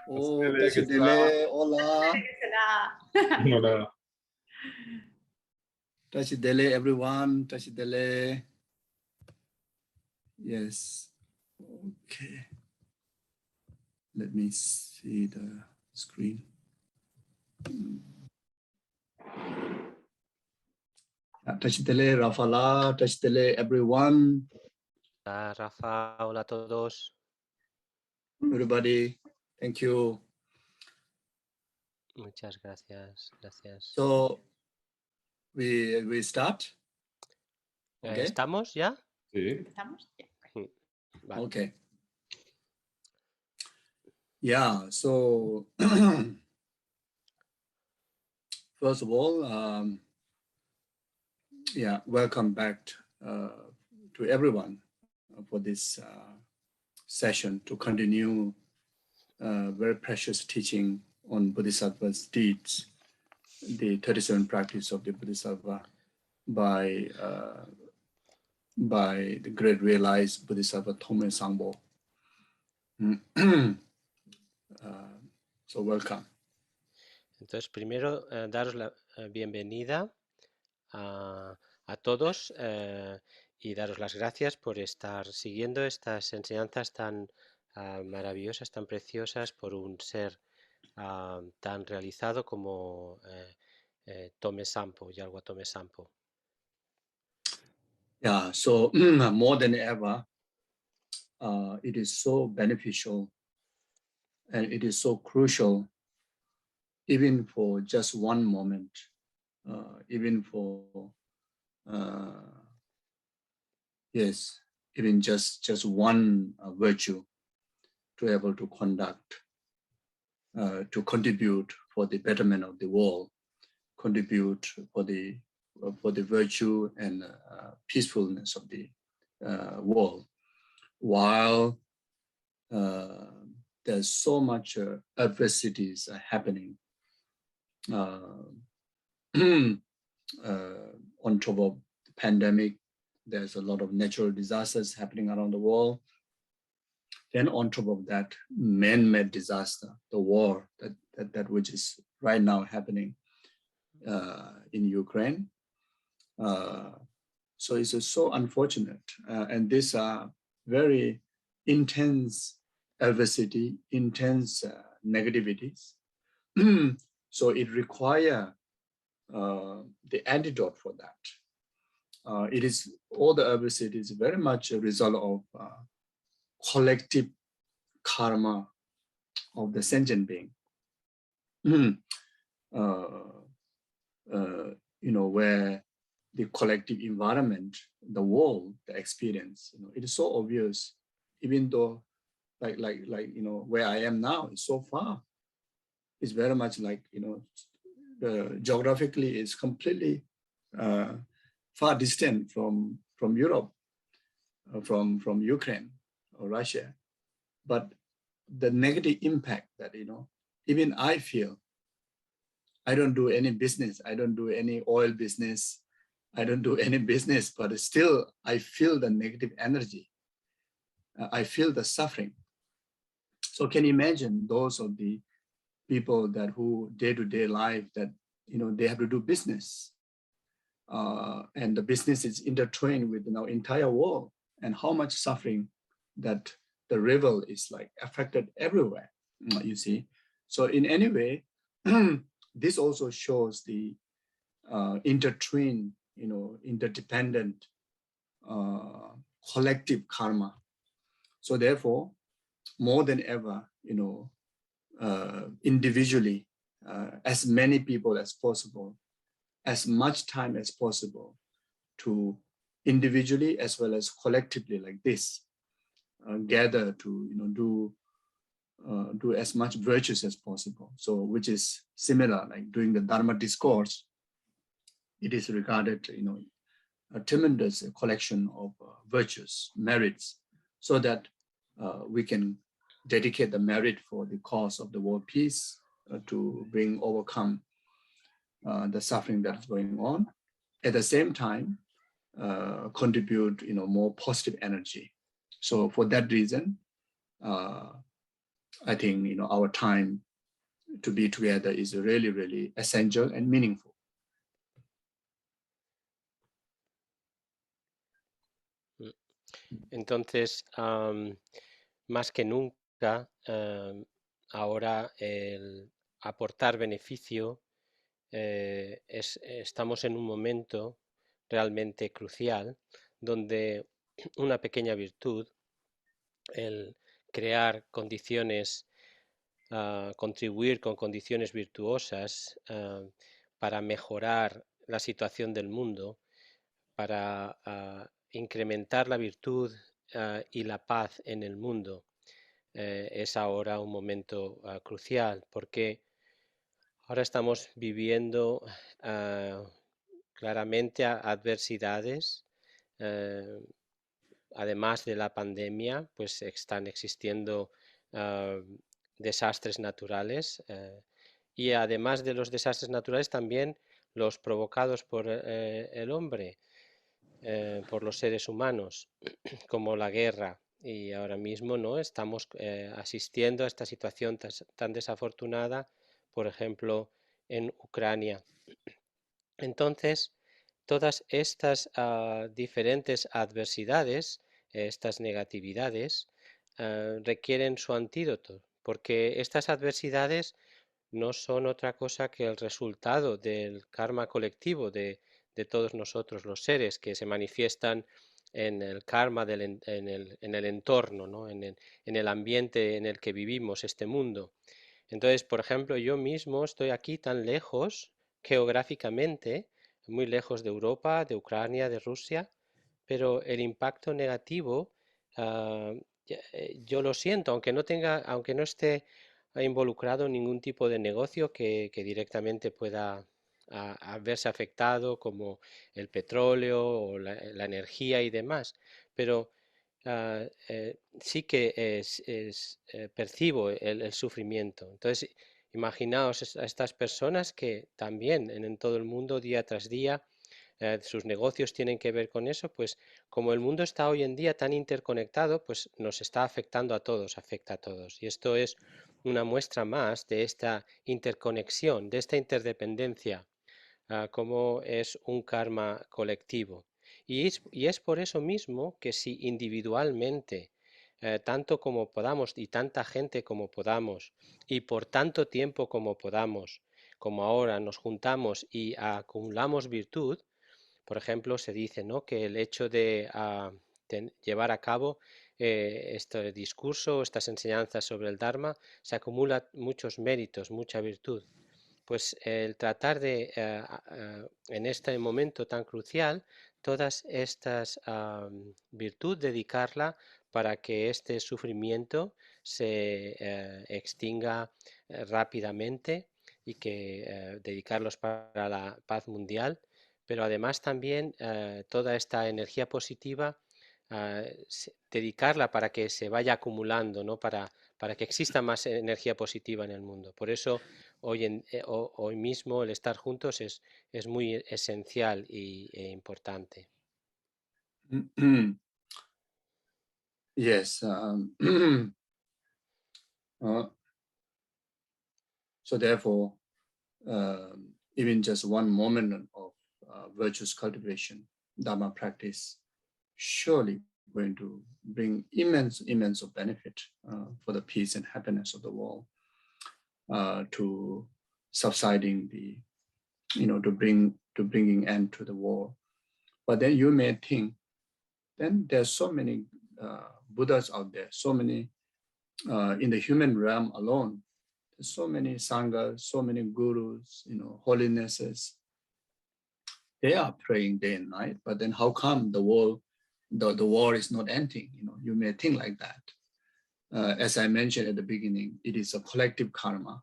Oh, Tashidele, hola. Hola. Tashidele, everyone. Tashidele. Yes. Okay. Let me see the screen. Tashidele, Rafala. Tashidele, everyone. Hola, Rafa. Hola a todos. Everybody. Thank you. Muchas gracias. Gracias. So we start. Okay. ¿Estamos ya? Sí. ¿Estamos? Vale. Okay. Yeah. So first of all, yeah, welcome back to everyone for this session to continue very precious teaching on Bodhisattva's deeds, the 37 practice of the Bodhisattva by the great realized Bodhisattva Tome Sangpo. So welcome. Entonces, primero, daros la bienvenida a todos y daros las gracias por estar siguiendo estas enseñanzas tan maravillosas, tan preciosas por un ser tan realizado como Tome Sampo, Yalwa Tome Sampo. Yeah, so more than ever, it is so beneficial and it is so crucial, even for just one moment, even for yes, even just one virtue to be able to conduct, to contribute for the betterment of the world, contribute for the virtue and peacefulness of the world, while there's so much adversities happening on top of the pandemic. There's a lot of natural disasters happening around the world. Then on top of that, man-made disaster, the war that which is right now happening in Ukraine. So it's so unfortunate. And these are very intense adversity, intense negativities. So it requires the antidote for that. It is all the adversity is very much a result of collective karma of the sentient being. Where the collective environment, the world, the experience, it is so obvious, even though like where I am now is so far. It's very much like, geographically is completely far distant from Europe, from Ukraine or Russia. But the negative impact that, even I feel, I don't do any business. I don't do any oil business. I don't do any business, but still I feel the negative energy. I feel the suffering. So can you imagine those of the people that who day-to-day life that, they have to do business. And the business is intertwined with entire world, and how much suffering that the river is like affected everywhere, you see. So in any way, this also shows the intertwined, interdependent collective karma. So therefore, more than ever, individually, as many people as possible, as much time as possible, to individually as well as collectively like this, gather to do as much virtues as possible. So which is similar, like during the Dharma discourse, it is regarded, a tremendous collection of virtues, merits, so that we can dedicate the merit for the cause of the world peace, to overcome the suffering that's going on. At the same time, contribute, more positive energy. So for that reason, I think, our time to be together is really, really essential and meaningful. Entonces, más que nunca, ahora el aportar beneficio, estamos en un momento realmente crucial donde una pequeña virtud, el crear condiciones, contribuir con condiciones virtuosas para mejorar la situación del mundo, para incrementar la virtud y la paz en el mundo, es ahora un momento crucial, porque ahora estamos viviendo claramente adversidades. Además de la pandemia, pues están existiendo desastres naturales y además de los desastres naturales también los provocados por el hombre, por los seres humanos, como la guerra. Y ahora mismo no estamos asistiendo a esta situación tan desafortunada, por ejemplo, en Ucrania. Entonces, todas estas diferentes adversidades, estas negatividades, requieren su antídoto, porque estas adversidades no son otra cosa que el resultado del karma colectivo de todos nosotros los seres que se manifiestan en el karma en el entorno, ¿no? En el ambiente en el que vivimos este mundo. Entonces, por ejemplo, yo mismo estoy aquí tan lejos geográficamente, muy lejos de Europa, de Ucrania, de Rusia, pero el impacto negativo, ah, yo lo siento, aunque no esté involucrado en ningún tipo de negocio que directamente pueda verse afectado, como el petróleo o la energía y demás, pero sí que percibo el sufrimiento. Entonces, imaginaos a estas personas que también en todo el mundo, día tras día, sus negocios tienen que ver con eso, pues como el mundo está hoy en día tan interconectado, pues nos está afectando a todos, afecta a todos. Y esto es una muestra más de esta interconexión, de esta interdependencia, como es un karma colectivo. Y es por eso mismo que si individualmente, tanto como podamos y tanta gente como podamos, y por tanto tiempo como podamos, como ahora nos juntamos y acumulamos virtud, por ejemplo, se dice, ¿no?, que el hecho de llevar a cabo este discurso, estas enseñanzas sobre el Dharma, se acumula muchos méritos, mucha virtud. Pues el tratar de, en este momento tan crucial, todas estas virtud, dedicarla para que este sufrimiento se extinga rápidamente y que dedicarlos para la paz mundial, pero además también toda esta energía positiva, dedicarla para que se vaya acumulando, ¿no? Para que exista más energía positiva en el mundo. Por eso hoy mismo el estar juntos es muy esencial e importante. Yes. So therefore, even just one moment of virtuous cultivation, Dharma practice, surely going to bring immense of benefit for the peace and happiness of the world, to subsiding the, to bringing end to the war. But then you may think, then there's so many Buddhas out there, so many in the human realm alone. There's so many sanghas, so many gurus, holinesses. They are praying day and night, but then how come the war is not ending? You may think like that. As I mentioned at the beginning, it is a collective karma.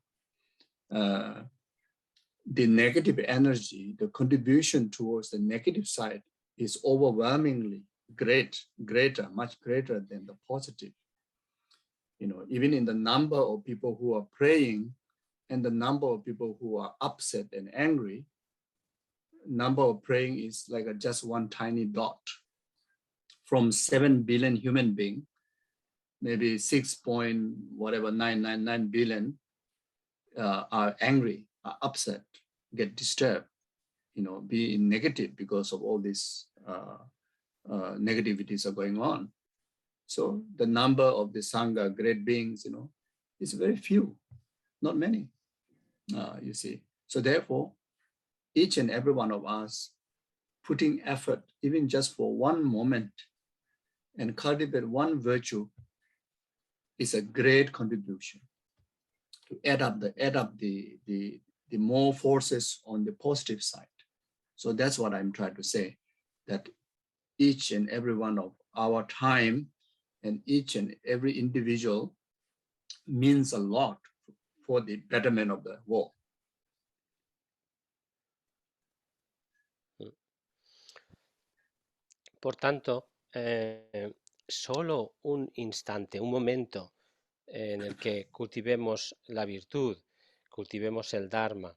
The negative energy, the contribution towards the negative side is overwhelmingly much greater than the positive. Even in the number of people who are praying and the number of people who are upset and angry, number of praying is like just one tiny dot. From 7 billion human beings, maybe 6 point whatever 999 billion are angry, are upset, get disturbed, be negative because of all these negativities are going on. So the number of the Sangha, great beings, is very few, not many, you see. So therefore, each and every one of us putting effort, even just for one moment, and cultivate one virtue is a great contribution to add up the more forces on the positive side. So that's what I'm trying to say, that each and every one of our time and each and every individual means a lot for the betterment of the world. Por tanto, solo un instante, un momento en el que cultivemos la virtud, cultivemos el Dharma,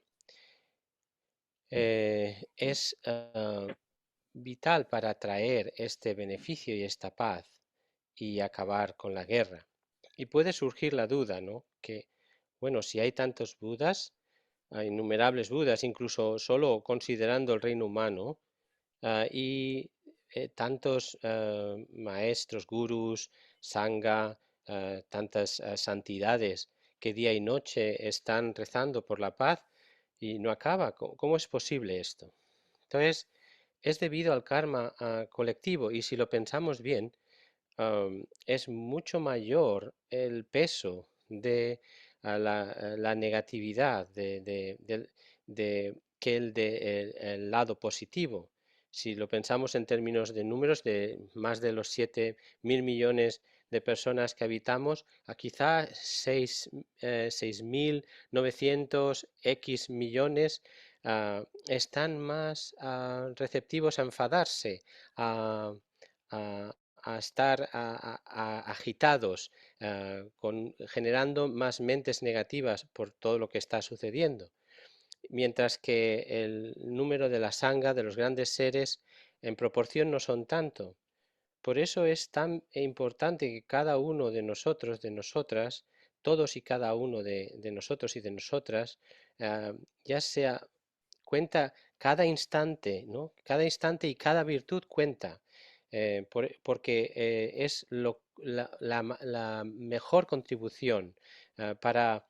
es vital para traer este beneficio y esta paz y acabar con la guerra. Y puede surgir la duda, ¿no? Que, bueno, si hay tantos Budas, hay innumerables Budas, incluso solo considerando el reino humano, y tantos maestros, gurús, sangha, tantas santidades que día y noche están rezando por la paz y no acaba. ¿Cómo es posible esto? Entonces, es debido al karma colectivo y si lo pensamos bien, es mucho mayor el peso de la negatividad que el lado positivo. Si lo pensamos en términos de números de más de los 7.000 millones de personas que habitamos, a quizá 6.900 X millones están más receptivos a enfadarse, a, a- a estar agitados, generando más mentes negativas por todo lo que está sucediendo. Mientras que el número de la sangha, de los grandes seres, en proporción no son tanto. Por eso es tan importante que cada uno de nosotros, de nosotras, todos y cada uno de nosotros y de nosotras, ya sea cuenta cada instante, ¿no? Cada instante y cada virtud cuenta, porque es la mejor contribución para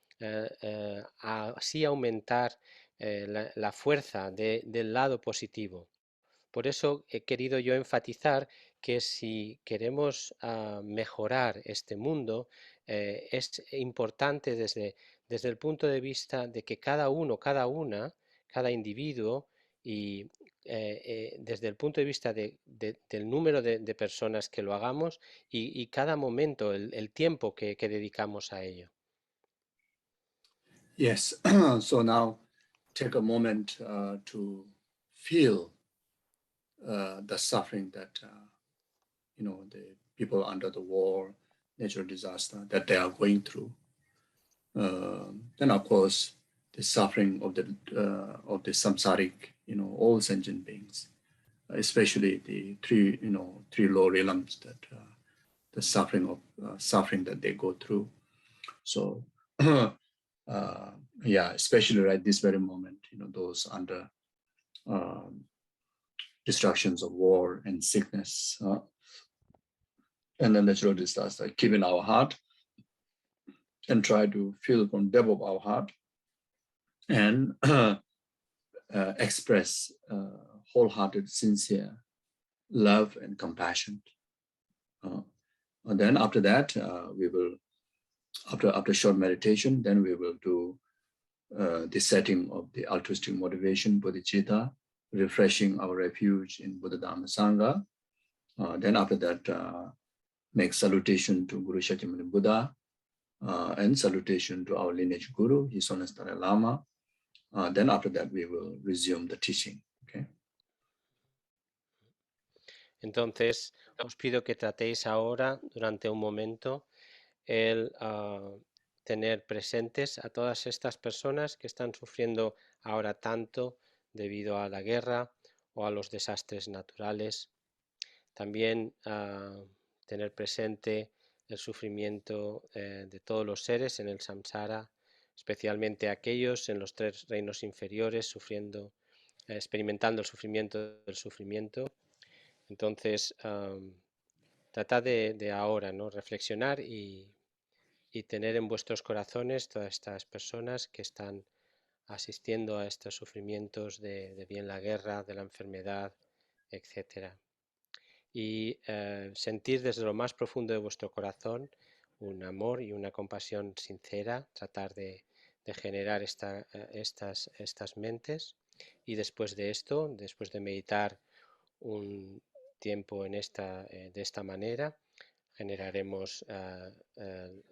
así aumentar la fuerza del lado positivo. Por eso he querido yo enfatizar que si queremos mejorar este mundo, es importante desde el punto de vista de que cada uno, cada una, cada individuo y desde el punto de vista del número de personas que lo hagamos y cada momento, el tiempo que dedicamos a ello. Yes, so now take a moment to feel the suffering that, the people under the war, natural disaster that they are going through. Then of course, the suffering of the samsaric, all sentient beings, especially the three lower realms, that the suffering that they go through. So, yeah, especially right this very moment, those under destructions of war and sickness, and the natural disaster, keep in our heart and try to feel from the depth of our heart and express wholehearted, sincere love and compassion. And then after that, we will, after short meditation, then we will do the setting of the altruistic motivation, bodhicitta, refreshing our refuge in Buddha Dhamma Sangha. Then after that, make salutation to Guru Shakyamuni Buddha, and salutation to our lineage Guru, His Holiness Dalai Lama. Then after that, we will resume the teaching. Okay. Entonces, os pido que tratéis ahora, durante un momento, el tener presentes a todas estas personas que están sufriendo ahora tanto debido a la guerra o a los desastres naturales. También tener presente el sufrimiento de todos los seres en el samsara, especialmente aquellos en los 3 reinos inferiores sufriendo, experimentando el sufrimiento del sufrimiento. Entonces, tratad de ahora, ¿no?, reflexionar y tener en vuestros corazones todas estas personas que están asistiendo a estos sufrimientos de bien la guerra, de la enfermedad, etcétera. Y sentir desde lo más profundo de vuestro corazón un amor y una compasión sincera, tratar de generar estas mentes, y después de esto, después de meditar un tiempo de esta manera,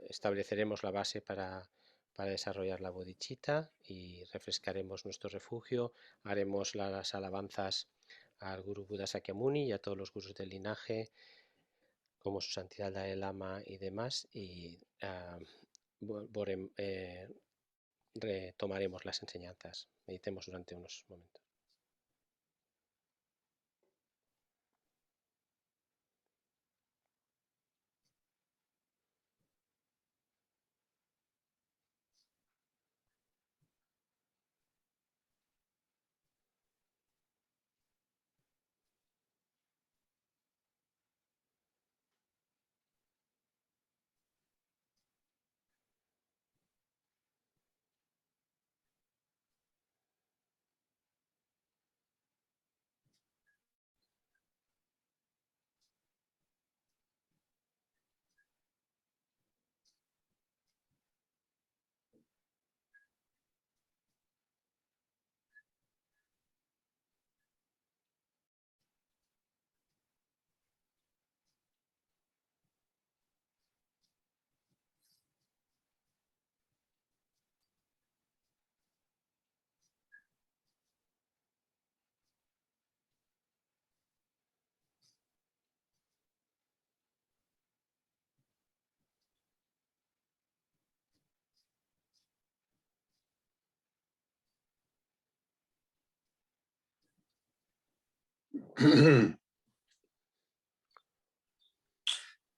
estableceremos la base para desarrollar la bodhicitta y refrescaremos nuestro refugio, haremos las alabanzas al Guru Buda Sakyamuni y a todos los gurús del linaje, como su santidad Dalai Lama y demás, y retomaremos las enseñanzas. Meditemos durante unos momentos.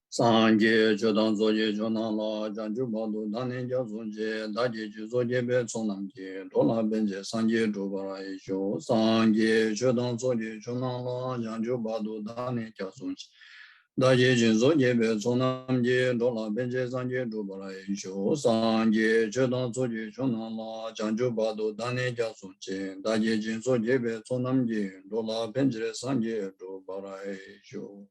Sangye Jodan Zoye Jonan La Janju Badu Dane Jazunje Daji Zoye Be Sonamje Dola Benje Sangye Jubara Isho Sangye Jodan Zoye Jonan La Janju Badu Dane Jazunje Daji Zoye Be Sonamje Dola Benje Sangye Jubara Isho Sangye Jodan Zoye Jonan La Janju Badu Dane Jazunje Daji Zoye Be Sonamje Dola Benje Sangye Jubara Isho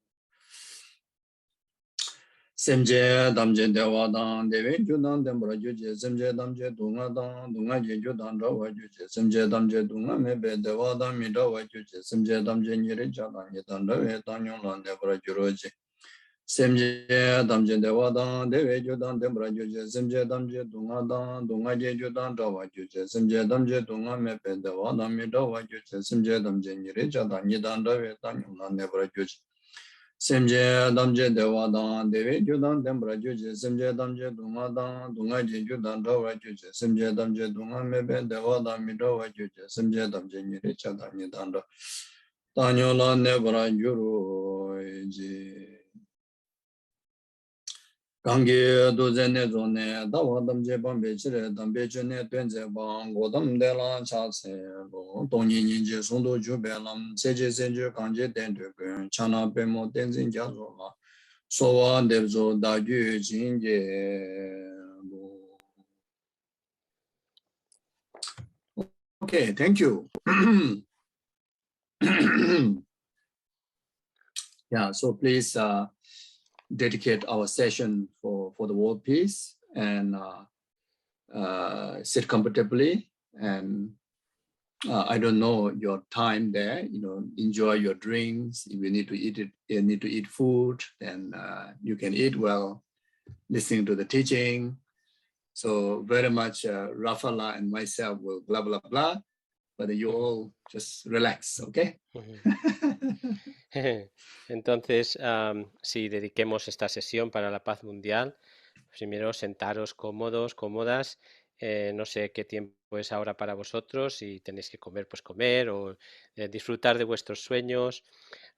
Semje damje dewa dang dewe judan dembra juje semje damje dunga dang dunga je judan rawa juje semje damje dunga mebe dewa dang mi rawa juje semje damje nyeri jadang yedan rawe dang yung lan dembra juroje semje damje dewa dang dewe judan dembra juje semje damje dunga dang dunga je judan rawa juje semje damje dunga mebe dewa dang mi rawa juje semje damje nyeri jadang yedan rawe dang yung lan dembra juje Semje damje dewa dang dewe judan dembra juje semje damje dunga dang dunga je judan rawa juje semje damje dunga mebe dewa dang mi rawa juje semje damje nyeri chadang nidan ra tanyo la nebra juru ji Gangi doze ne zone dawa damje bambe chire dambe chune tuenze bang godam de lan cha se lo dongyi ninje sondo jube lam seje senje kanje dende gun chana pemo tenzin jazo la sowa debzo da gyu jinje lo. Okay, thank you. Yeah, so please dedicate our session for the world peace and sit comfortably, and I don't know your time there, enjoy your drinks. If you need to eat you need to eat food, then you can eat well, listening to the teaching. So very much Rafala and myself will blah, blah, blah, but you all just relax, okay? Entonces, si dediquemos esta sesión para la paz mundial, primero sentaros cómodos, cómodas, no sé qué tiempo es ahora para vosotros, si tenéis que comer, pues comer, o disfrutar de vuestros sueños.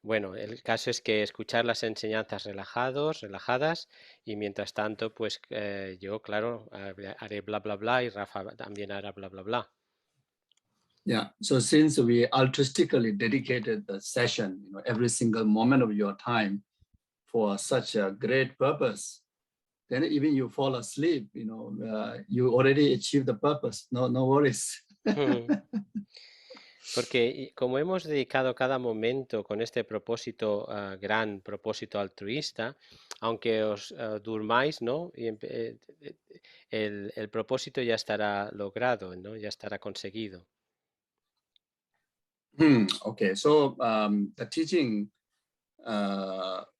Bueno, el caso es que escuchar las enseñanzas relajadas, y mientras tanto, pues yo, claro, haré bla, bla, bla, y Rafa también hará bla, bla, bla. Yeah, so since we altruistically dedicated the session, every single moment of your time for such a great purpose, then even you fall asleep, you already achieved the purpose. No worries. Porque como hemos dedicado cada momento con este propósito, gran propósito altruista, aunque os durmáis, ¿no? El propósito ya estará logrado, ¿no? Ya estará conseguido. Okay, so the teaching,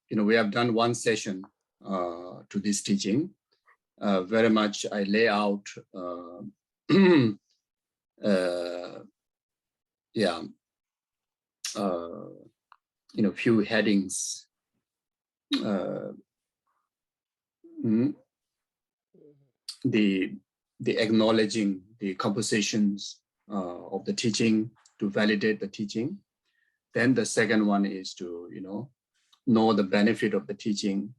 we have done one session to this teaching. Very much I lay out, few headings. The acknowledging the compositions of the teaching to validate the teaching. Then the second one is to know the benefit of the teaching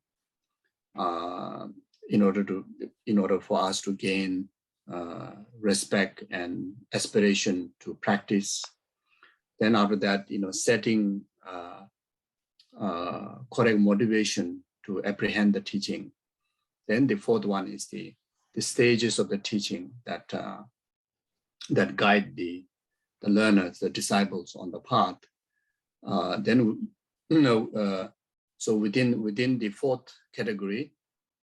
in order for us to gain respect and aspiration to practice. Then after that, setting correct motivation to apprehend the teaching. Then the fourth one is the stages of the teaching that guide the learners, the disciples on the path. Then, so within the fourth category,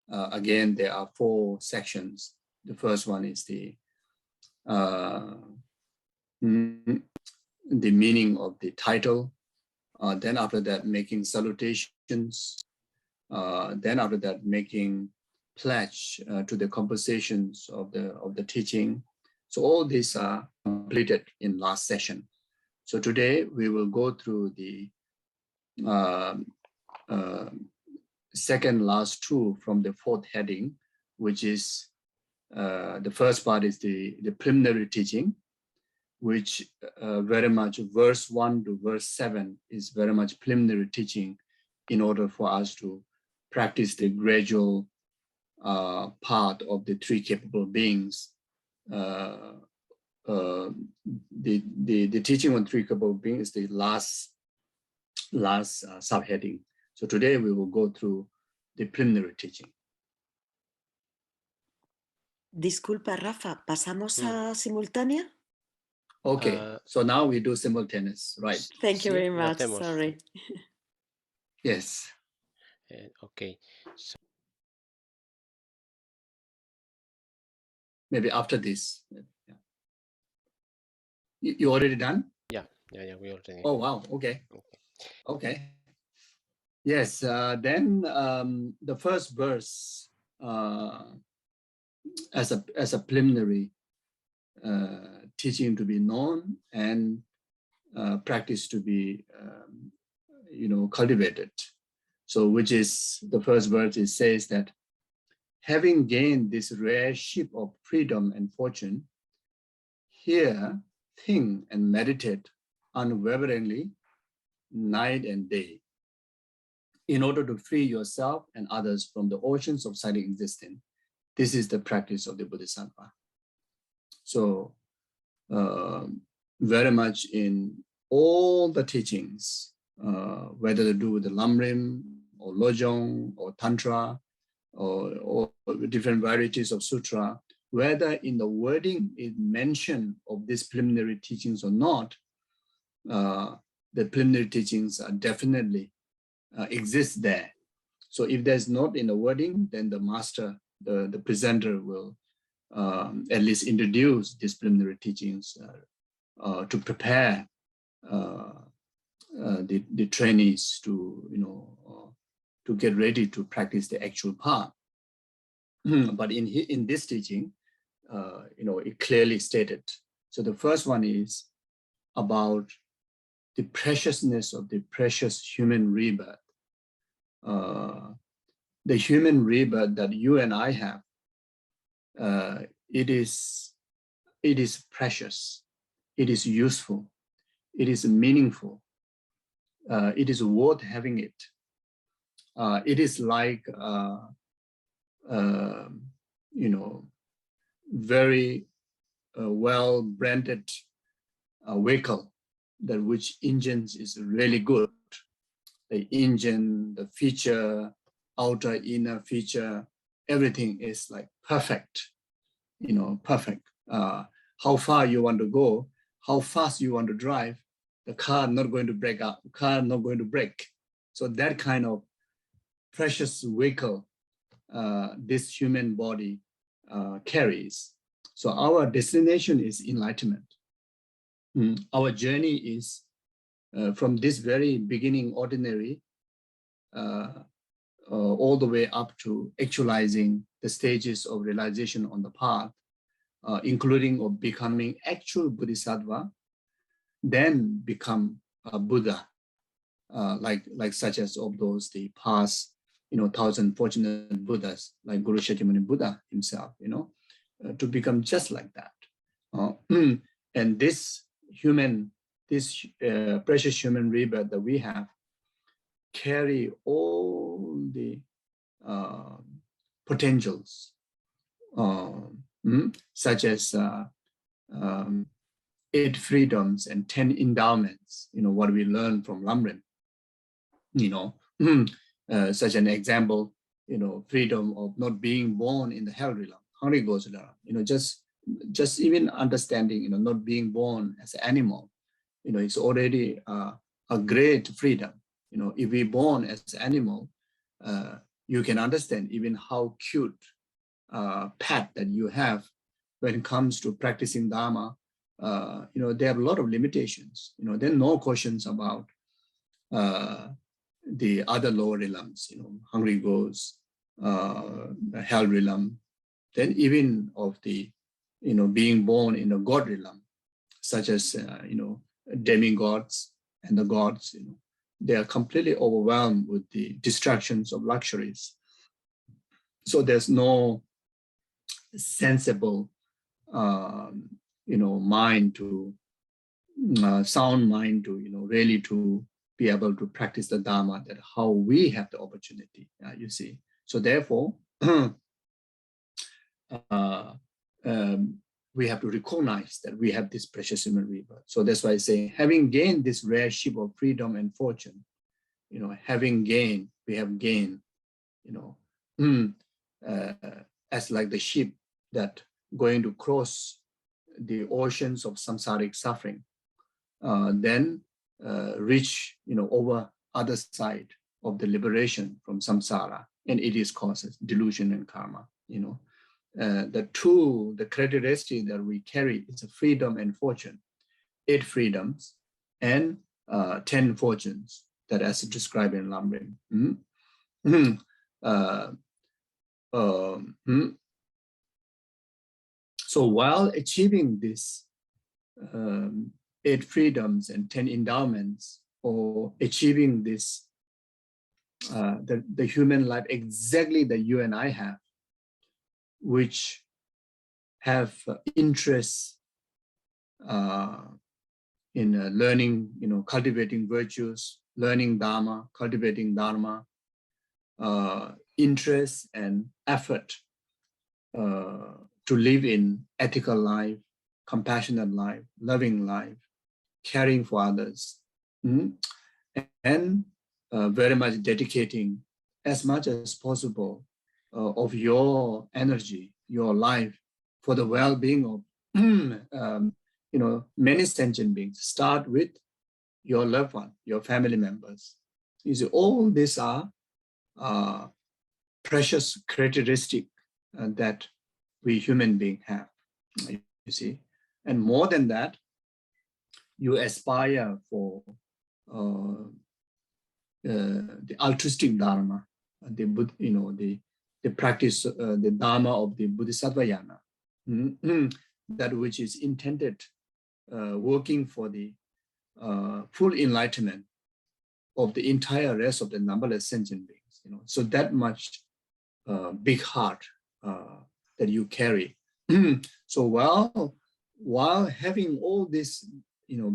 again, there are 4 sections. The first one is the meaning of the title. Then after that, making salutations. Then after that, making pledge to the compositions of the teaching. So all these are completed in last session. So today we will go through the second last 2 from the 4th heading, which is the first part is the preliminary teaching, which very much verse 1 to verse 7 is very much preliminary teaching in order for us to practice the gradual part of the 3 capable beings. The teaching on 3 capable beings is the last subheading. So today we will go through the preliminary teaching. Disculpa, Rafa, ¿pasamos a simultánea? Okay, so now we do simultaneous, right? Thank you very much, sorry. Yes. Okay. So, maybe after this. Yeah. You already done? Yeah, we already. Oh, wow, okay. Yes, then the first verse as a preliminary teaching to be known and practice to be cultivated. So which is the first verse, it says that having gained this rare ship of freedom and fortune, hear, think, and meditate unwaveringly night and day in order to free yourself and others from the oceans of psychic existence. This is the practice of the Bodhisattva. So very much in all the teachings, whether to do with the Lamrim or Lojong or Tantra or different varieties of sutra, whether in the wording is mention of these preliminary teachings or not, the preliminary teachings are definitely exist there. So if there's not in the wording, then the master, the presenter will at least introduce these preliminary teachings to prepare the trainees to get ready to practice the actual path. But in this teaching, it clearly stated. So the first one is about the preciousness of the precious human rebirth. The human rebirth that you and I have it is precious, it is useful, it is meaningful, it is worth having it. It is like, you know, very well branded vehicle, that which engines is really good. The engine, the feature, outer, inner feature, everything is like perfect, you know, perfect. How far you want to go, how fast you want to drive, the car not going to break up, the car not going to break. So that kind of precious vehicle this human body carries. So our destination is enlightenment. Our journey is from this very beginning ordinary all the way up to actualizing the stages of realization on the path, including of becoming actual bodhisattva, then become a Buddha, like such as of those the past, you know, 1,000 fortunate Buddhas, like Guru Shakyamuni Buddha himself, you know, to become just like that. And this precious human rebirth that we have carry all the potentials, such as 8 freedoms and 10 endowments, you know, what we learn from Lamrim, you know, such an example, you know, freedom of not being born in the hell realm, hungry ghost realm, you know, just even understanding, you know, not being born as an animal, you know, it's already a great freedom. You know, if we're born as an animal, you can understand even how cute path that you have when it comes to practicing Dharma. You know, they have a lot of limitations. You know, there are no questions about the other lower realms, you know, hungry ghosts, the hell realm, then even of the, you know, being born in a God realm, such as, you know, demigods and the gods, you know, they are completely overwhelmed with the distractions of luxuries. So there's no sensible, you know, mind to, sound mind to, you know, really to be able to practice the Dharma, that how we have the opportunity, you see. So therefore, we have to recognize that we have this precious human rebirth. So that's why I say, having gained this rare ship of freedom and fortune, you know, having gained, we have gained, you know, as like the ship that going to cross the oceans of samsaric suffering, then reach, you know, over other side of the liberation from samsara and its causes, delusion and karma, you know. The characteristic that we carry is a freedom and fortune, 8 freedoms and 10 fortunes that as described in Lamrim. So while achieving this 8 freedoms and 10 endowments, or achieving this, the human life exactly that you and I have, which have interest in learning, you know, cultivating virtues, learning Dharma, cultivating Dharma, interest and effort to live in ethical life, compassionate life, loving life, caring for others, and very much dedicating as much as possible of your energy, your life, for the well-being of you know, many sentient beings. Start with your loved one, your family members. You see, all these are precious characteristics that we human beings have, you see. And more than that, you aspire for the altruistic Dharma, you know, the practice, the Dharma of the Bodhisattva yana, that which is intended working for the full enlightenment of the entire rest of the numberless sentient beings. You know, so that much big heart that you carry So while having all this,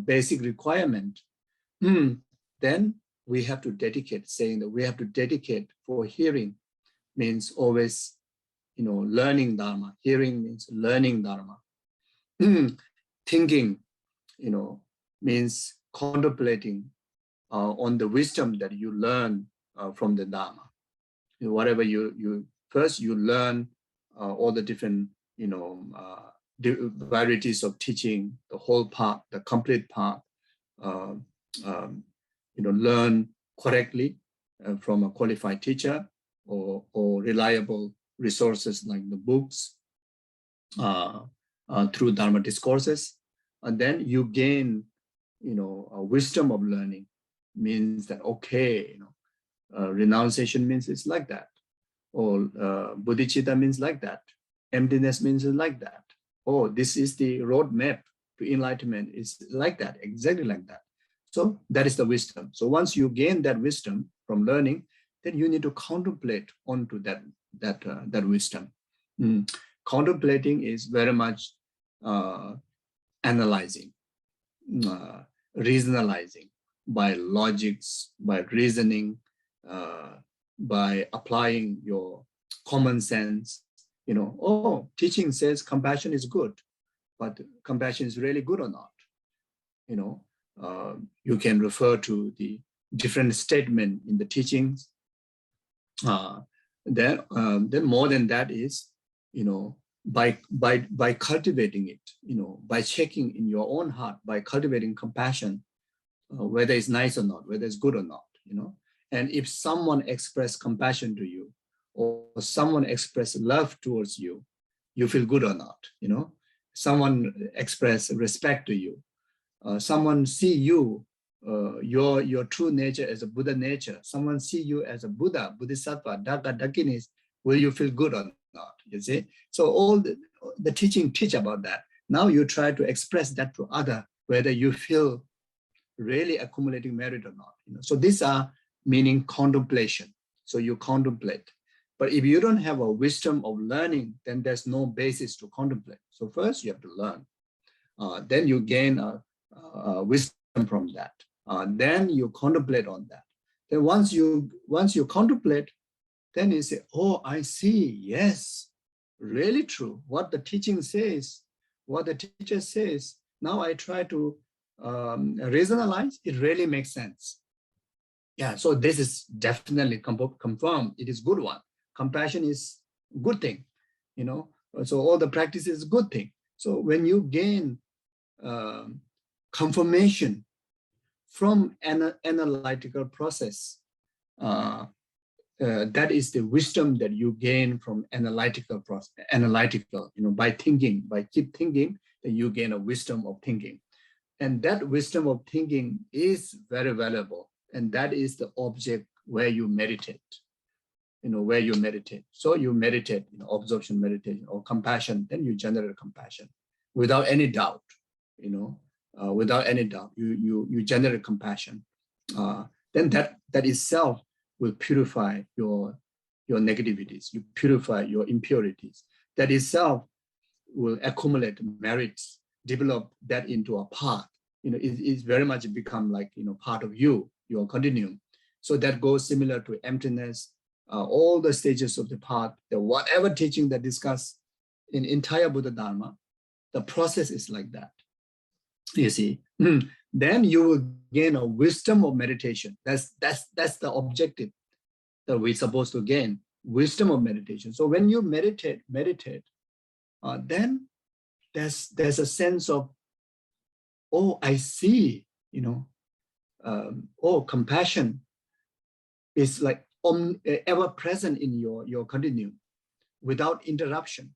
basic requirement, then we have to dedicate, saying that we have to dedicate for hearing means always, learning Dharma. Hearing means learning Dharma. Thinking, means contemplating on the wisdom that you learn from the Dharma. Whatever first you learn all the different, varieties of teaching, the whole path, the complete path, learn correctly from a qualified teacher or reliable resources like the books, through Dharma discourses, and then you gain, a wisdom of learning. Means that, okay, renunciation means it's like that, or bodhicitta means like that, emptiness means like that. Oh, this is the roadmap to enlightenment, is like that, exactly like that. So that is the wisdom. So once you gain that wisdom from learning, then you need to contemplate onto that wisdom. Contemplating is very much analyzing, reasonalizing by logics, by reasoning, by applying your common sense. Oh, teaching says compassion is good, but compassion is really good or not? You can refer to the different statement in the teachings. Then more than that is, by cultivating it, by checking in your own heart, by cultivating compassion, whether it's nice or not, whether it's good or not, And if someone express compassion to you, or someone express love towards you, you feel good or not, Someone express respect to you, someone see you, your true nature as a Buddha nature, someone see you as a Buddha, Bodhisattva, Dakinis, will you feel good or not, you see? So all the teaching teach about that. Now you try to express that to other, whether you feel really accumulating merit or not. So these are meaning contemplation. So you contemplate. But if you don't have a wisdom of learning, then there's no basis to contemplate. So first you have to learn. Then you gain a wisdom from that. Then you contemplate on that. Then once you contemplate, then you say, oh, I see, yes, really true. What the teaching says, what the teacher says, now I try to rationalize, it really makes sense. Yeah, so this is definitely confirmed. It is good one. Compassion is good thing, So all the practice is good thing. So when you gain confirmation from an analytical process, that is the wisdom that you gain from analytical process. By thinking, by keep thinking, then you gain a wisdom of thinking. And that wisdom of thinking is very valuable. And that is the object where you meditate, where you meditate. So you meditate, absorption meditation or compassion, then you generate compassion without any doubt, without any doubt, you generate compassion. Then that itself will purify your negativities, you purify your impurities. That itself will accumulate merits, develop that into a path. It's very much become like, part of you, your continuum. So that goes similar to emptiness, all the stages of the path, whatever teaching that discuss in entire Buddha Dharma, the process is like that. You see, then you will gain a wisdom of meditation. That's the objective that we're supposed to gain, wisdom of meditation. So when you meditate, then there's a sense of, oh, I see, compassion is like ever present in your continuum without interruption.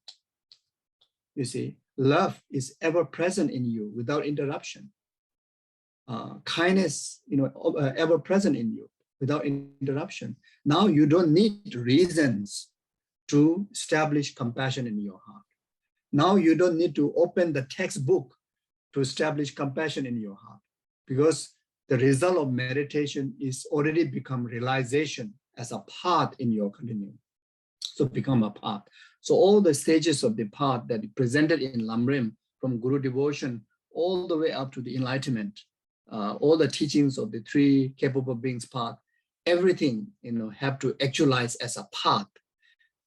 You see, love is ever present in you without interruption. Kindness, ever present in you without interruption. Now you don't need reasons to establish compassion in your heart. Now you don't need to open the textbook to establish compassion in your heart, because the result of meditation is already become realization as a part in your continuum. so become a path. So all the stages of the path that is presented in Lamrim, from Guru devotion all the way up to the enlightenment, all the teachings of the three capable beings path, everything, have to actualize as a path.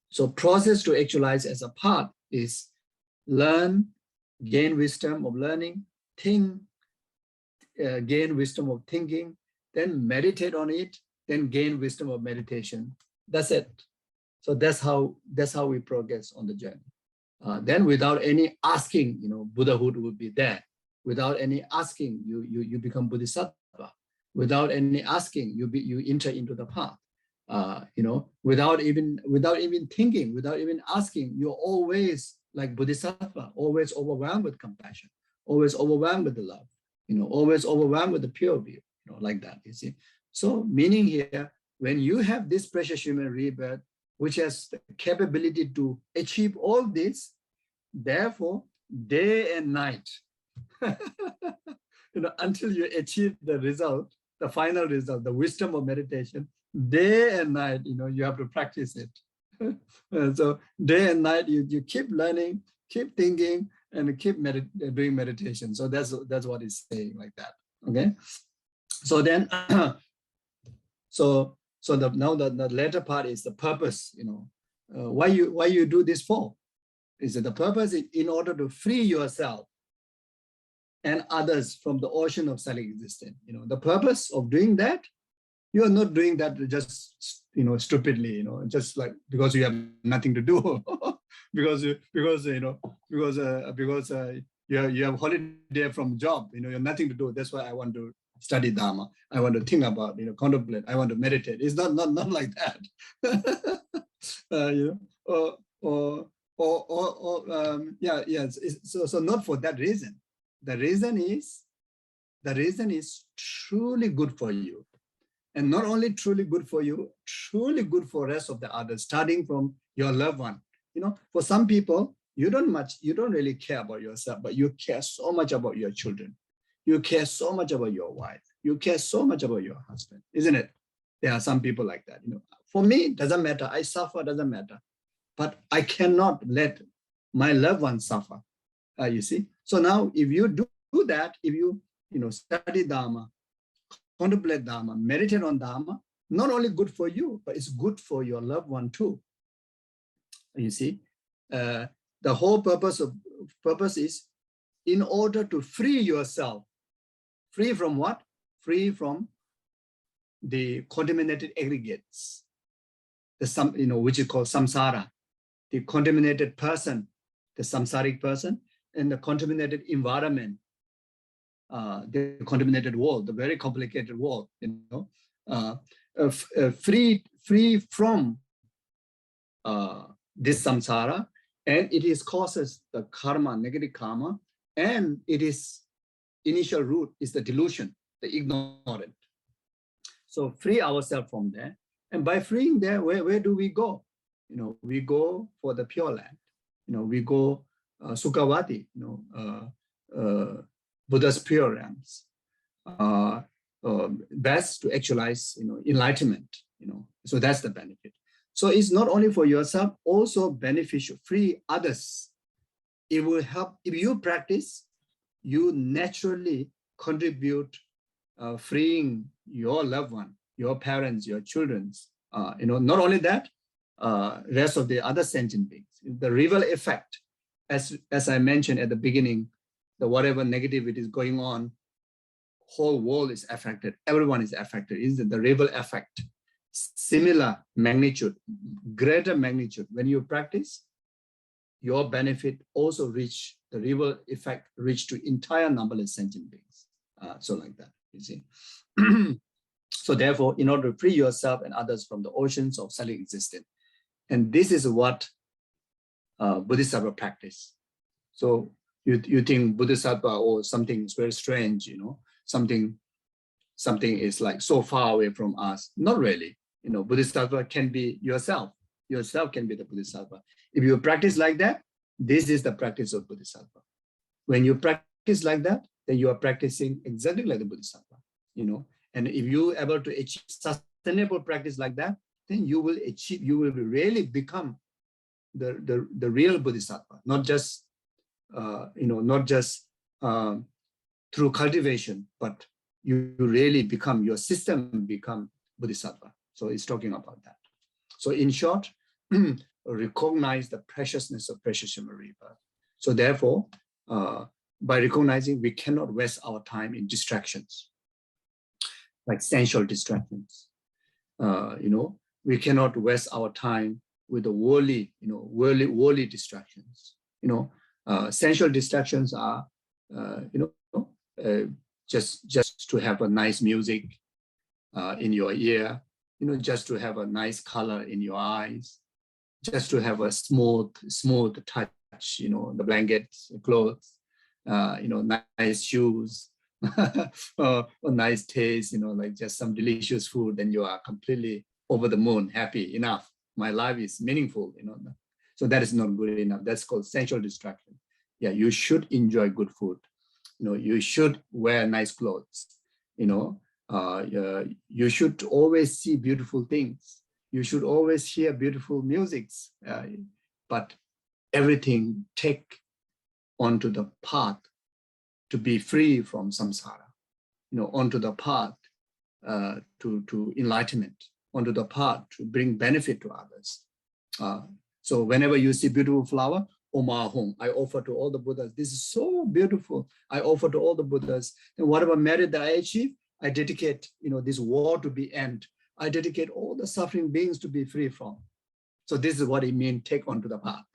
So process to actualize as a path is learn, gain wisdom of learning, think, gain wisdom of thinking, then meditate on it, then gain wisdom of meditation. That's it. So that's how we progress on the journey. Then without any asking, Buddhahood will be there. Without any asking, you become Bodhisattva. Without any asking, you enter into the path. Without even thinking, without even asking, you're always like Bodhisattva, always overwhelmed with compassion, always overwhelmed with the love, always overwhelmed with the pure view, like that, you see. So meaning here, when you have this precious human rebirth, which has the capability to achieve all this, therefore, day and night, until you achieve the result, the final result, the wisdom of meditation, day and night, you have to practice it. So day and night, you keep learning, keep thinking, and keep doing meditation. So that's what it's saying, like that. Okay. So then, now the latter part is the purpose. Why you do this for? Is that the purpose is in order to free yourself and others from the ocean of self-existence. The purpose of doing that, you are not doing that just stupidly, just like because you have nothing to do, because you have holiday from job, you have nothing to do. That's why I want to study Dharma. I want to think about, contemplate. I want to meditate. It's not like that. So not for that reason. The reason is truly good for you. And not only truly good for you, truly good for the rest of the others, starting from your loved one. For some people, you don't really care about yourself, but you care so much about your children. You care so much about your wife. You care so much about your husband, isn't it? There are some people like that. For me, it doesn't matter. I suffer, doesn't matter. But I cannot let my loved ones suffer. You see? So now, if you do that, if you study Dharma, contemplate Dharma, meditate on Dharma, not only good for you, but it's good for your loved one too. You see? The whole purpose is in order to free yourself. Free from what? Free from the contaminated aggregates, which is called samsara, the contaminated person, the samsaric person, and the contaminated environment, the contaminated world, the very complicated world, free from this samsara, and it causes the karma, negative karma, and it is initial root is the delusion, the ignorant. So free ourselves from there, and by freeing there, where do we go? We go for the pure land. We go Sukhavati, Buddha's pure realms. Best to actualize, enlightenment. So that's the benefit. So it's not only for yourself, also beneficial, free others. It will help if you practice. You naturally contribute freeing your loved one, your parents, your children. Not only that, rest of the other sentient beings. The rival effect, as I mentioned at the beginning, the whatever negativity is going on, whole world is affected. Everyone is affected. Is the rival effect? Similar magnitude, greater magnitude. When you practice, your benefit also reach the rival effect, reach to entire numberless sentient beings. So like that, you see. So therefore, in order to free yourself and others from the oceans of self-existence, and this is what Bodhisattva practice. So you think Bodhisattva or something is very strange, something is like so far away from us. Not really. Bodhisattva can be yourself. Yourself can be the Bodhisattva. If you practice like that, this is the practice of Bodhisattva. When you practice like that, then you are practicing exactly like the Bodhisattva. And if you are able to achieve sustainable practice like that, then you will really become the real bodhisattva, not just not just through cultivation, but you really become, your system become bodhisattva. So it's talking about that. So in short, recognize the preciousness of precious human rebirth. So therefore, by recognizing, we cannot waste our time in distractions, like sensual distractions. We cannot waste our time with the worldly distractions. Sensual distractions are, just to have a nice music in your ear, just to have a nice color in your eyes, just to have a smooth touch, the blankets, the clothes, nice shoes, or nice taste, like just some delicious food, then you are completely over the moon, happy, enough. My life is meaningful, So that is not good enough. That's called sensual distraction. Yeah, you should enjoy good food. You should wear nice clothes. You should always see beautiful things. You should always hear beautiful musics. But everything take onto the path to be free from samsara. Onto the path to enlightenment, onto the path to bring benefit to others. So whenever you see beautiful flower, Om Ahum, I offer to all the Buddhas. This is so beautiful. I offer to all the Buddhas. And whatever merit that I achieve, I dedicate, this war to be end. I dedicate all the suffering beings to be free from. So this is what it means, take onto the path.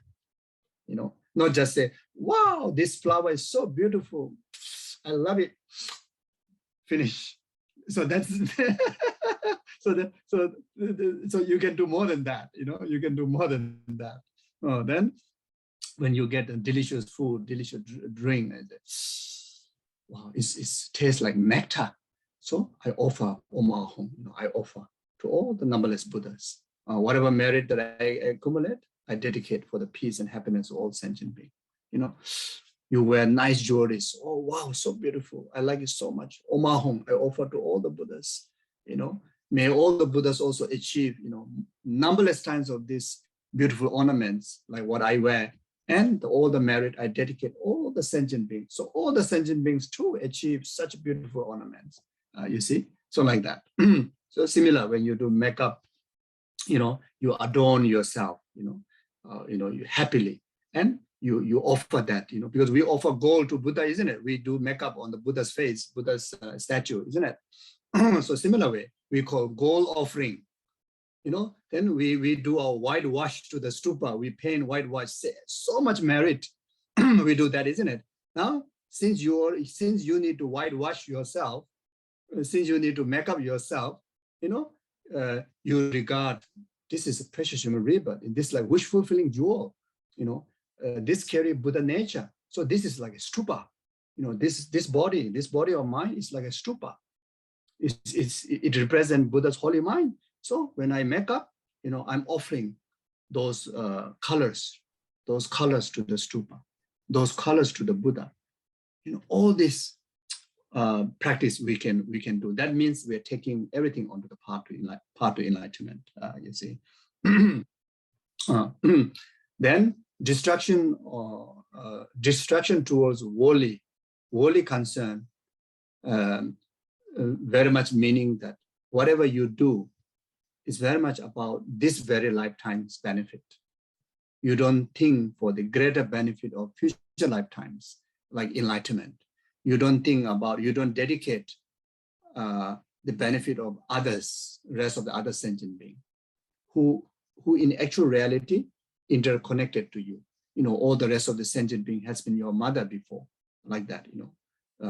Not just say, wow, this flower is so beautiful. I love it. Finish. So that's so you can do more than that. You can do more than that. Then when you get a delicious food, delicious drink, wow, it tastes like nectar. So I offer Om Ahum. I offer to all the numberless Buddhas. Whatever merit that I accumulate, I dedicate for the peace and happiness of all sentient beings. You wear nice jewelry. Oh, wow, so beautiful. I like it so much. Om Ahum, I offer to all the Buddhas. May all the Buddhas also achieve, numberless times of these beautiful ornaments, like what I wear, and all the merit I dedicate all the sentient beings. So all the sentient beings too achieve such beautiful ornaments. You see, so like that. So similar when you do makeup, you adorn yourself, you happily, and you offer that, because we offer gold to Buddha, isn't it? We do makeup on the Buddha's face, Buddha's statue, isn't it? So similar way, we call gold offering. Then we do our whitewash to the stupa. We paint whitewash. So much merit. We do that, isn't it? Now, since you need to whitewash yourself, since you need to make up yourself, you regard this is a precious human rebirth. This like wish fulfilling jewel. This carry Buddha nature. So this is like a stupa. This body of mine is like a stupa. It represents Buddha's holy mind. So when I make up, I'm offering those colors to the stupa, those colors to the Buddha. All this practice we can do. That means we're taking everything onto the path to enlightenment. You see. Then distraction towards worldly concern. Very much meaning that whatever you do is very much about this very lifetime's benefit. You don't think for the greater benefit of future lifetimes, like enlightenment. You don't dedicate the benefit of others, rest of the other sentient beings, who in actual reality interconnected to you. All the rest of the sentient being has been your mother before, like that,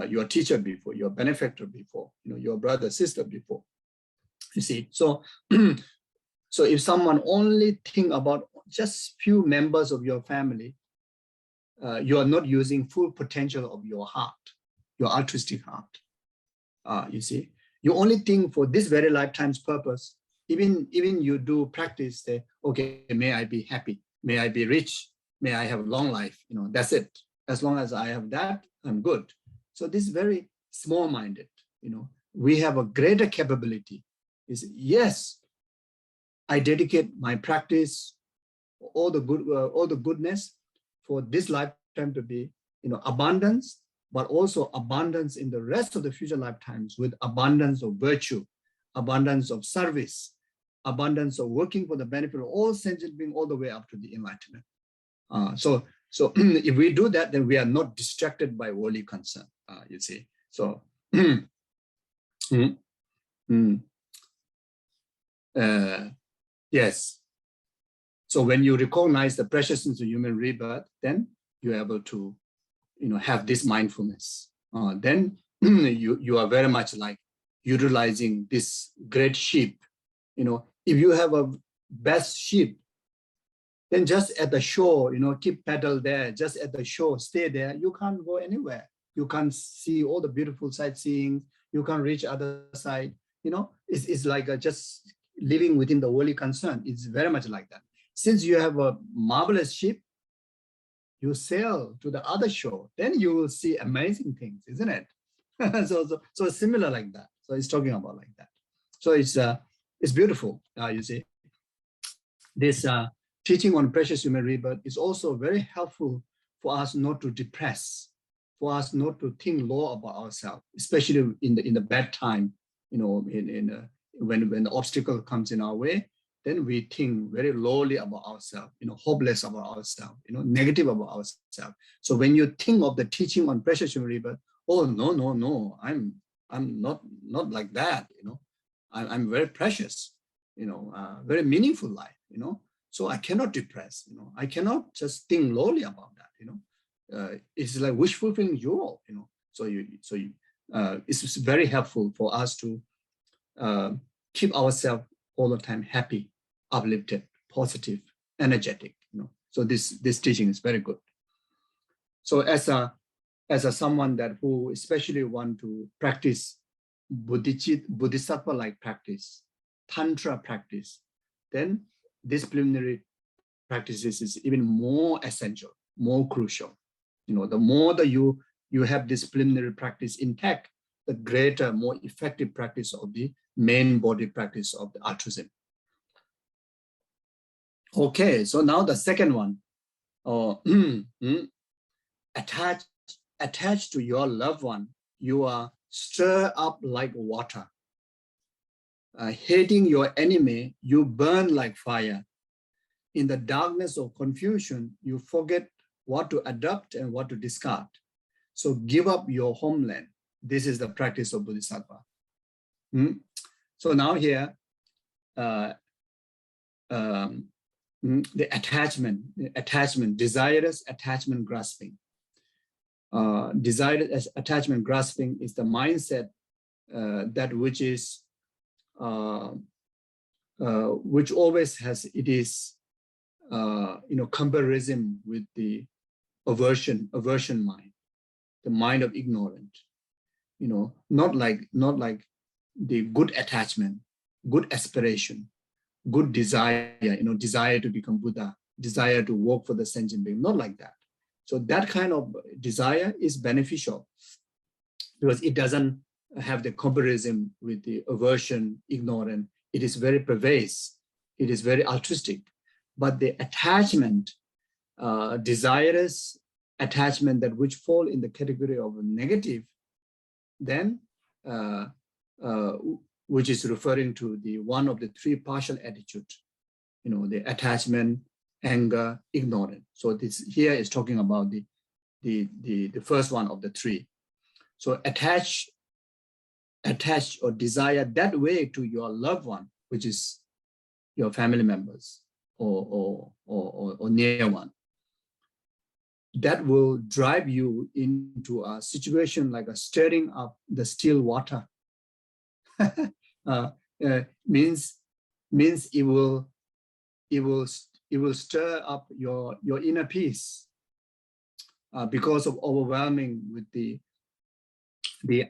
your teacher before, your benefactor before, your brother, sister before. You see, so if someone only think about just few members of your family, you are not using full potential of your heart, your altruistic heart. You see, you only think for this very lifetime's purpose. Even you do practice, say, okay, may I be happy, may I be rich, may I have a long life. That's it. As long as I have that, I'm good. So this is very small-minded. We have a greater capability. Is yes, I dedicate my practice all the goodness for this lifetime to be, abundance, but also abundance in the rest of the future lifetimes with abundance of virtue, abundance of service, abundance of working for the benefit of all sentient beings all the way up to the enlightenment. So if we do that, then we are not distracted by worldly concern, you see. So, yes. So when you recognize the preciousness of human rebirth, then you're able to, have this mindfulness. Then you are very much like utilizing this great sheep. If you have a best sheep, then just at the shore, keep paddle there, just at the shore, stay there. You can't go anywhere. You can't see all the beautiful sightseeing. You can't reach other side. It's like just living within the worldly concern. It's very much like that. Since you have a marvelous ship, you sail to the other shore, then you will see amazing things, isn't it? so it's similar like that. So it's talking about like that. So it's beautiful, you see. This teaching on precious human rebirth is also very helpful for us not to depress, for us not to think low about ourselves, especially in the bad time, when the obstacle comes in our way. Then we think very lowly about ourselves, hopeless about ourselves, negative about ourselves. So when you think of the teaching on precious human rebirth, oh no, I'm not like that, I'm very precious, very meaningful life, So I cannot depress, I cannot just think lowly about that, It's like wish fulfilling jewel, So it's very helpful for us to keep ourselves all the time happy, uplifted, positive, energetic, So this teaching is very good. So as a someone that who especially want to practice Bodhisattva-like practice, Tantra practice, then this preliminary practices is even more essential, more crucial. The more that you have this preliminary practice intact, the greater, more effective practice of the main body practice of the altruism. Okay, so now the second one, attached to your loved one, you are stirred up like water. Hating your enemy, you burn like fire. In the darkness of confusion, you forget what to adopt and what to discard. So give up your homeland. This is the practice of Bodhisattva. So now here, the attachment, desirous attachment grasping. Desirous attachment grasping is the mindset that which always has, it is, comparison with the aversion mind, the mind of ignorance. Not like the good attachment, good aspiration, good desire, desire to become Buddha, desire to work for the sentient being, not like that. So that kind of desire is beneficial because it doesn't have the comparison with the aversion, ignorance. It is very pervasive. It is very altruistic. But the attachment, desirous attachment that which fall in the category of negative, then which is referring to the one of the three partial attitudes, the attachment, anger, ignorance. So this here is talking about the first one of the three. So attach or desire that way to your loved one, which is your family members or near one. That will drive you into a situation like a stirring up the still water. Means it will stir up your inner peace because of overwhelming with the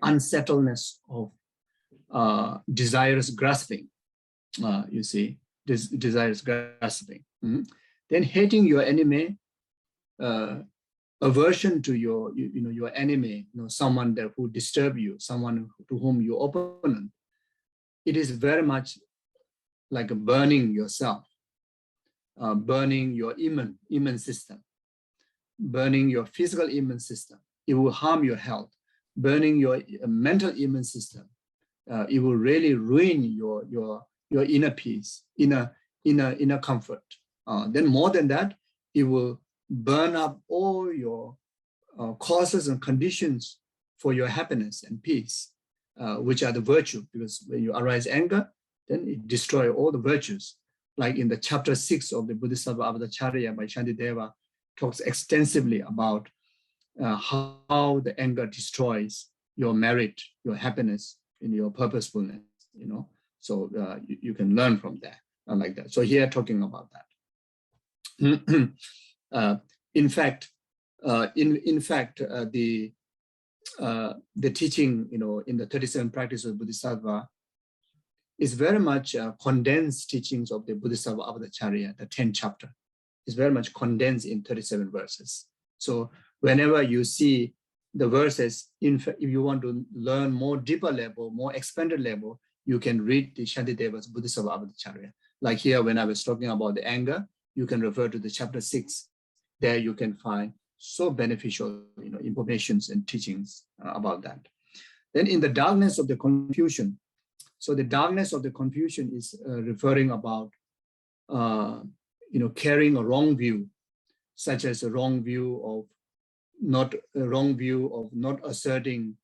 unsettledness of desirous grasping. You see, this desirous grasping. Then hating your enemy, aversion to your enemy, someone that who disturb you, someone to whom you opponent. It is very much like burning yourself. burning your immune system, burning your physical immune system. It will harm your health. Burning your mental immune system, it will really ruin your inner peace, inner comfort. Then more than that, it will burn up all your causes and conditions for your happiness and peace, which are the virtue. Because when you arise anger, then it destroys all the virtues. Like in the chapter 6 of the Bodhisattva Avadacharya by Shantideva, talks extensively about how the anger destroys your merit, your happiness, and your purposefulness. So you can learn from that, like that. So here talking about that. In fact, the teaching, in the 37 practices of Bodhisattva is very much condensed teachings of the Bodhisattva Avadacharya, the 10th chapter. Is very much condensed in 37 verses. So whenever you see the verses, in fact, if you want to learn more deeper level, more expanded level, you can read the Shantideva's Bodhisattva Avadacharya. Like here, when I was talking about the anger, you can refer to the chapter 6. There you can find so beneficial, informations and teachings about that. Then in the darkness of the confusion. So the darkness of the confusion is referring about, carrying a wrong view, such as a wrong view of not asserting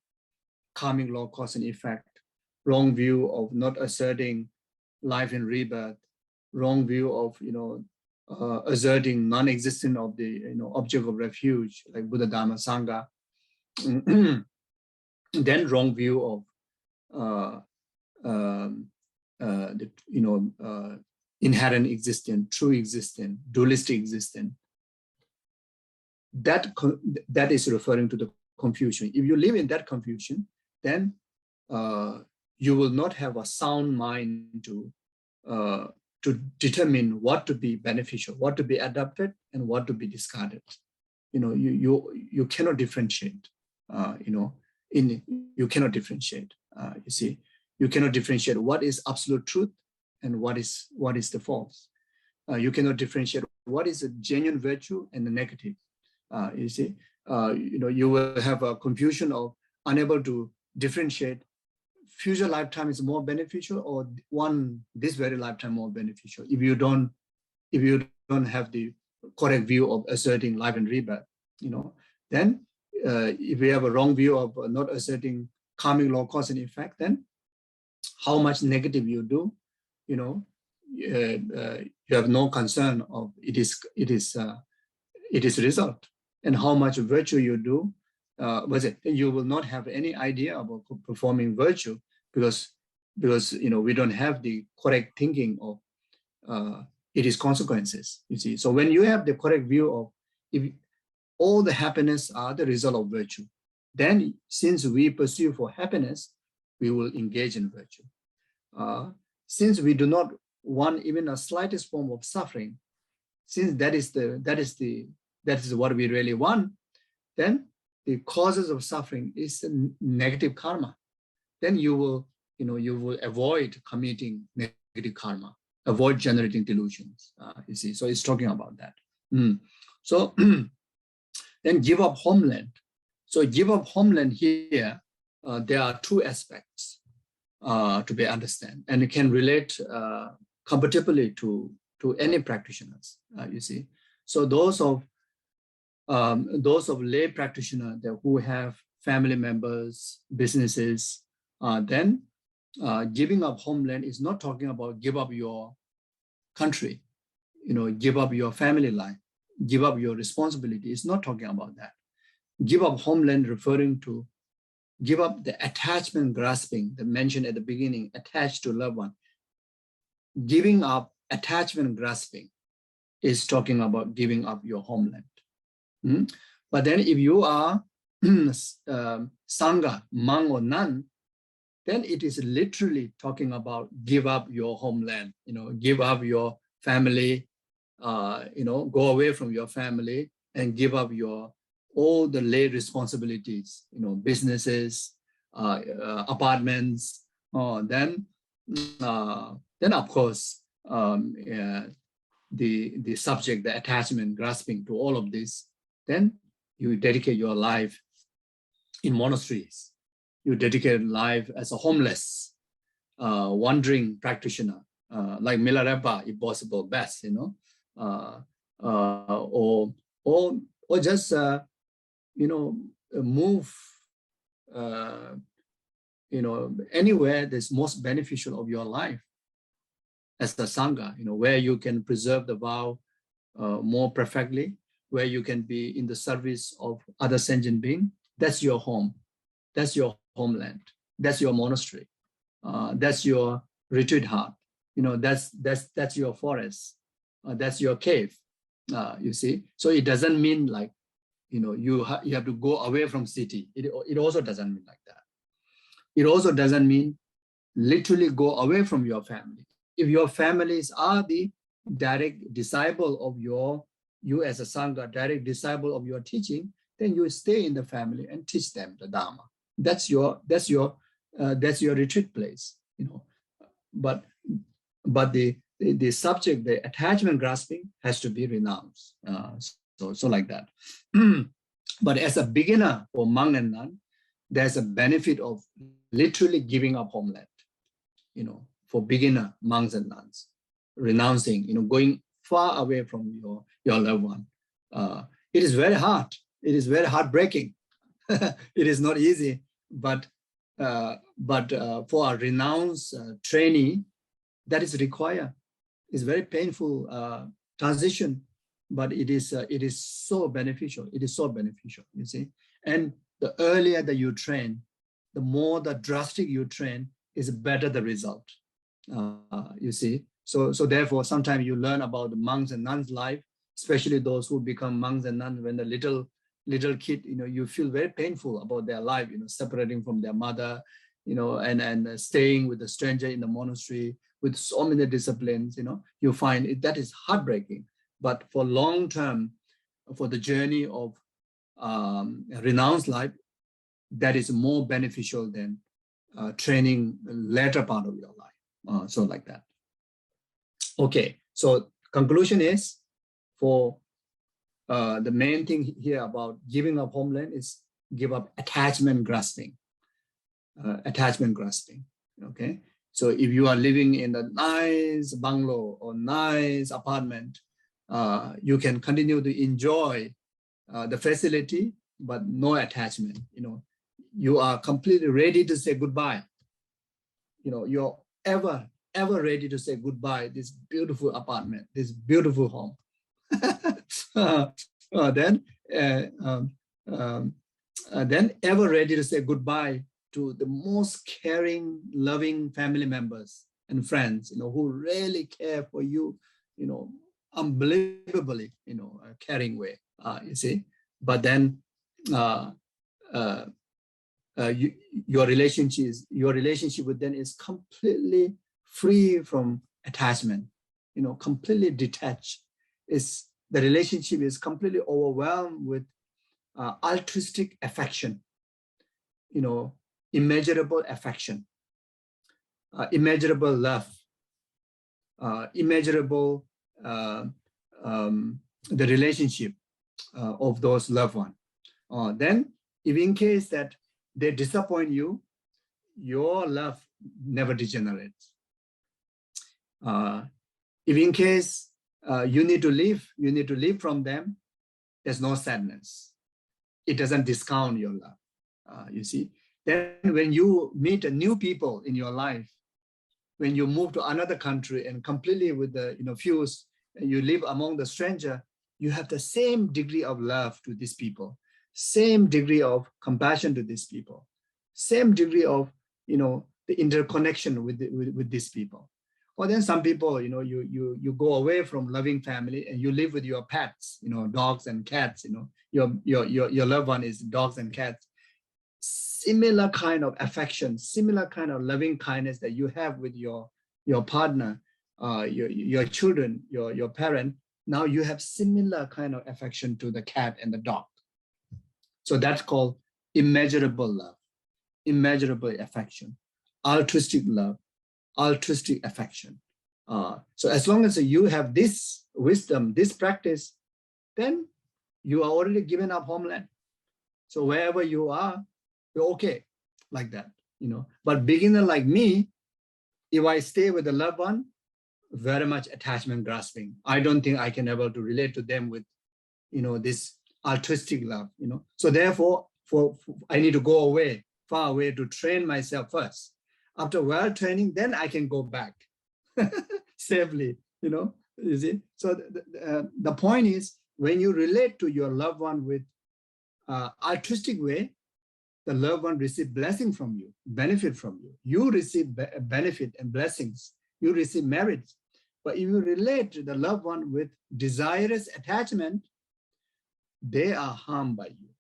karmic law, cause and effect, wrong view of not asserting life and rebirth, wrong view of asserting non-existence of the object of refuge like Buddha, Dharma, Sangha. Then wrong view of inherent existence, true existence, dualistic existence. That is referring to the confusion. If you live in that confusion, then you will not have a sound mind to determine what to be beneficial, what to be adopted, and what to be discarded. You cannot differentiate. You cannot differentiate. You see, you cannot differentiate what is absolute truth and what is the false. You cannot differentiate what is a genuine virtue and the negative. You see, you will have a confusion of unable to differentiate future lifetime is more beneficial or this very lifetime more beneficial. If you don't have the correct view of asserting life and rebirth, then if you have a wrong view of not asserting karmic law, cause and effect, then how much negative you do, you have no concern of it is result, and how much virtue you do, you will not have any idea about performing virtue because we don't have the correct thinking of it is consequences. You see, so when you have the correct view of if all the happiness are the result of virtue, then since we pursue for happiness, we will engage in virtue. Since we do not want even a slightest form of suffering, since that is what we really want, then the causes of suffering is a negative karma. Then you will avoid committing negative karma, avoid generating delusions. You see, so it's talking about that. So then give up homeland. So give up homeland here, there are two aspects to be understood, and it can relate compatibly to any practitioners. You see, so those of lay practitioners who have family members, businesses, then giving up homeland is not talking about give up your country, give up your family life, give up your responsibility. It's not talking about that. Give up homeland referring to give up the attachment grasping that mentioned at the beginning, attached to loved one. Giving up attachment grasping is talking about giving up your homeland. But then if you are Sangha, monk or nun, then it is literally talking about give up your homeland, give up your family, go away from your family and give up all the lay responsibilities, businesses, apartments. Then of course, the subject, the attachment, grasping to all of this, then you dedicate your life in monasteries. You dedicate life as a homeless, wandering practitioner, like Milarepa, if possible, best, you know, or just you know, move, you know, anywhere that's most beneficial of your life as the Sangha, you know, where you can preserve the vow more perfectly, where you can be in the service of other sentient beings. That's your home. That's your homeland. That's your monastery. That's your retreat hut. You know, that's your forest. That's your cave. You see. So it doesn't mean like, you know, you have to go away from city. It also doesn't mean like that. It also doesn't mean literally go away from your family. If your families are the direct disciple of you as a Sangha, direct disciple of your teaching, then you stay in the family and teach them the Dharma. That's your retreat place, you know. But the subject, the attachment grasping, has to be renounced. So like that. But as a beginner or monk and nun, there's a benefit of literally giving up homeland, you know, for beginner monks and nuns, renouncing, you know, going far away from your loved one. It is very hard. It is very heartbreaking. It is not easy, but for a renounced trainee, that is required. It's very painful transition, but it is so beneficial. It is so beneficial, you see. And the earlier that you train, the more the drastic you train, is better the result. You see. So therefore, sometimes you learn about the monks and nuns' life, especially those who become monks and nuns when the little kid, you know, you feel very painful about their life, you know, separating from their mother, you know, and staying with a stranger in the monastery with so many disciplines, you know, you find that is heartbreaking. But for long term, for the journey of renounced life, that is more beneficial than training the later part of your life. So like that. Okay, so conclusion is, for the main thing here about giving up homeland is give up attachment grasping. Attachment grasping, okay? So if you are living in a nice bungalow or nice apartment, you can continue to enjoy the facility, but no attachment, you know. You are completely ready to say goodbye. You know, you're ever ready to say goodbye, this beautiful apartment, this beautiful home. Then ever ready to say goodbye to the most caring, loving family members and friends, you know, who really care for you, you know, unbelievably, you know, caring way, you see. But then your relationship with them is completely free from attachment, you know, completely detached. The relationship is completely overwhelmed with altruistic affection, you know, immeasurable affection, immeasurable love, immeasurable the relationship of those loved ones. Then, if in case that they disappoint you, your love never degenerates. If in case you need to leave from them, there's no sadness. It doesn't discount your love, you see. Then when you meet new people in your life, when you move to another country and completely with the, you know, fuse, and you live among the stranger, you have the same degree of love to these people, same degree of compassion to these people, same degree of, you know, the interconnection with these people. Or then some people, you know, you go away from loving family and you live with your pets, you know, dogs and cats, you know, your loved one is dogs and cats. Similar kind of affection, similar kind of loving kindness that you have with your partner, your children, your parent. Now you have similar kind of affection to the cat and the dog. So that's called immeasurable love, immeasurable affection, altruistic love, altruistic affection. So as long as you have this wisdom, this practice, then you are already given up homeland. So wherever you are, you're okay, like that, you know. But beginner like me, if I stay with a loved one, very much attachment grasping. I don't think I can able to relate to them with, you know, this altruistic love, you know. So therefore, I need to go away, far away, to train myself first. After well training, then I can go back safely, you know, you see. So the point is, when you relate to your loved one with altruistic way, the loved one receive blessing from you, benefit from you. You receive benefit and blessings. You receive merits. But if you relate to the loved one with desirous attachment, they are harmed by you.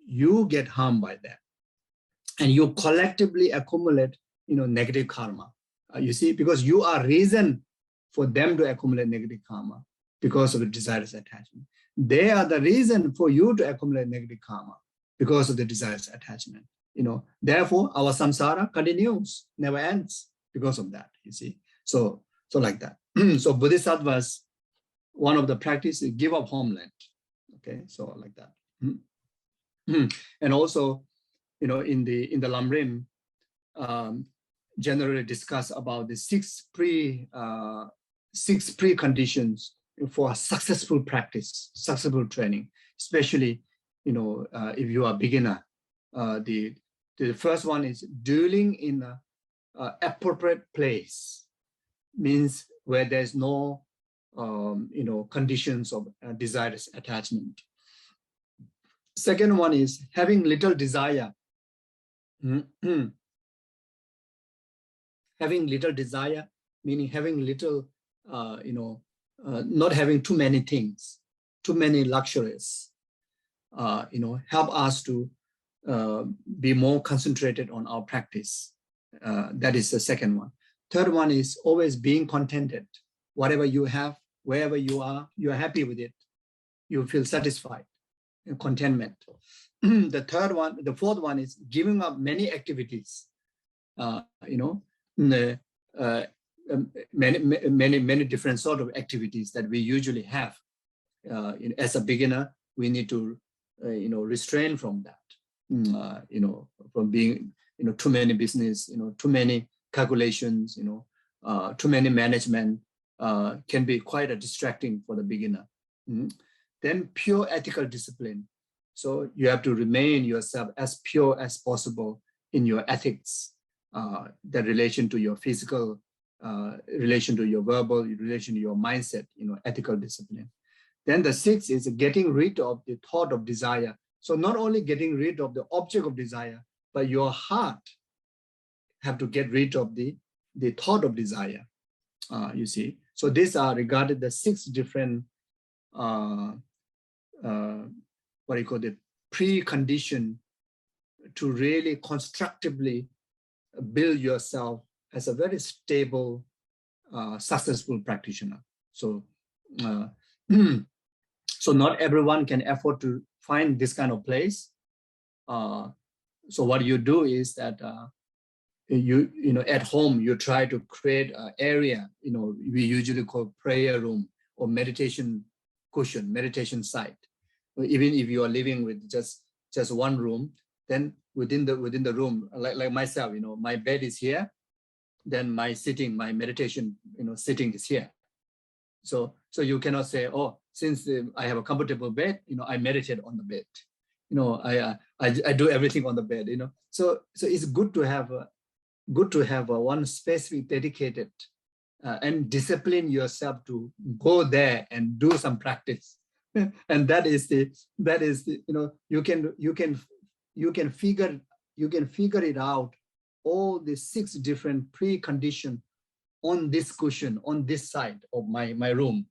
You get harmed by them. And you collectively accumulate, you know, negative karma. You see, because you are reason for them to accumulate negative karma because of the desirous attachment. They are the reason for you to accumulate negative karma because of the desirous attachment. You know, therefore, our samsara continues, never ends because of that, you see. So like that. So bodhisattvas, one of the practices is give up homeland. Okay, so like that. And also, you know, in the Lamrim, generally discuss about the six preconditions for a successful practice, successful training, especially, you know, if you are a beginner. The first one is dwelling in an appropriate place, means where there's no, you know, conditions of desirous attachment. Second one is having little desire. Having little desire, meaning having little, you know, not having too many things, too many luxuries, you know, help us to be more concentrated on our practice. That is the second one. Third one is always being contented. Whatever you have, wherever you are happy with it. You feel satisfied, contentment. The fourth one is giving up many activities. You know, many different sort of activities that we usually have. As a beginner, we need to, you know, restrain from that. You know, from being, you know, too many business, you know, too many calculations, you know, too many management can be quite a distracting for the beginner. Then pure ethical discipline. So you have to remain yourself as pure as possible in your ethics, the relation to your physical, relation to your verbal, relation to your mindset, you know, ethical discipline. Then the sixth is getting rid of the thought of desire. So not only getting rid of the object of desire, but your heart have to get rid of the thought of desire, you see. So these are regarded the 6 different, what you call the precondition to really constructively build yourself as a very stable, successful practitioner. So, so not everyone can afford to find this kind of place. So what you do is that you know, at home, you try to create an area, you know, we usually call prayer room or meditation cushion, meditation site. Even if you are living with just one room, then within the room, like myself, you know, my bed is here, then my meditation, you know, sitting is here. So you cannot say, oh, since I have a comfortable bed, you know, I meditate on the bed. You know, I do everything on the bed. You know, so it's good to have one specific dedicated and discipline yourself to go there and do some practice. And that is the you know, you can figure it out, all the 6 different preconditions on this cushion, on this side of my room.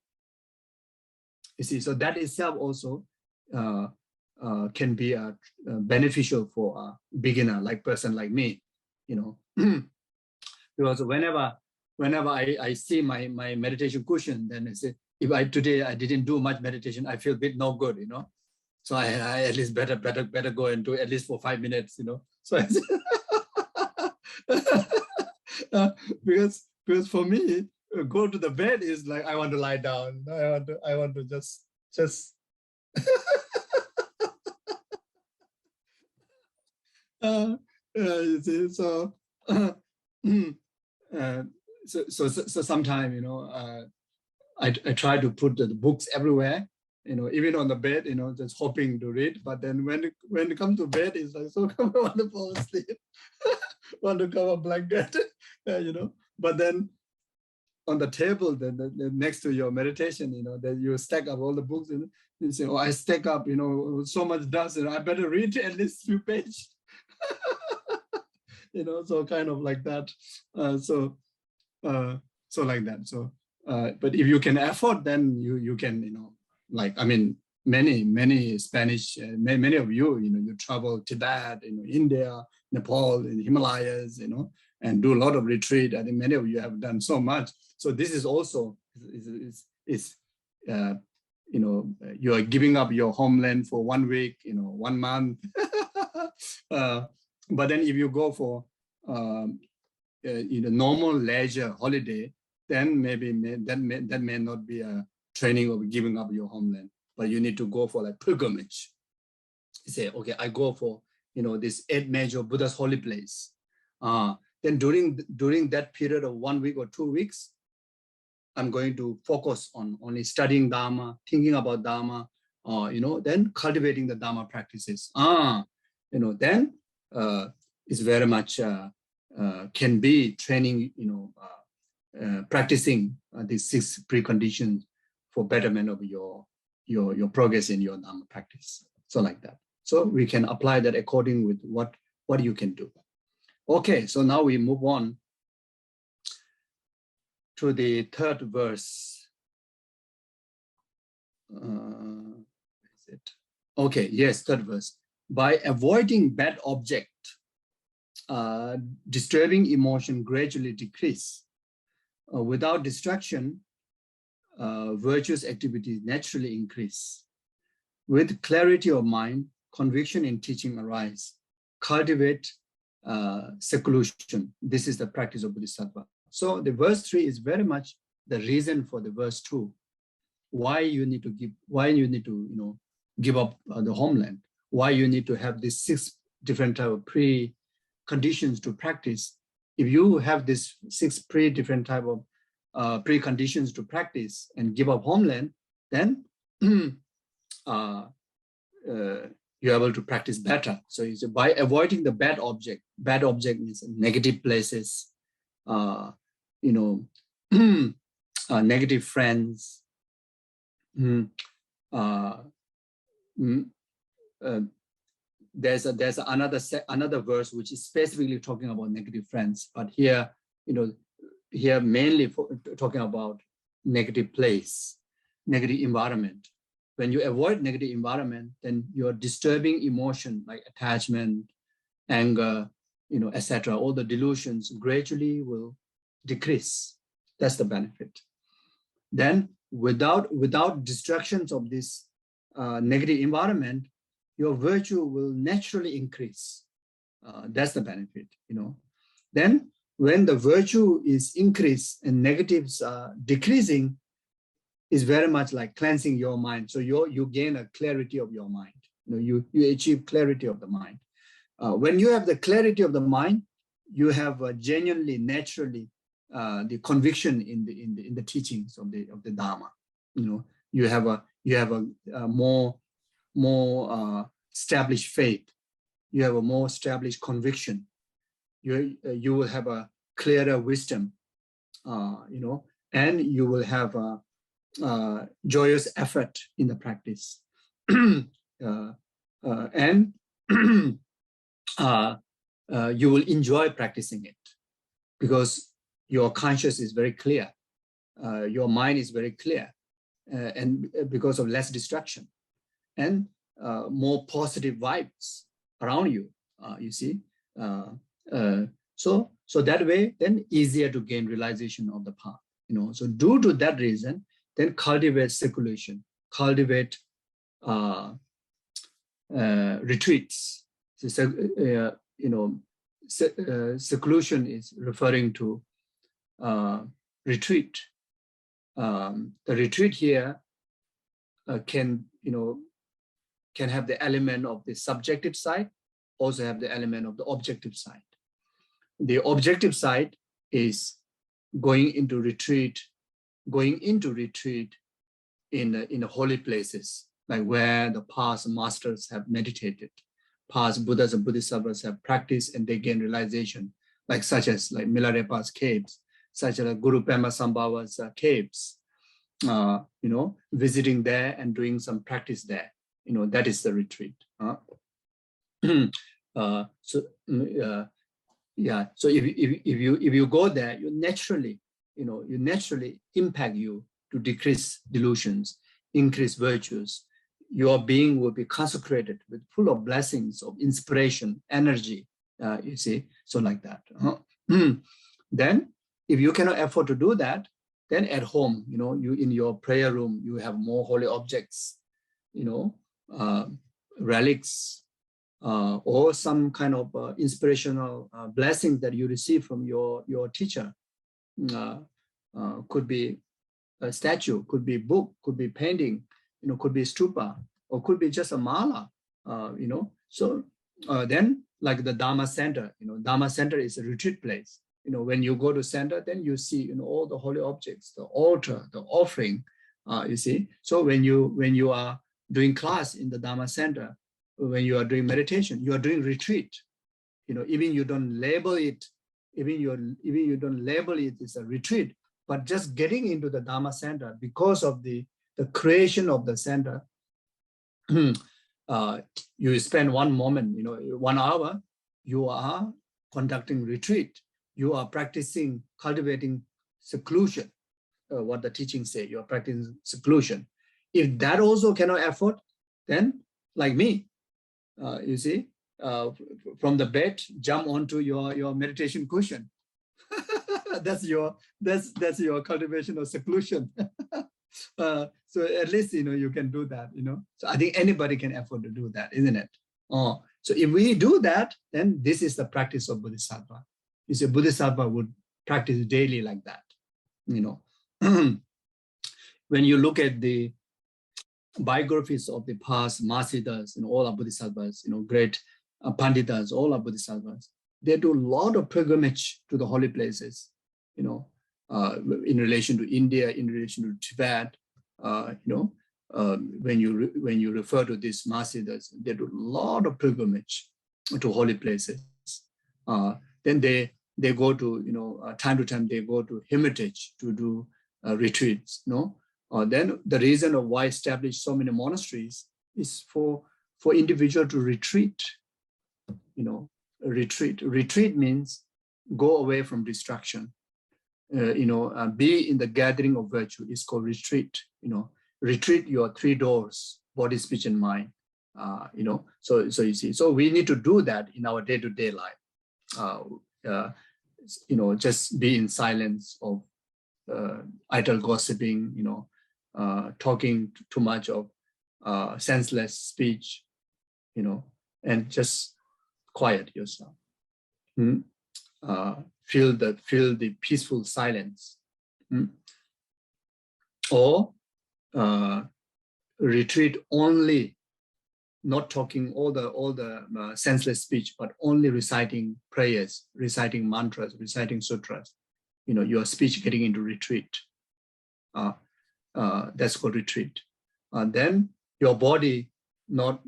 You see, so that itself also can be beneficial for a beginner, like person like me, you know. Because whenever I see my meditation cushion, then I say, if today I didn't do much meditation, I feel a bit no good, you know. So I at least better go and do at least for 5 minutes, you know. So I because for me, go to the bed is like, I want to lie down. I want to just you see, so so sometimes, you know, I try to put the books everywhere, you know, even on the bed, you know, just hoping to read. But then when it comes to bed, it's like, so I want to fall asleep, want to cover blanket, you know. But then on the table, then next to your meditation, you know, that you stack up all the books, and you say, oh, I stack up, you know, so much dust, and I better read at least few pages. You know, so kind of like that. So like that. So, but if you can afford, then you can, you know, like, I mean, many Spanish, many of you, you know, you travel Tibet, you know, India, Nepal, in Himalayas, you know, and do a lot of retreat. I think many of you have done so much. So this is also you know, you are giving up your homeland for 1 week, you know, 1 month. But then if you go for you know, normal leisure holiday, then maybe that may not be a training of giving up your homeland, but you need to go for like pilgrimage. You say, okay, I go for, you know, this 8 major Buddha's holy place. Then during that period of 1 week or 2 weeks, I'm going to focus on only studying Dharma, thinking about Dharma, you know, then cultivating the Dharma practices. You know, then it's very much can be training, you know, practicing these 6 preconditions for betterment of your progress in your Dharma practice. So like that. So we can apply that according with what you can do. Okay, so now we move on to the 3rd verse. Is it? Okay, yes, 3rd verse. By avoiding bad object, disturbing emotion gradually decrease. Without distraction, virtuous activities naturally increase. With clarity of mind, conviction in teaching arise. Cultivate seclusion. This is the practice of Bodhisattva. So the verse 3 is very much the reason for the verse 2. Why you need to, you know, give up the homeland. Why you need to have these 6 different type of preconditions to practice. If you have these 6 different type of preconditions to practice and give up homeland, then you're able to practice better. So it's by avoiding the bad object means negative places, you know, negative friends. There's another verse which is specifically talking about negative friends, but here, you know, here mainly talking about negative place, negative environment. When you avoid negative environment, then your disturbing emotion like attachment, anger, you know, etc., all the delusions gradually will decrease. That's the benefit. Then without distractions of this negative environment, your virtue will naturally increase. That's the benefit, you know. Then when the virtue is increased and negatives are decreasing, is very much like cleansing your mind. So you gain a clarity of your mind. You know, you achieve clarity of the mind. When you have the clarity of the mind, you have genuinely, naturally, the conviction in the teachings of the Dharma. You know, you have a more established faith. You have a more established conviction. You will have a clearer wisdom. You know, and you will have a joyous effort in the practice, and you will enjoy practicing it because your conscience is very clear, your mind is very clear, and because of less distraction and more positive vibes around you. You see, so that way, then easier to gain realization of the path. You know, so due to that reason, then cultivate circulation, cultivate retreats. So, you know, seclusion is referring to retreat. The retreat here can have the element of the subjective side, also have the element of the objective side. The objective side is going into retreat in the holy places, like where the past masters have meditated, past Buddhas and Bodhisattvas have practiced and they gain realization, like such as like Milarepa's caves, such as Guru Pema Sambhava's caves, visiting there and doing some practice there. That is the retreat. So if you go there, you naturally impact you to decrease delusions, increase virtues. Your being will be consecrated with full of blessings of inspiration, energy. You see, so like that. Then, if you cannot afford to do that, then at home, you in your prayer room, you have more holy objects, relics, or some kind of inspirational blessing that you receive from your teacher. Could be a statue, could be book, could be painting, could be stupa, or could be just a mala, So then, like the Dharma Center, Dharma Center is a retreat place. When you go to center, then you see all the holy objects, the altar, the offering, you see. So when you are doing class in the Dharma Center, when you are doing meditation, you are doing retreat. Even you don't label it, even you don't label it as a retreat, but just getting into the Dharma Center because of the creation of the center, you spend one moment, 1 hour, you are conducting retreat. You are practicing, cultivating seclusion, what the teachings say, you are practicing seclusion. If that also cannot afford, then like me, you see, from the bed, jump onto your meditation cushion. that's your cultivation of seclusion. So at least you can do that. So I think anybody can afford to do that, isn't it? So if we do that, then this is the practice of Bodhisattva. You see, Bodhisattva would practice daily like that. When you look at the biographies of the past Mahasiddhas and all our Bodhisattvas, great Panditas, all our Bodhisattvas, they do a lot of pilgrimage to the holy places, in relation to India, in relation to Tibet, when you refer to these Mahasiddhas, they do a lot of pilgrimage to holy places. Then they go to, time to time, they go to hermitage to do retreats, then the reason of why establish so many monasteries is for individual to retreat, Retreat means go away from distraction, be in the gathering of virtue is called retreat, retreat your 3 doors, body, speech, and mind, so you see, so we need to do that in our day-to-day life. Just be in silence of idle gossiping, talking too much of senseless speech, and just quiet yourself. Feel the peaceful silence. Or retreat only, not talking all the senseless speech, but only reciting prayers, reciting mantras, reciting sutras. Your speech getting into retreat. That's called retreat. Then your body, not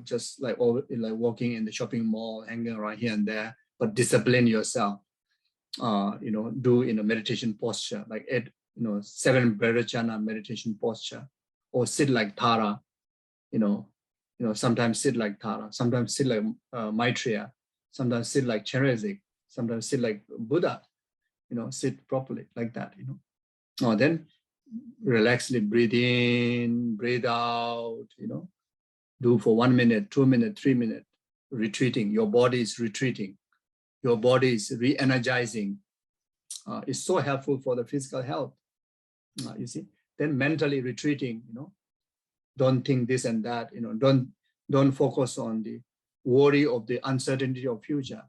just like walking in the shopping mall, hanging around here and there, but discipline yourself. Do in a meditation posture, like 7 Vairocana meditation posture, or sit like Tara. Sometimes sit like Tara, sometimes sit like Maitreya, sometimes sit like Chenrezig, sometimes sit like Buddha. Sit properly like that. Then relaxedly breathe in, breathe out. Do for 1 minute, 2 minutes, 3 minutes, retreating. Your body is retreating. Your body is re-energizing. It's so helpful for the physical health. You see. Then mentally retreating. Don't think this and that. Don't focus on the worry of the uncertainty of future.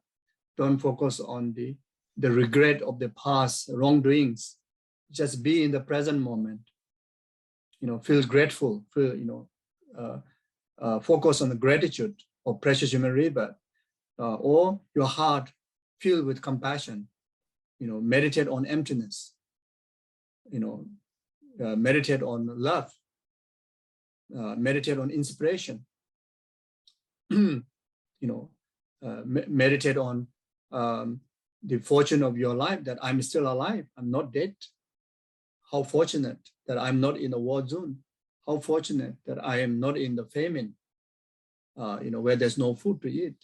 Don't focus on the regret of the past wrongdoings. just be in the present moment, feel grateful, feel, focus on the gratitude of precious human rebirth, or your heart filled with compassion, meditate on emptiness, meditate on love, meditate on inspiration, meditate on the fortune of your life, that I'm still alive, I'm not dead. How fortunate that I'm not in a war zone. How fortunate that I am not in the famine, where there's no food to eat.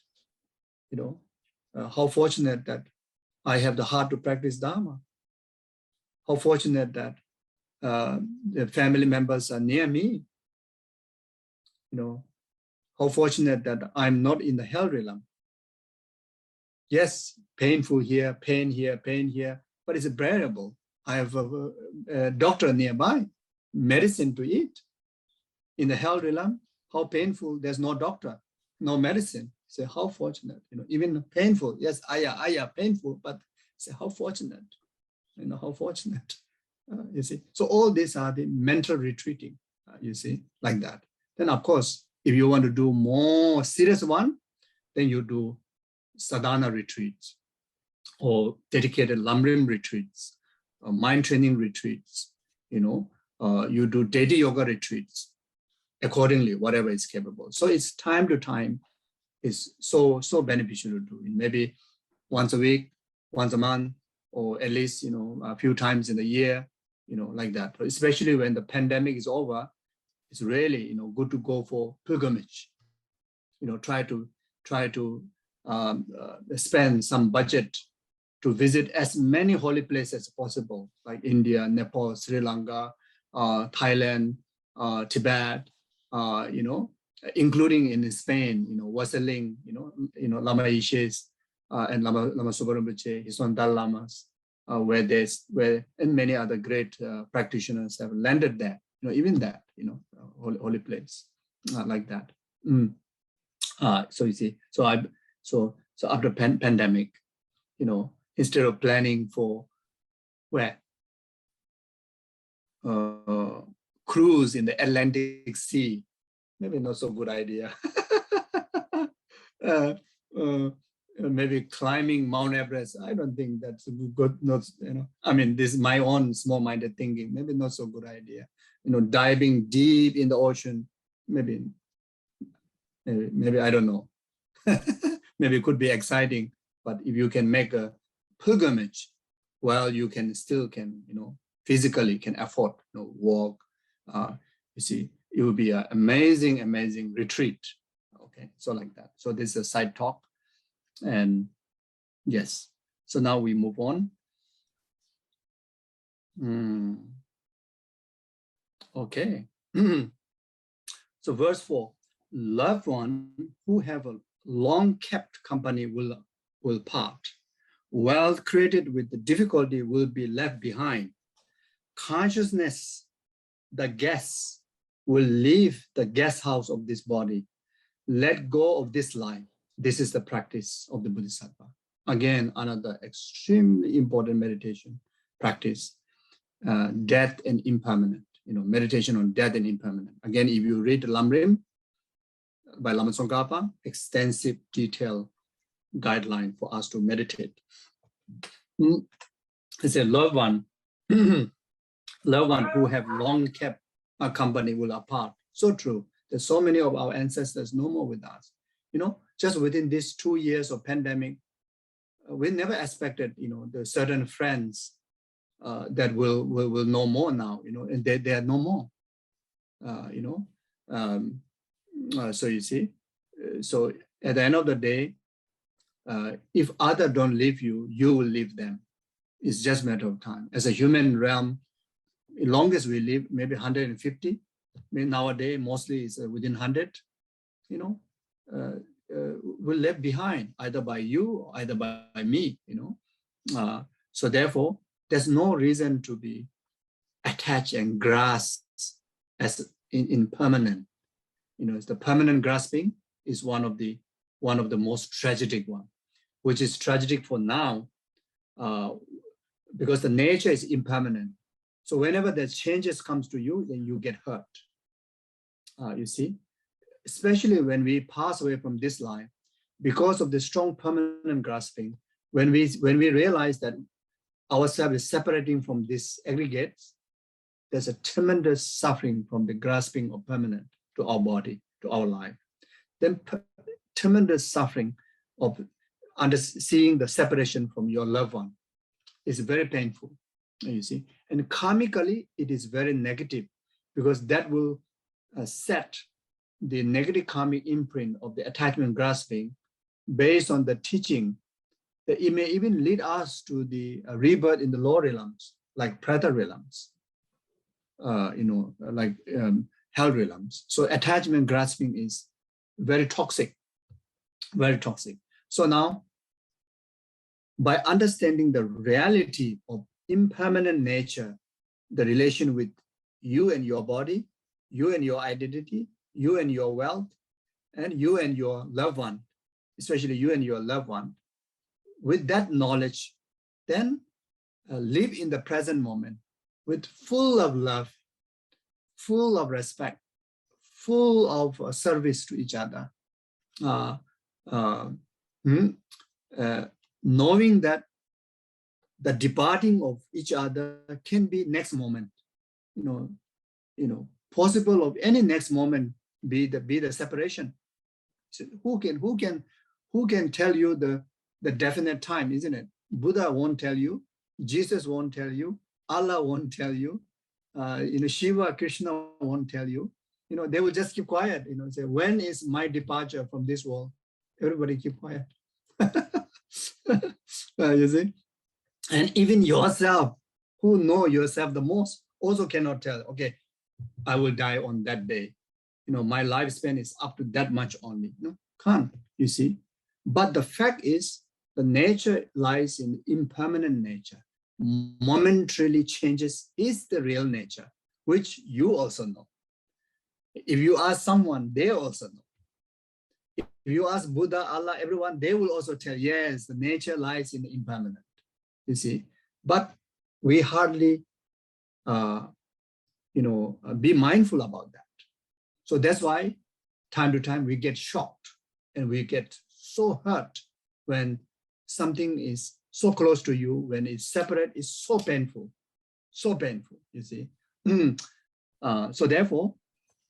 How fortunate that I have the heart to practice Dharma. How fortunate that the family members are near me. How fortunate that I'm not in the hell realm. Yes, painful here, pain here, but it's bearable. I have a doctor nearby, medicine to eat. In the hell realm, how painful, there's no doctor, no medicine. Say, how fortunate, even painful. Yes, ayah, painful, but say, how fortunate, how fortunate, you see. So all these are the mental retreating, you see, like that. Then of course, if you want to do more serious one, then you do sadhana retreats or dedicated lamrim retreats, mind training retreats, you do daily yoga retreats accordingly, whatever is capable. So it's time to time is so beneficial to do. Maybe once a week, once a month, or at least, a few times in a year, like that. But especially when the pandemic is over, it's really, good to go for pilgrimage. Try to spend some budget to visit as many holy places as possible, like India, Nepal, Sri Lanka, Thailand, Tibet, including in Spain, Waseling, Lama Ishes and Lama Subarambuche, his own Dalai Lamas, where and many other great practitioners have landed there, even that, holy place, like that. So you see, so after pandemic, instead of planning for cruise in the Atlantic Sea, maybe not so good idea. Maybe climbing Mount Everest. I don't think that's a good, I mean, this is my own small-minded thinking. Maybe not so good idea. Diving deep in the ocean, maybe I don't know. Maybe it could be exciting, but if you can make a pilgrimage, well, you can still physically can afford, walk. You see, it will be an amazing retreat. Okay, so like that. So this is a side talk, and yes. So now we move on. Okay. So verse 4. Loved one who have a long kept company will part. Wealth created with the difficulty will be left behind. Consciousness, the guest, will leave the guest house of this body. Let go of this life. This is the practice of the Bodhisattva. Again, another extremely important meditation practice, death and impermanent. Meditation on death and impermanent. Again, if you read Lamrim by Lama Tsongkhapa, extensive detailed guideline for us to meditate. It's a loved one, loved one who have long kept a company will apart. So true. There's so many of our ancestors no more with us. Just within these 2 years of pandemic, we never expected, the certain friends that will know more now, and they are no more, so you see, so at the end of the day, if others don't leave you, you will leave them. It's just a matter of time. As a human realm, the longest we live, maybe 150. I mean, nowadays, mostly it's within 100, will left behind either by you or either by me, so therefore, there's no reason to be attached and grasp as in permanent. It's the permanent grasping is one of the most tragic one, which is tragic for now, because the nature is impermanent. So whenever the changes comes to you, then you get hurt. You see, especially when we pass away from this life, because of the strong permanent grasping, when we realize that ourselves is separating from these aggregates, there's a tremendous suffering from the grasping of permanent to our body, to our life. Then tremendous suffering of seeing the separation from your loved one is very painful, you see. And karmically, it is very negative, because that will set the negative karmic imprint of the attachment grasping based on the teaching that it may even lead us to the rebirth in the lower realms, like preta realms, like hell realms. So attachment grasping is very toxic, very toxic. So now, by understanding the reality of impermanent nature, the relation with you and your body, you and your identity, you and your wealth, and you and your loved one, especially you and your loved one, with that knowledge, then live in the present moment with full of love, full of respect, full of service to each other, knowing that the departing of each other can be next moment, possible of any next moment be the separation. So who can tell you the definite time, isn't it? Buddha won't tell you, Jesus won't tell you, Allah won't tell you, Shiva, Krishna won't tell you. They will just keep quiet. Say, when is my departure from this world? Everybody keep quiet. You see, and even yourself, who know yourself the most, also cannot tell. Okay, I will die on that day. My lifespan is up to that much only. No, can't. You see, but the fact is, the nature lies in impermanent nature. Momentarily changes is the real nature, which you also know. If you ask someone, they also know. If you ask Buddha, Allah, everyone, they will also tell, yes, the nature lies in the impermanent, you see. But we hardly, be mindful about that. So that's why time to time we get shocked and we get so hurt when something is so close to you, when it's separate, it's so painful, you see. So therefore,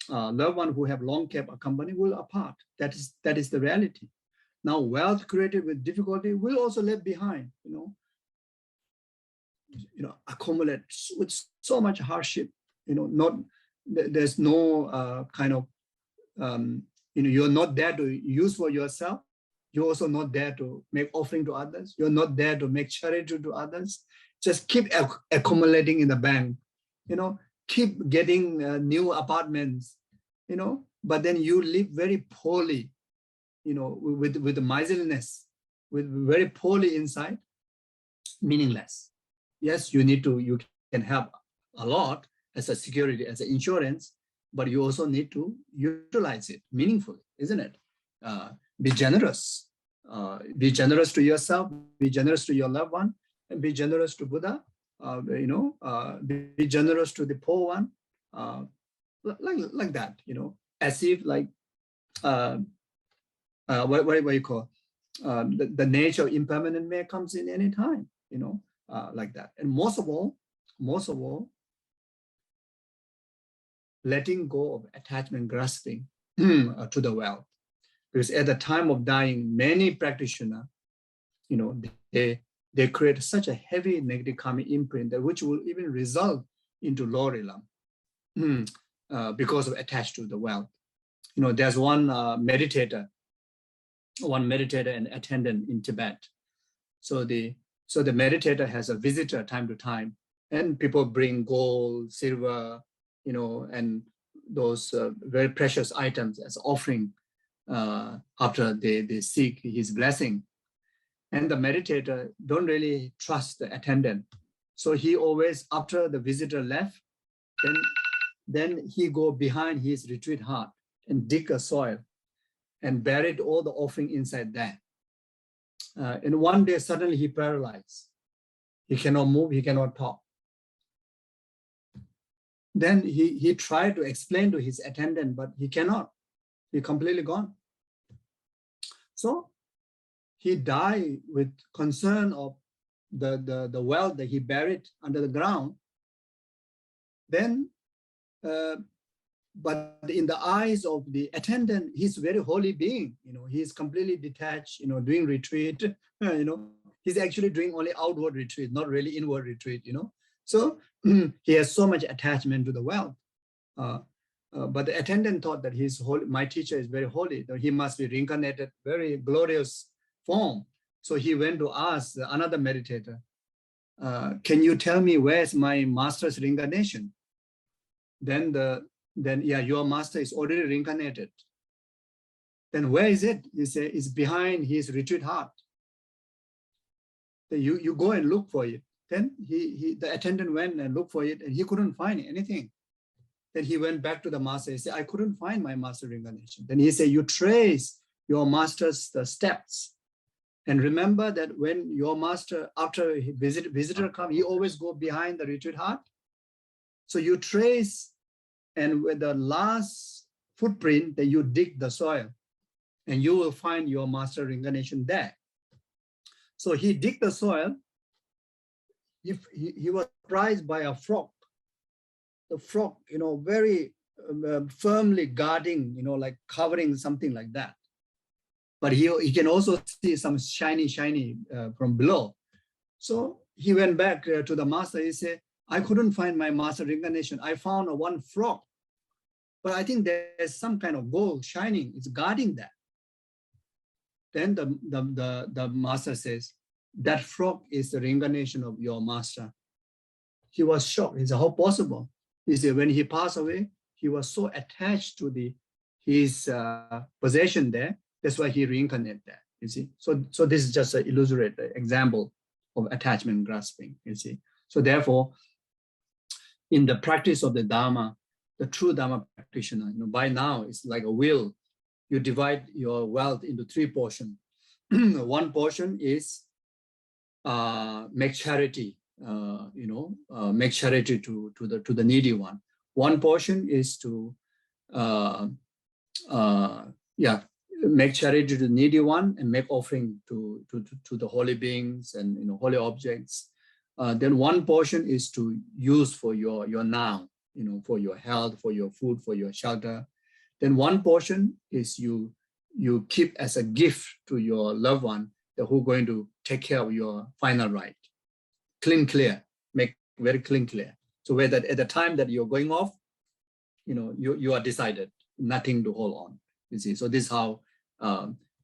loved one who have long kept a company will apart. That is the reality. Now, wealth created with difficulty will also left behind, accumulate with so much hardship, there's no kind of, you're not there to use for yourself. You're also not there to make offering to others. You're not there to make charity to others. Just keep accumulating in the bank, keep getting new apartments, but then you live very poorly, with the miserliness, with very poorly inside, meaningless. Yes, you can help a lot as a security, as an insurance, but you also need to utilize it meaningfully, isn't it? Be generous. Be generous to yourself, be generous to your loved one, and be generous to Buddha, be generous to the poor one, like that, as if like, what you call, the nature of impermanent may comes in any time, like that. And most of all, letting go of attachment grasping to the wealth. Because at the time of dying, many practitioners, they create such a heavy negative karmic imprint that which will even result into lower realm because of attached to the wealth. There's one meditator and attendant in Tibet. So the meditator has a visitor time to time, and people bring gold, silver, and those very precious items as offering after they seek his blessing. And the meditator don't really trust the attendant. So he always, after the visitor left, then he go behind his retreat hut and dig a soil and buried all the offering inside there. And one day, suddenly he paralyzed. He cannot move, he cannot talk. then he tried to explain to his attendant, but he cannot. He completely gone. So he died with concern of the wealth that he buried under the ground. Then, but in the eyes of the attendant, he's a very holy being. He's completely detached. Doing retreat. He's actually doing only outward retreat, not really inward retreat. So he has so much attachment to the wealth. But the attendant thought that my teacher is very holy, that he must be reincarnated, very glorious form. So he went to ask another meditator, can you tell me where's my master's reincarnation? Then yeah, your master is already reincarnated. Then where is it? You say it's behind his retreat hut. Then you go and look for it. Then the attendant went and looked for it, and he couldn't find anything. Then he went back to the master. He said, I couldn't find my master reincarnation. Then he said, you trace your master's steps. And remember that when your master, after visitor come, he always go behind the retreat hut. So you trace, and with the last footprint, that you dig the soil, and you will find your master reincarnation there. So he dig the soil. He was surprised by a frog. The frog, very firmly guarding, like covering something like that. But he can also see some shiny from below. So he went back to the master. He said, I couldn't find my master reincarnation. I found one frog, but I think there's some kind of gold shining. It's guarding that. Then the master says, that frog is the reincarnation of your master. He was shocked. He said, how possible? He said, when he passed away, he was so attached to his possession there. That's why he reincarnated there, you see. So this is just an illustrated example of attachment grasping, you see. So therefore, in the practice of the Dharma, the true Dharma practitioner, by now it's like a wheel. You divide your wealth into 3 portions. One portion is make charity, make charity to the needy one. One portion is to make charity to the needy one and make offering to the holy beings and holy objects. Then one portion is to use for your now, for your health, for your food, for your shelter. Then one portion is you keep as a gift to your loved one, who are going to take care of your final right. Clean, clear, make very clean, clear. So where that at the time that you're going off, you are decided, nothing to hold on. You see, so this is how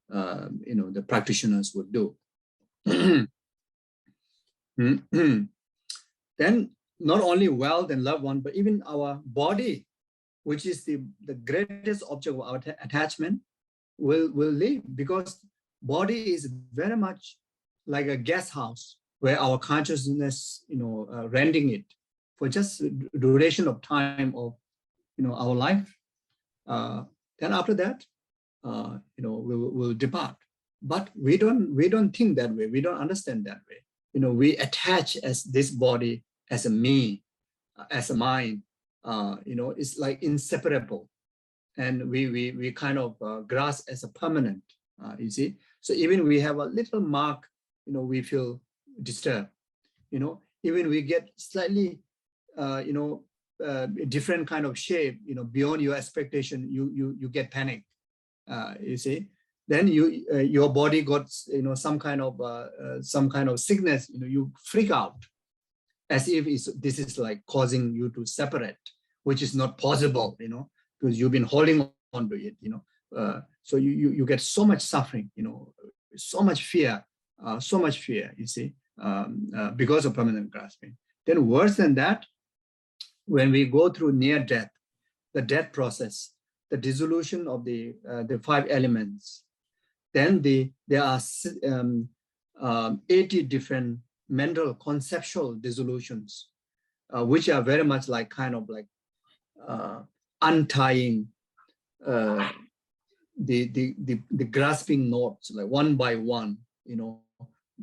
the practitioners would do. Then not only wealth and loved one, but even our body, which is the greatest object of our attachment, will leave, because body is very much like a guest house where our consciousness, renting it for just duration of time of, our life. Then after that, we'll depart. But we don't think that way. We don't understand that way. We attach as this body as a me, as a mind. It's like inseparable, and we kind of grasp as a permanent. You see. So even we have a little mark, we feel disturbed. Even we get slightly, different kind of shape, beyond your expectation, you get panic. You see. Then your body got some kind of sickness. You freak out, as if this is like causing you to separate, which is not possible. Because you've been holding on to it. So you get so much suffering. So much fear. You see, because of permanent grasping. Then worse than that, when we go through near death, the death process, the dissolution of the 5 elements, then there are 80 different mental conceptual dissolutions, which are very much like untying the grasping knots, like one by one.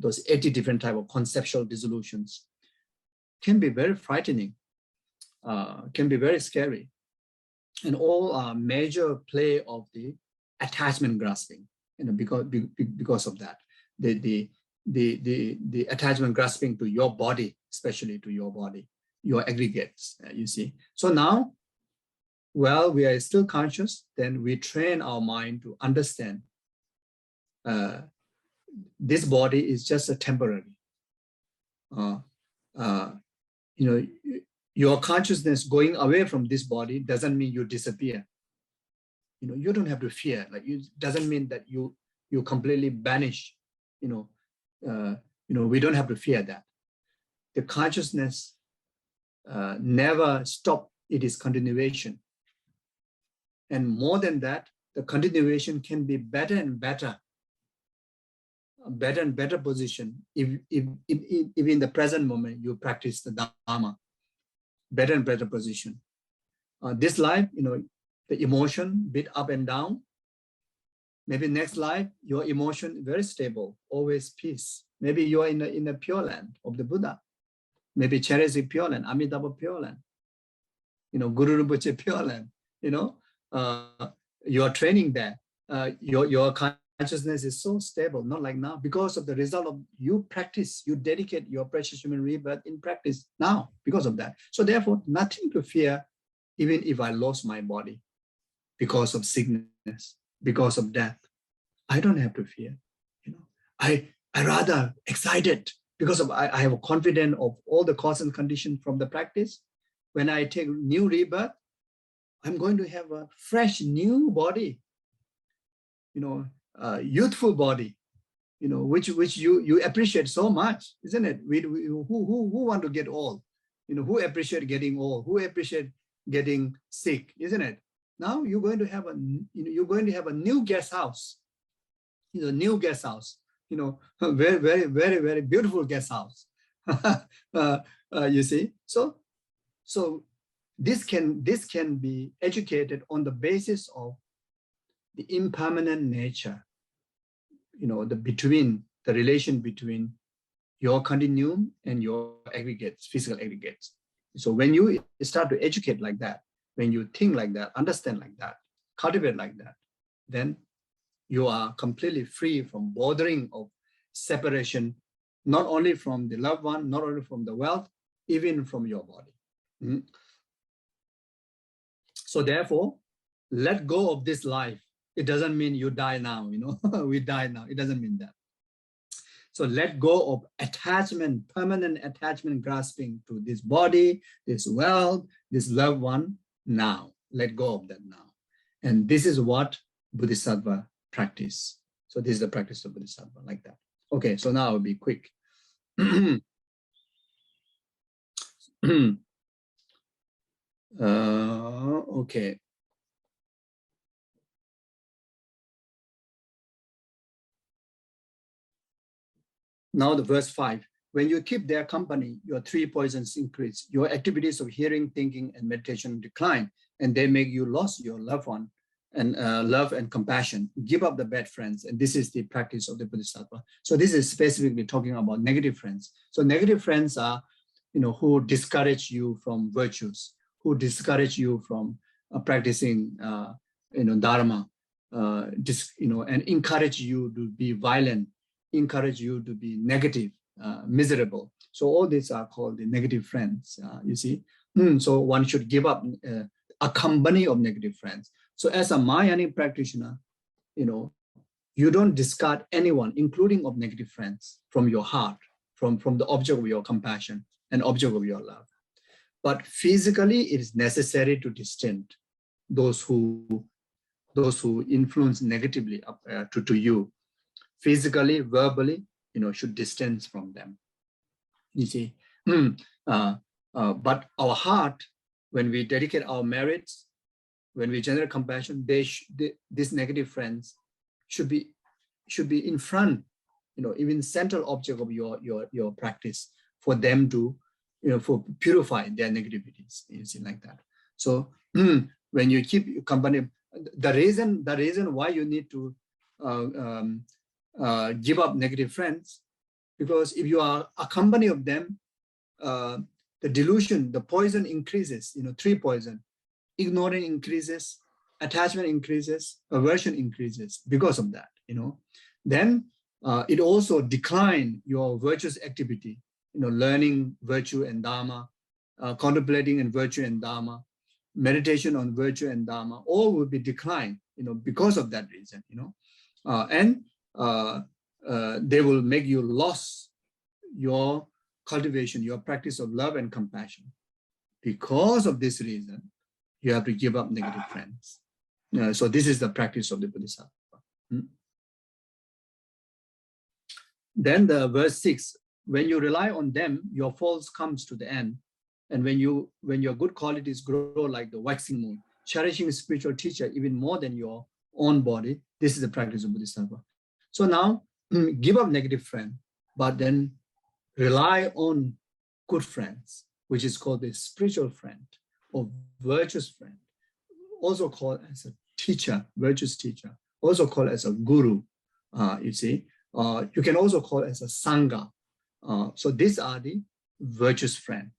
Those 80 different type of conceptual dissolutions can be very frightening. can be very scary. And all are major play of the attachment grasping, because of that. The attachment grasping to your body, especially to your body, your aggregates, you see. So now, while we are still conscious, then we train our mind to understand this body is just a temporary. Your consciousness going away from this body doesn't mean you disappear. You don't have to fear. Like, it doesn't mean that you completely banish. We don't have to fear that. The consciousness never stop its continuation. And more than that, the continuation can be better and better. Better and better position if in the present moment you practice the Dharma. Better and better position. This life, the emotion bit up and down. Maybe next life, your emotion very stable, always peace. Maybe you are in the Pure Land of the Buddha. Maybe Cheresi Pure Land, Amitabha Pure Land. Guru Rinpoche Pure Land. You are training there. Your consciousness is so stable, not like now, because of the result of you practice, you dedicate your precious human rebirth in practice now, because of that. So therefore, nothing to fear, even if I lost my body, because of sickness, because of death. I don't have to fear. I rather excited, because of I have a confidence of all the cause and condition from the practice. When I take new rebirth, I'm going to have a fresh new body, youthful body, which you appreciate so much, isn't it? Who want to get old? Who appreciate getting old? Who appreciate getting sick, isn't it? Now you're going to have a new guest house, new guest house, very, very, very, very beautiful guest house. You see, so this can be educated on the basis of the impermanent nature, the relation between your continuum and your aggregates, physical aggregates. So when you start to educate like that, when you think like that, understand like that, cultivate like that, then you are completely free from bothering of separation, not only from the loved one, not only from the wealth, even from your body. So therefore, let go of this life. It doesn't mean you die now, we die now. It doesn't mean that. So let go of attachment, permanent attachment, grasping to this body, this wealth, this loved one now. Let go of that now. And this is what Bodhisattva practice. So this is the practice of Bodhisattva, like that. Okay, so now I'll be quick. Okay. Now the verse 5, when you keep their company, your 3 poisons increase, your activities of hearing, thinking, and meditation decline, and they make you lose your loved one, and love and compassion. Give up the bad friends, and this is the practice of the Bodhisattva. So this is specifically talking about negative friends. So negative friends are, who discourage you from virtues, who discourage you from practicing, Dharma, and encourage you to be violent, encourage you to be negative, miserable. So all these are called the negative friends, you see. So one should give up a company of negative friends. So as a Mahayana practitioner, you don't discard anyone, including of negative friends, from your heart, from the object of your compassion and object of your love. But physically, it is necessary to distinct those who influence negatively to you. Physically, verbally, should distance from them. You see, but our heart, when we dedicate our merits, when we generate compassion, these negative friends should be in front, even central object of your practice, for them to, for purify their negativities. You see, like that. So when you keep company, the reason why you need to give up negative friends, because if you are a company of them, the delusion, the poison increases, 3 poison. Ignorance increases, attachment increases, aversion increases because of that, Then it also decline your virtuous activity, learning virtue and dharma, contemplating in virtue and dharma, meditation on virtue and dharma, all will be declined, because of that reason, and they will make you lose your cultivation, your practice of love and compassion. Because of this reason, you have to give up negative friends. So this is the practice of the Bodhisattva. Then the verse 6, when you rely on them, your faults comes to the end. And when your good qualities grow like the waxing moon, cherishing a spiritual teacher even more than your own body, this is the practice of Bodhisattva. So now, give up negative friend, but then rely on good friends, which is called the spiritual friend or virtuous friend, also called as a teacher, virtuous teacher, also called as a guru, you see. You can also call it as a sangha. So these are the virtuous friend.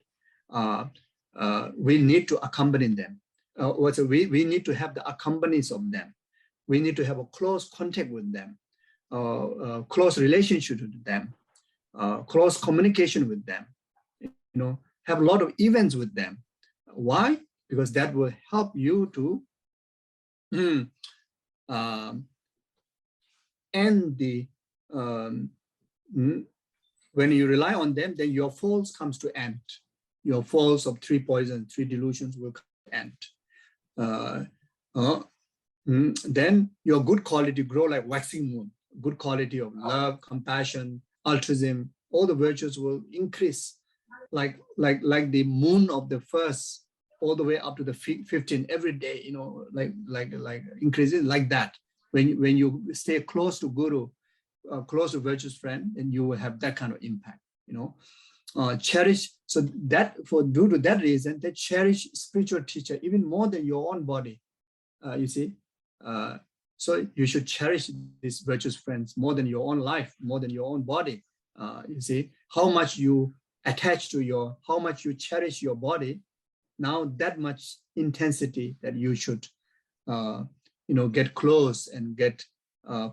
We need to accompany them. We need to have the accompanies of them. We need to have a close contact with them, close relationship with them, close communication with them, have a lot of events with them. Why? Because that will help you to end the, when you rely on them, then your faults comes to end. Your faults of 3 poisons, 3 delusions will end. Then your good quality grow like waxing moon. Good quality of love, compassion, altruism, all the virtues will increase like the moon of the first all the way up to the 15 every day, like increases like that. When you stay close to Guru, close to virtuous friend, then you will have that kind of impact, cherish. So that due to that reason, they cherish spiritual teacher even more than your own body, you see. So you should cherish these virtuous friends more than your own life, more than your own body. You see, how much you attach to how much you cherish your body, now that much intensity that you should, get close and get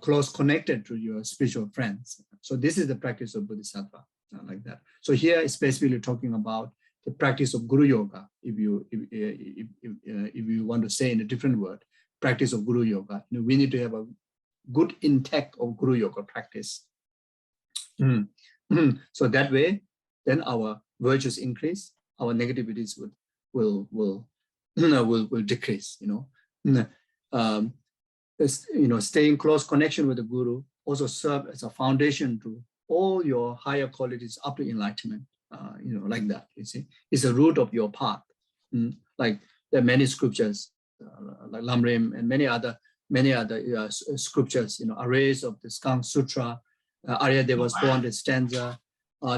close connected to your spiritual friends. So this is the practice of Bodhisattva, like that. So here is specifically talking about the practice of Guru Yoga. If you want to say in a different word, practice of Guru Yoga, we need to have a good intake of Guru Yoga practice. So that way, then our virtues increase, our negativities will decrease. Stay in close connection with the Guru also serve as a foundation to all your higher qualities up to enlightenment. Like that. You see, it's the root of your path. Like there are many scriptures, like Lamrim and many other scriptures. Arrays of the Skunk Sutra, Aryadeva's 400 stanza,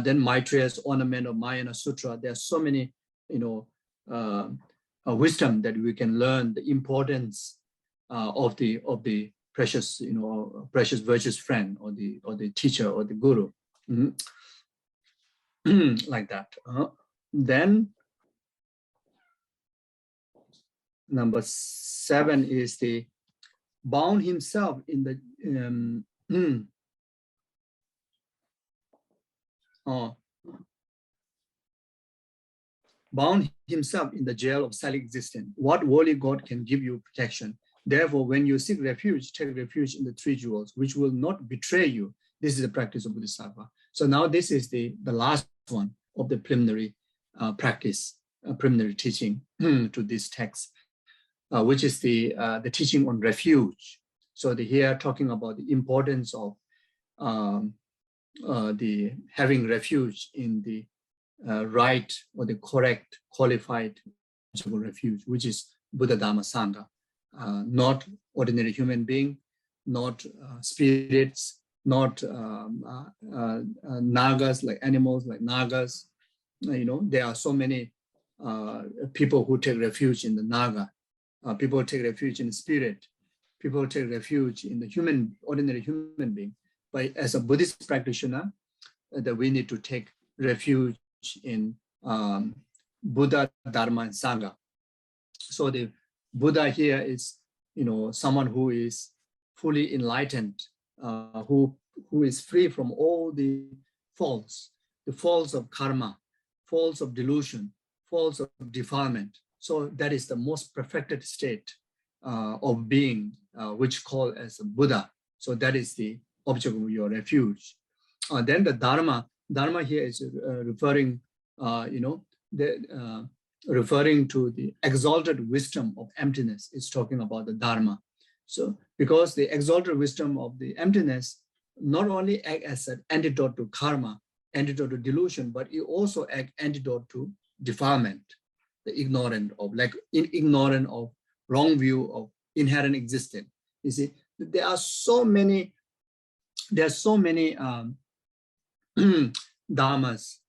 then Maitreya's ornament of Mayana Sutra. There are so many, wisdom that we can learn the importance of the precious, precious virtuous friend or the teacher or the Guru, like that. Then number 7 is the bound himself in the bound himself in the jail of self-existence. What worldly God can give you protection? Therefore, when you seek refuge, take refuge in the 3 jewels, which will not betray you. This is the practice of Bodhisattva. So now this is the last one of the preliminary practice, preliminary teaching to this text, which is the teaching on refuge. So here talking about the importance of the having refuge in the right or the correct, qualified refuge, which is Buddha, Dhamma, Sangha. Not ordinary human being, not spirits, not nagas, like animals, like nagas. There are so many people who take refuge in the naga. People take refuge in the spirit. People take refuge in the ordinary human being. But as a Buddhist practitioner, that we need to take refuge in Buddha, Dharma, and Sangha. So the Buddha here is, someone who is fully enlightened, who is free from all the faults of karma, faults of delusion, faults of defilement. So that is the most perfected state of being, which called as a Buddha. So that is the object of your refuge. Then the Dharma here is referring, referring to the exalted wisdom of emptiness. Is talking about the Dharma. So because the exalted wisdom of the emptiness not only act as an antidote to karma, antidote to delusion, but it also act antidote to defilement, the ignorant of wrong view of inherent existence. You see, there are so many dharmas,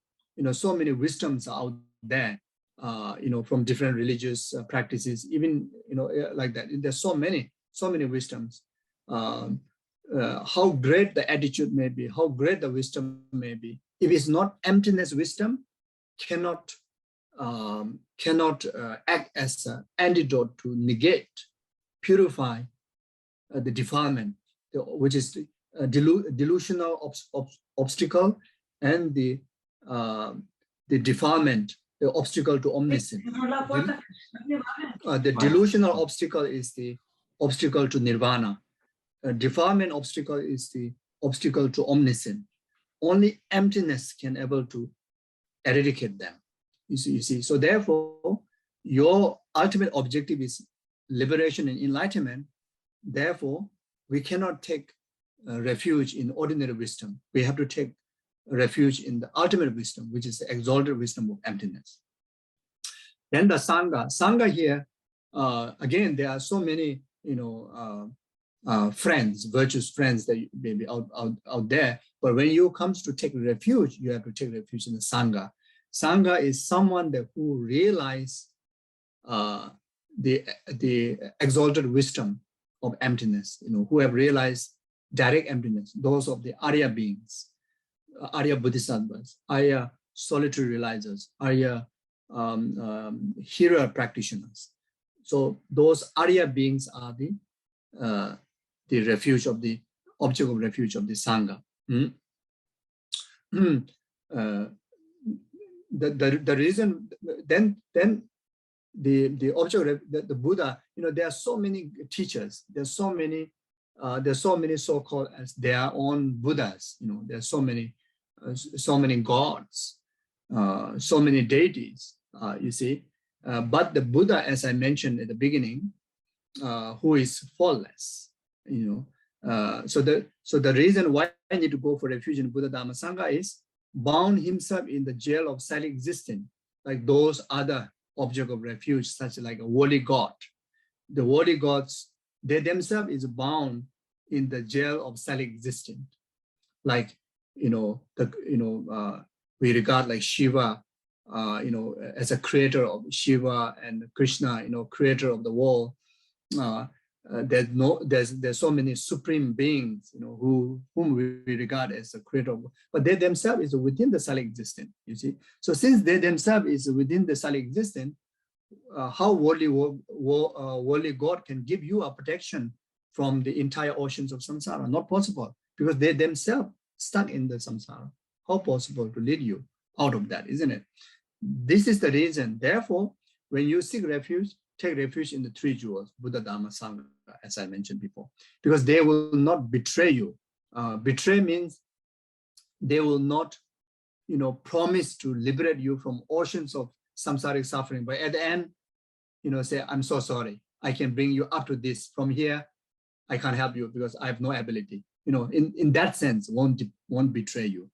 so many wisdoms out there, from different religious practices, even, like that. There's so many wisdoms. How great the attitude may be, how great the wisdom may be, if it's not emptiness wisdom, cannot act as an antidote to negate, purify the defilement, which is the delusional obstacle, and the defilement, the obstacle to omniscience. The delusional obstacle is the obstacle to nirvana. Defilement obstacle is the obstacle to omniscience. Only emptiness can able to eradicate them. You see. So therefore, your ultimate objective is liberation and enlightenment. Therefore, we cannot take refuge in ordinary wisdom. We have to take refuge in the ultimate wisdom, which is the exalted wisdom of emptiness. Then the Sangha here, again, there are so many, friends, virtuous friends that may be out there. But when you comes to take refuge, you have to take refuge in the Sangha. Sangha is someone who realize the exalted wisdom of emptiness, who have realized direct emptiness, those of the Arya beings, Arya Bodhisattvas, Arya solitary realizers, Arya hero practitioners. So those Arya beings are the refuge of the object of refuge of the Sangha. The reason then the object of the Buddha, there are so many teachers, there's so many so-called as their own Buddhas, there's so many gods, so many deities, you see. But the Buddha, as I mentioned at the beginning, who is faultless, so the reason why I need to go for refuge in Buddha, Dharma, Sangha is bound himself in the jail of self-existence, like those other object of refuge, such like a worldly god. The worldly gods, they themselves is bound in the jail of self-existence. Like, we regard like Shiva, as a creator of Shiva, and Krishna, creator of the world. There's so many supreme beings, whom we regard as the creator of, but they themselves is within the self-existent, you see. So since they themselves is within the self-existent, how worldly God can give you a protection from the entire oceans of samsara? Not possible, because they themselves stuck in the samsara. How possible to lead you out of that, isn't it? This is the reason. Therefore, when you seek refuge, take refuge in the three jewels, Buddha, Dharma, Sangha, as I mentioned before, because they will not betray you. Betray means they will not, promise to liberate you from oceans of samsaric suffering, but at the end, say, I'm so sorry, I can bring you up to this. From here, I can't help you because I have no ability. In that sense, won't betray you.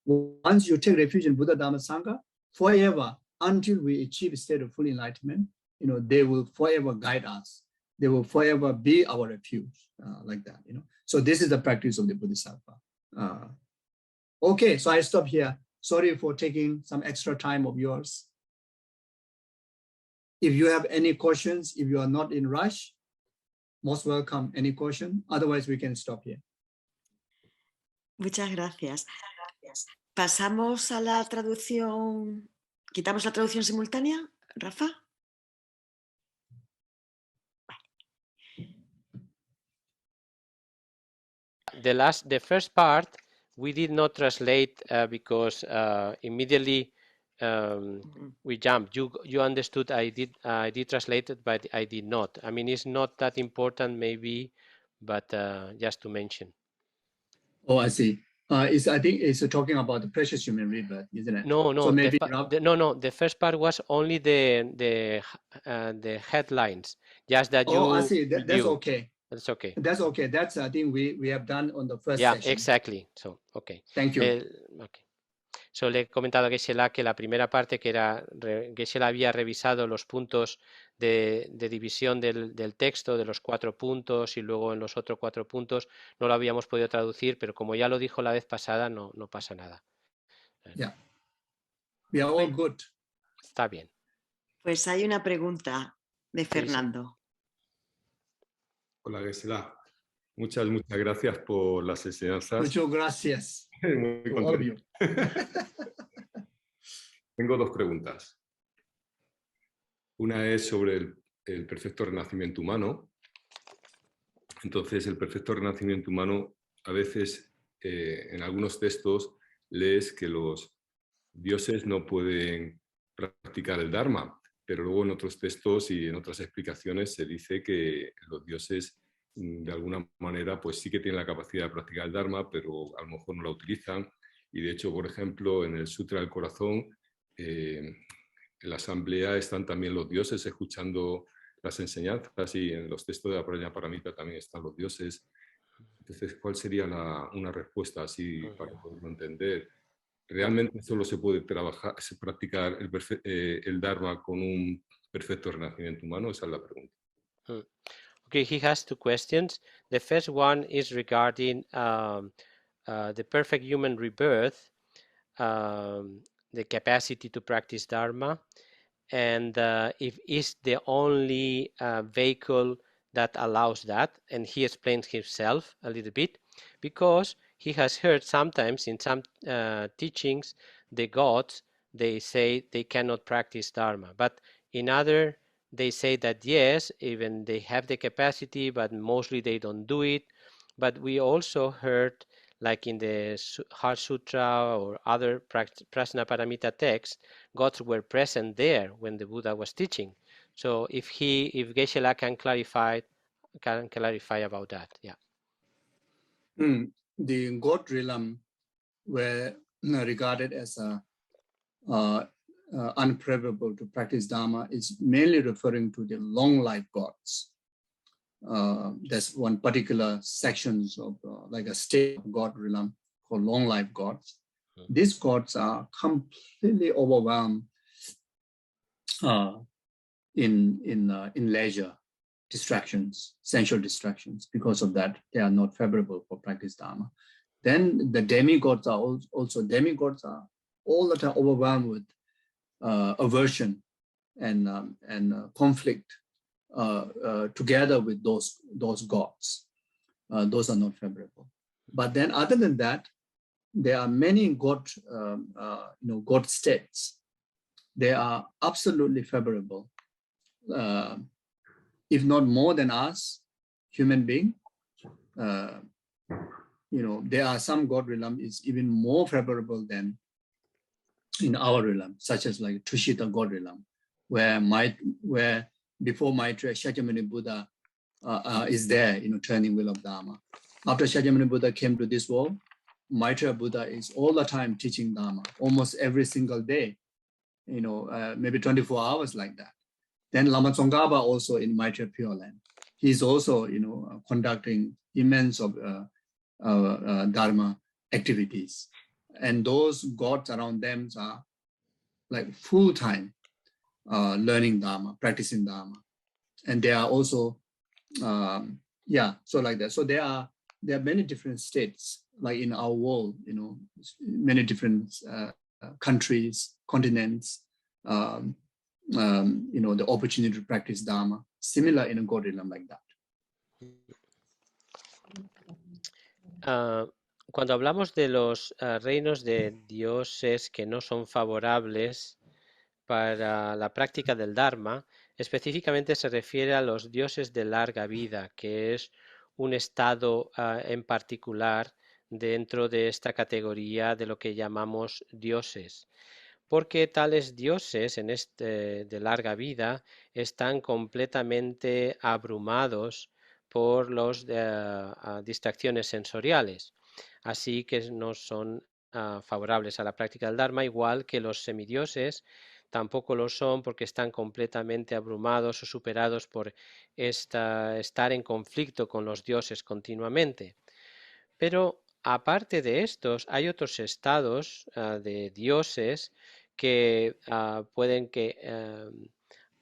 Once you take refuge in Buddha, Dharma, Sangha, forever, until we achieve a state of full enlightenment, they will forever guide us. They will forever be our refuge, like that. So this is the practice of the Bodhisattva. Okay, so I stop here. Sorry for taking some extra time of yours. If you have any questions, if you are not in rush, most welcome. Any question? Otherwise, we can stop here. Muchas gracias. Pasamos a la traducción. ¿Quitamos la traducción simultánea, Rafa? The first part we did not translate because immediately we jumped. You understood I did translate it, but I did not. I mean, it's not that important maybe, but just to mention. Oh, I see. I think it's talking about the precious human rebirth, isn't it? No, So maybe the first part was only the headlines. Just that you. I see. That's okay. That's okay. That's okay. That's I think we have done on the first Yeah, session. exactly. So, okay. Thank you. Okay. So, le he comentado a Geshe que la primera parte que era, Geshe había revisado los puntos de división del texto, de los 4 puntos y luego en los otros 4 puntos no lo habíamos podido traducir, pero como ya lo dijo la vez pasada, no pasa nada. Yeah. We are all good. Está bien. Pues hay una pregunta de Fernando. Hola, Geshe. Muchas gracias por las enseñanzas. Muchas gracias. Muy contento. Tengo 2 preguntas. Una es sobre el perfecto renacimiento humano. Entonces, el perfecto renacimiento humano, a veces en algunos textos lees que los dioses no pueden practicar el Dharma, pero luego en otros textos y en otras explicaciones se dice que los dioses de alguna manera pues sí que tienen la capacidad de practicar el Dharma, pero a lo mejor no la utilizan. Y de hecho, por ejemplo, en el Sutra del Corazón, en la asamblea están también los dioses escuchando las enseñanzas, y en los textos de la Prajnaparamita también están los dioses. Entonces, ¿cuál sería una respuesta así para poderlo entender? ¿Realmente solo se puede practicar el Dharma con un perfecto renacimiento humano? Esa es la pregunta. Okay, he has 2 questions. The first one is regarding the perfect human rebirth, the capacity to practice Dharma, and if it's the only vehicle that allows that. And he explains himself a little bit, because he has heard sometimes in some teachings the gods, they say they cannot practice Dharma, but in other they say that yes, even they have the capacity, but mostly they don't do it. But we also heard, like in the Heart Sutra or other Prajnaparamita texts, gods were present there when the Buddha was teaching. So if Geshe can clarify about that, yeah. The god realm were regarded as unpreferable to practice Dharma is mainly referring to the long life gods. There's one particular sections of like a state of god realm called long life gods. These gods are completely overwhelmed in leisure distractions, sensual distractions. Because of that, they are not favorable for practice Dharma. Then the demigods are also demigods are all the time overwhelmed with aversion and conflict together with those gods. Those are not favorable. But then, other than that, there are many god states. They are absolutely favorable, if not more than us, human being. There are some god realm is even more favorable than in our realm, such as like Tushita god realm, where before Maitreya, Shakyamuni Buddha is there, turning wheel of Dharma. After Shakyamuni Buddha came to this world, Maitreya Buddha is all the time teaching Dharma, almost every single day, maybe 24 hours like that. Then Lama Tsongkhapa also in Maitreya Pure Land. He's also, conducting immense of Dharma activities. And those gods around them are like full-time learning Dharma, practicing Dharma. And they are also, so like that. So there are many different states, like in our world, many different countries, continents, the opportunity to practice Dharma, similar in a god realm like that. Cuando hablamos de los reinos de dioses que no son favorables para la práctica del Dharma, específicamente se refiere a los dioses de larga vida, que es un estado en particular dentro de esta categoría de lo que llamamos dioses. Porque tales dioses en este de larga vida están completamente abrumados por las distracciones sensoriales, así que no son favorables a la práctica del Dharma, igual que los semidioses tampoco lo son porque están completamente abrumados o superados por estar en conflicto con los dioses continuamente. Pero aparte de estos, hay otros estados de dioses que pueden que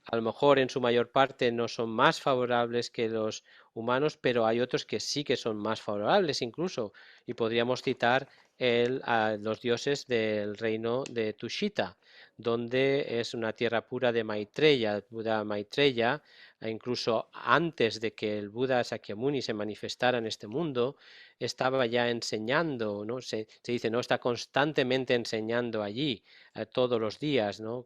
a lo mejor en su mayor parte no son más favorables que los humanos, pero hay otros que sí que son más favorables incluso. Y podríamos citar los dioses del reino de Tushita, donde es una tierra pura de Maitreya, el Buda Maitreya, incluso antes de que el Buda Sakyamuni se manifestara en este mundo, estaba ya enseñando, ¿no? Se dice, ¿no? Está constantemente enseñando allí todos los días, ¿no?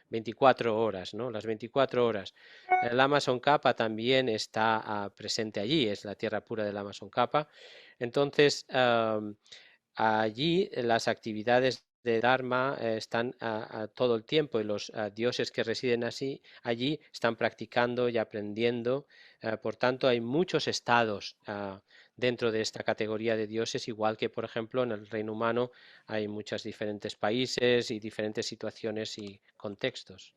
24 horas, ¿no? Las 24 horas. El Amazon Kappa también está presente allí, es la tierra pura del Amazon Kappa. Entonces, allí las actividades de Dharma están todo el tiempo y los dioses que residen allí están practicando y aprendiendo. Por tanto, hay muchos estados dentro de esta categoría de dioses, igual que, por ejemplo, en el reino humano hay muchos diferentes países y diferentes situaciones y contextos.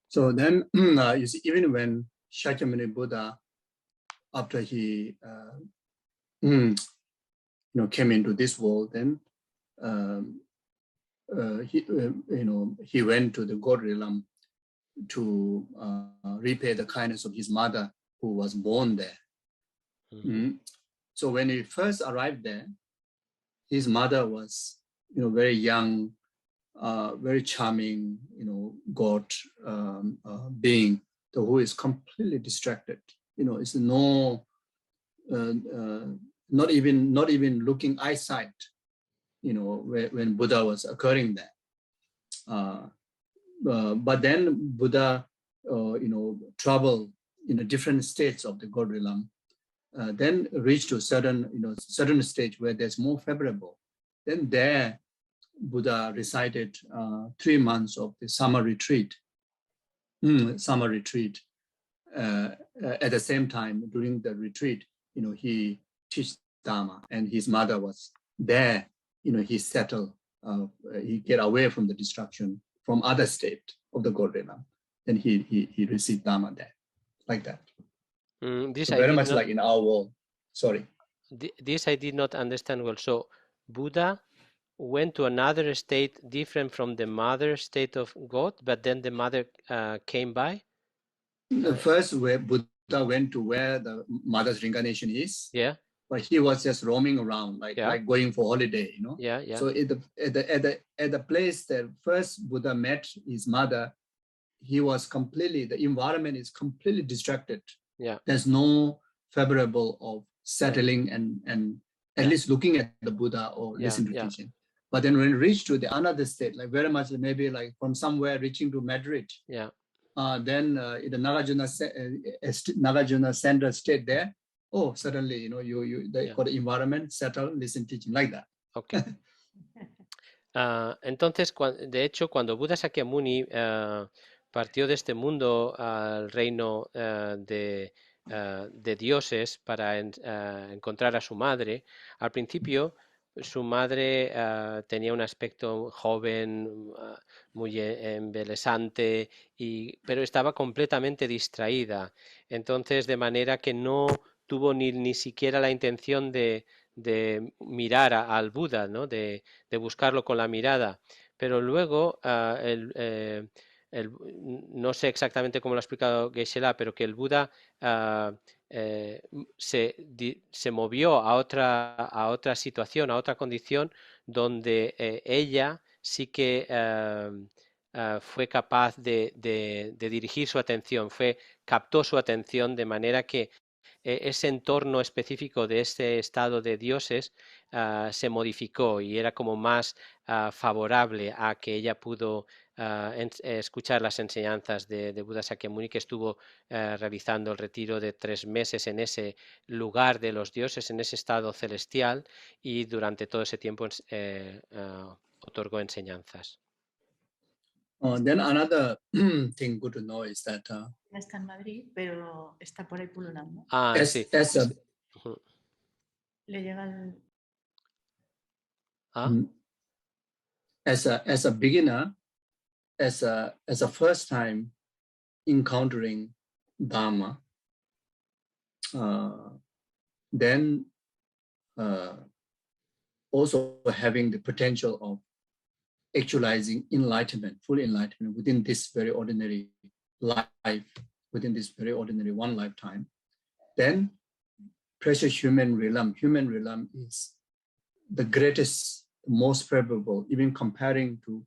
So then, you see, even when Shakyamuni Buddha, after he came into this world, then he went to the God realm to repay the kindness of his mother who was born there. So when he first arrived there, his mother was, very young, very charming, God being, who is completely distracted. It's not even looking eyesight. When Buddha was occurring there. But then Buddha, traveled in different states of the God realm. Then reached to certain stage where there's more favorable. Then there, Buddha recited 3 months of the summer retreat. At the same time, during the retreat, he teach Dharma, and his mother was there. He settled. He get away from the distraction from other state of the God realm. Then he received Dharma there, like that. This So I very did much not, like in our world. Sorry. this I did not understand well. So Buddha went to another state different from the mother state of God, but then the mother came by? First, where Buddha went to where the mother's reincarnation is. Yeah. But he was just roaming around, like going for holiday, Yeah, yeah. So at the place that first Buddha met his mother, he was completely, the environment is completely distracted. Yeah. There's no favorable of settling and at least looking at the Buddha or listening to teaching. But then when we reach to the another state, like very much maybe like from somewhere reaching to Madrid. Yeah. Then in the Nagarjuna Center state there. Oh, suddenly, the environment, settle, listen, teaching, like that. Okay. Entonces, de hecho, cuando Buda Sakyamuni partió de este mundo al reino de dioses para encontrar a su madre, al principio su madre tenía un aspecto joven, muy embelesante, pero estaba completamente distraída. Entonces, de manera que no tuvo ni siquiera la intención de mirar al Buda, ¿no? De buscarlo con la mirada. Pero luego, no sé exactamente cómo lo ha explicado Geshe, pero que el Buda se movió a otra situación, a otra condición, donde ella sí que fue capaz de dirigir su atención, captó su atención de manera que ese entorno específico de este estado de dioses se modificó y era como más favorable a que ella pudo escuchar las enseñanzas de Buda Sakyamuni, que estuvo realizando el retiro de 3 meses en ese lugar de los dioses, en ese estado celestial, y durante todo ese tiempo otorgó enseñanzas. Then another thing good to know is that Está en Madrid, pero está por ahí pululando. Sí. Ujú. Le llega el... As a beginner, as a first time encountering Dharma, then also having the potential of actualizing enlightenment, full enlightenment within this very ordinary life, within this very ordinary one lifetime, then precious human realm is the greatest, most favorable, even comparing to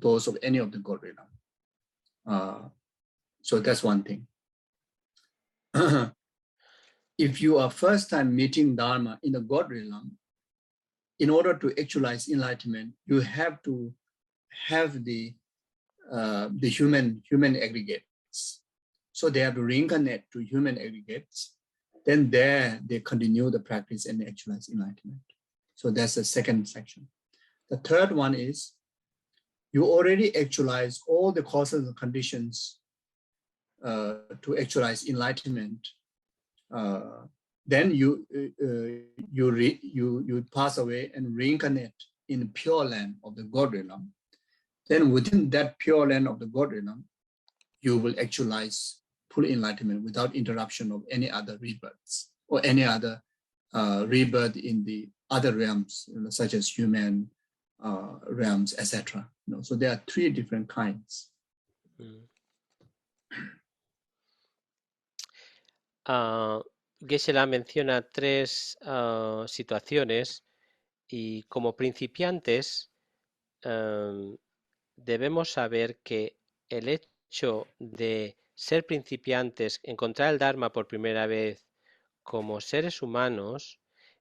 those of any of the God realm. So that's one thing. If you are first time meeting Dharma in the God realm, in order to actualize enlightenment, you have to have the human aggregates. So they have to reincarnate to human aggregates. Then there they continue the practice and actualize enlightenment. So that's the second section. The third one is you already actualize all the causes and conditions to actualize enlightenment. Then you pass away and reincarnate in the pure land of the God realm. Then within that pure land of the God realm, you will actualize full enlightenment without interruption of any other rebirths or any other rebirth in the other realms, such as human realms, etc. So there are 3 different kinds. Geshe menciona 3 situaciones y como principiantes debemos saber que el hecho de ser principiantes, encontrar el Dharma por primera vez como seres humanos,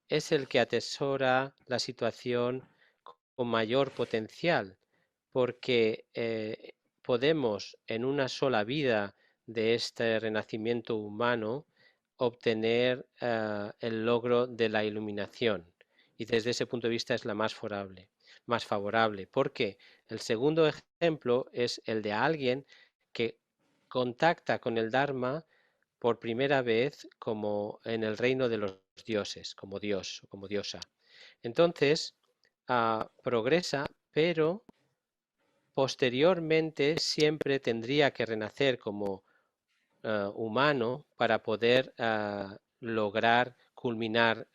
es el que atesora la situación con mayor potencial, porque podemos en una sola vida de este renacimiento humano obtener el logro de la iluminación, y desde ese punto de vista es la más favorable, porque el segundo ejemplo es el de alguien que contacta con el Dharma por primera vez como en el reino de los dioses, como Dios o como diosa. Entonces progresa, pero posteriormente siempre tendría que renacer como humano para poder lograr culminar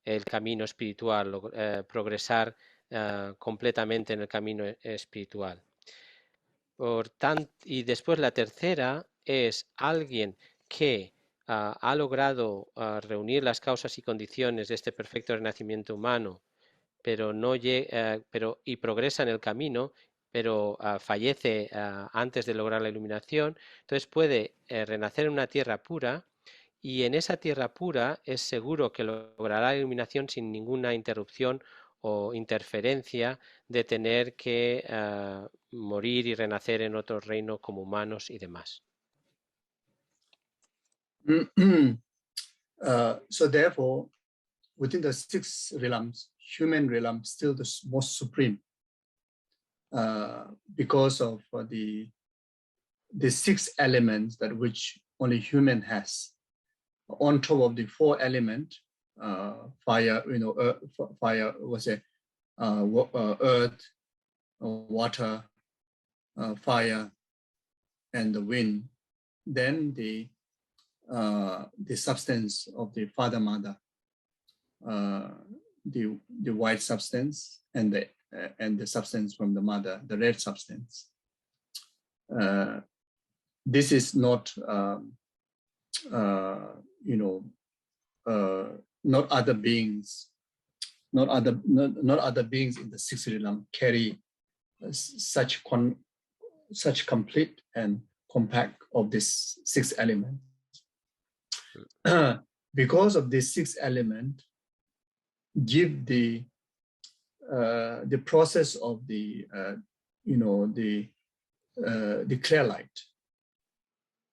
el camino espiritual, progresar completamente en el camino espiritual. Por tanto, y después la tercera es alguien que ha logrado reunir las causas y condiciones de este perfecto renacimiento humano, pero y progresa en el camino, pero fallece antes de lograr la iluminación. Entonces puede renacer en una tierra pura, y en esa tierra pura es seguro que logrará la iluminación sin ninguna interrupción o interferencia de tener que morir y renacer en otro reino como humanos y demás. So therefore, within the 6 realms, human realm still the most supreme because of the 6 elements that which only human has. On top of the 4 elements, fire, fire was earth, water, fire, and the wind. Then the substance of the father mother, the white substance, and the substance from the mother, the red substance. This is not not other beings, not other beings in the 6th realm carry such complete and compact of this 6 elements. because of this sixth element, give the process of the clear light,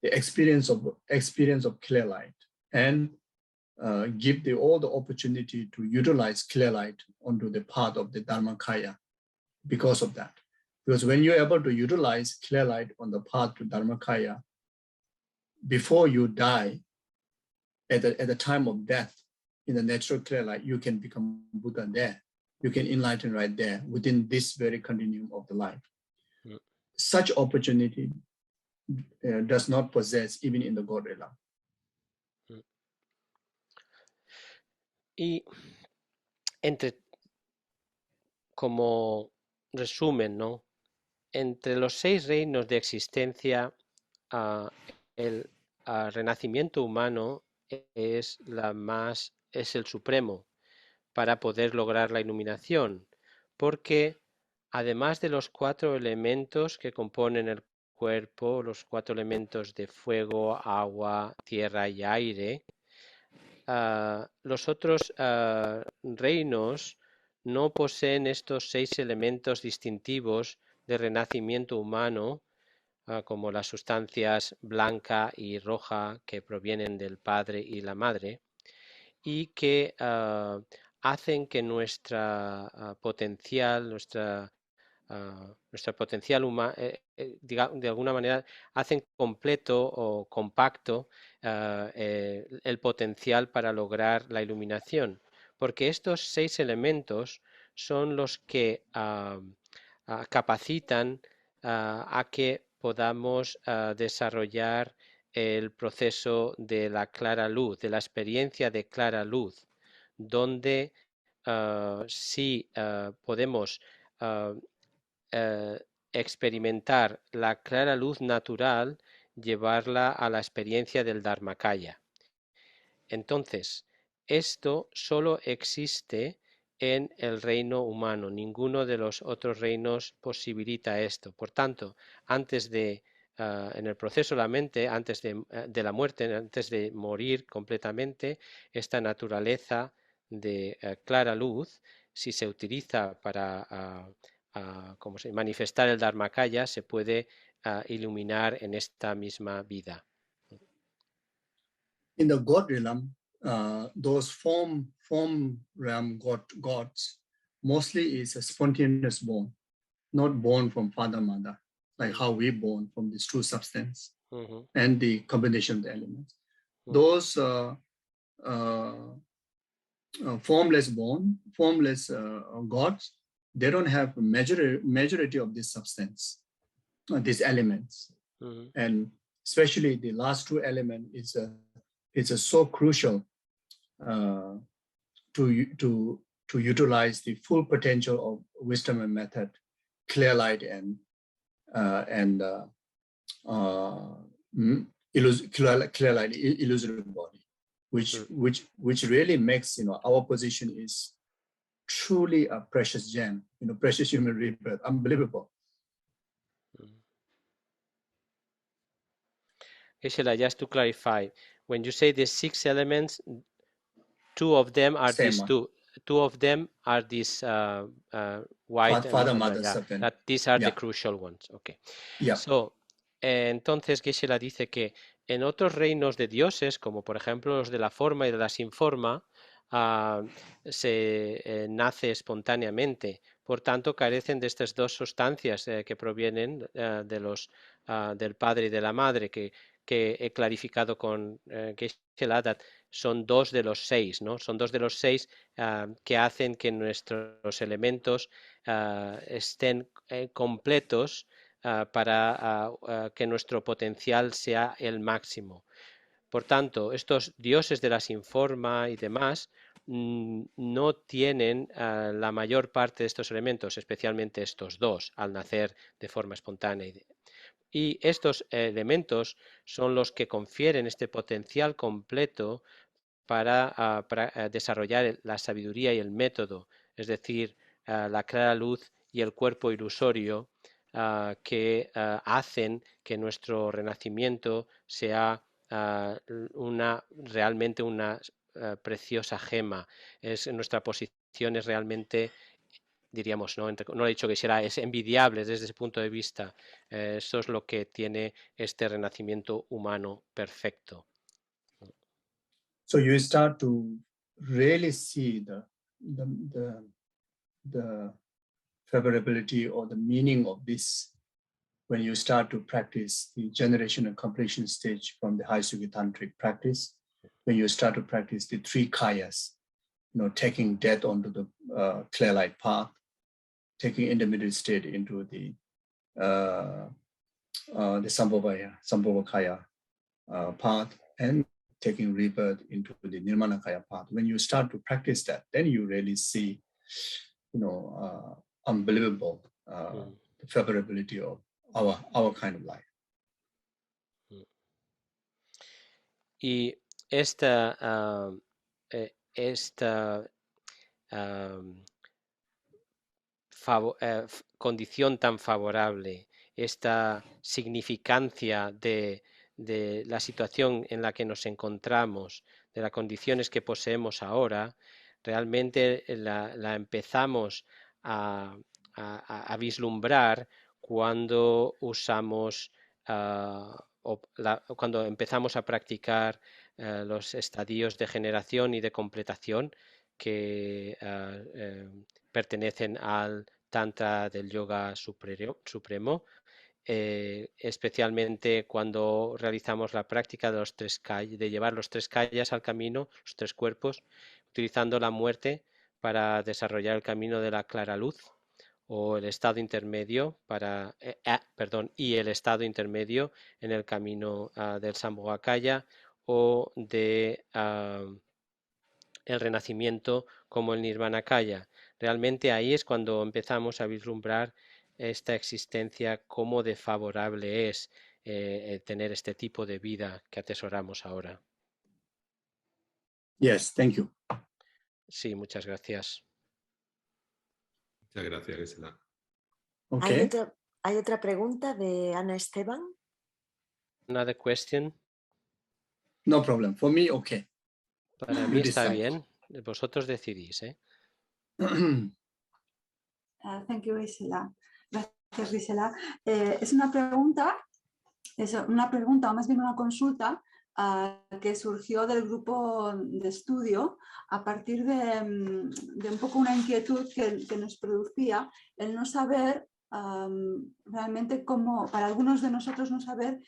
the experience of clear light, and give all the opportunity to utilize clear light onto the path of the Dharmakaya because of that. Because when you're able to utilize clear light on the path to Dharmakaya, before you die, at the time of death, in the natural clear light, you can become Buddha there. You can enlighten right there within this very continuum of the life. Mm. Such opportunity does not possess even in the God realm. Y como resumen, ¿no? Entre los 6 reinos de existencia, el renacimiento humano es el supremo para poder lograr la iluminación, porque además de los 4 elementos que componen el cuerpo, los 4 elementos de fuego, agua, tierra y aire, los otros reinos no poseen estos 6 elementos distintivos de renacimiento humano, como las sustancias blanca y roja que provienen del Padre y la Madre, y que hacen que nuestra potencial, nuestra potencial humano, de alguna manera, hacen completo o compacto el potencial para lograr la iluminación, porque estos 6 elementos son los que capacitan a que podamos desarrollar el proceso de la clara luz, de la experiencia de clara luz, donde sí podemos experimentar la clara luz natural, llevarla a la experiencia del Dharmakaya. Entonces, esto solo existe en el reino humano, ninguno de los otros reinos posibilita esto. Por tanto, en el proceso de la mente, antes de la muerte, antes de morir completamente, esta naturaleza de clara luz, si se utiliza para manifestar el Dharmakaya, se puede iluminar en esta misma vida. In the God realm, those form realm gods mostly is a spontaneous born, not born from father mother, like how we born from this true substance and the combination of the elements. Those formless gods, they don't have a majority of this substance, these elements, and especially the last 2 elements is so crucial to utilize the full potential of wisdom and method, clear light and clear light illusory body, which really makes our position is truly a precious gem, precious human rebirth, unbelievable. Geshe, just to clarify, when you say the 6 elements, 2 of them are these two. 2 of them are these white father, mother, serpent. These are the crucial ones. Okay. Yeah. So, entonces Geshe dice que en otros reinos de dioses, como por ejemplo los de la forma y de la sin forma, se nace espontáneamente. Por tanto, carecen de estas 2 sustancias que provienen del padre y de la madre, que he clarificado con Geshe son 2 de los 6, ¿no? Son 2 de los 6 que hacen que nuestros elementos estén completos para que nuestro potencial sea el máximo. Por tanto, estos dioses de la sin forma y demás no tienen la mayor parte de estos elementos, especialmente estos 2, al nacer de forma espontánea. Y estos elementos son los que confieren este potencial completo para desarrollar la sabiduría y el método, es decir, la clara luz y el cuerpo ilusorio que hacen que nuestro renacimiento sea realmente una preciosa gema. Nuestra posición es realmente, diríamos, no lo he dicho que será, es envidiable desde ese punto de vista. Eso es lo que tiene este renacimiento humano perfecto. So you start to really see the favorability or the meaning of this when you start to practice the generation and completion stage from the high Sugi Tantric practice, when you start to practice the three kayas, taking death onto the clear light path, taking intermediate state into the Sambhava Kaya path, and taking rebirth into the Nirmana Kaya path. When you start to practice that, then you really see, unbelievable favorability of our kind of life. Y esta condición tan favorable, esta significancia de la situación en la que nos encontramos, de las condiciones que poseemos ahora, realmente la empezamos a vislumbrar cuando usamos, cuando empezamos a practicar los estadios de generación y de completación que pertenecen al Tantra del Yoga Supremo, especialmente cuando realizamos la práctica de de llevar los tres kayas al camino, los tres cuerpos, utilizando la muerte para desarrollar el camino de la clara luz, o el estado intermedio y el estado intermedio en el camino del Sambhogakaya, o de el renacimiento como el Nirvanakaya. Realmente ahí es cuando empezamos a vislumbrar esta existencia, cómo de favorable es tener este tipo de vida que atesoramos ahora. Yes, thank you. Sí, muchas gracias. Muchas gracias, Geshe-la. Okay. Hay otra pregunta de Ana Esteban. Another question. No problem. For me, okay. Para mí está bien. Vosotros decidís, ¿eh? Thank you, Geshe-la. Gracias, Geshe-la. Es una pregunta o más bien una consulta que surgió del grupo de estudio a partir de un poco una inquietud que nos producía el no saber realmente cómo, para algunos de nosotros no saber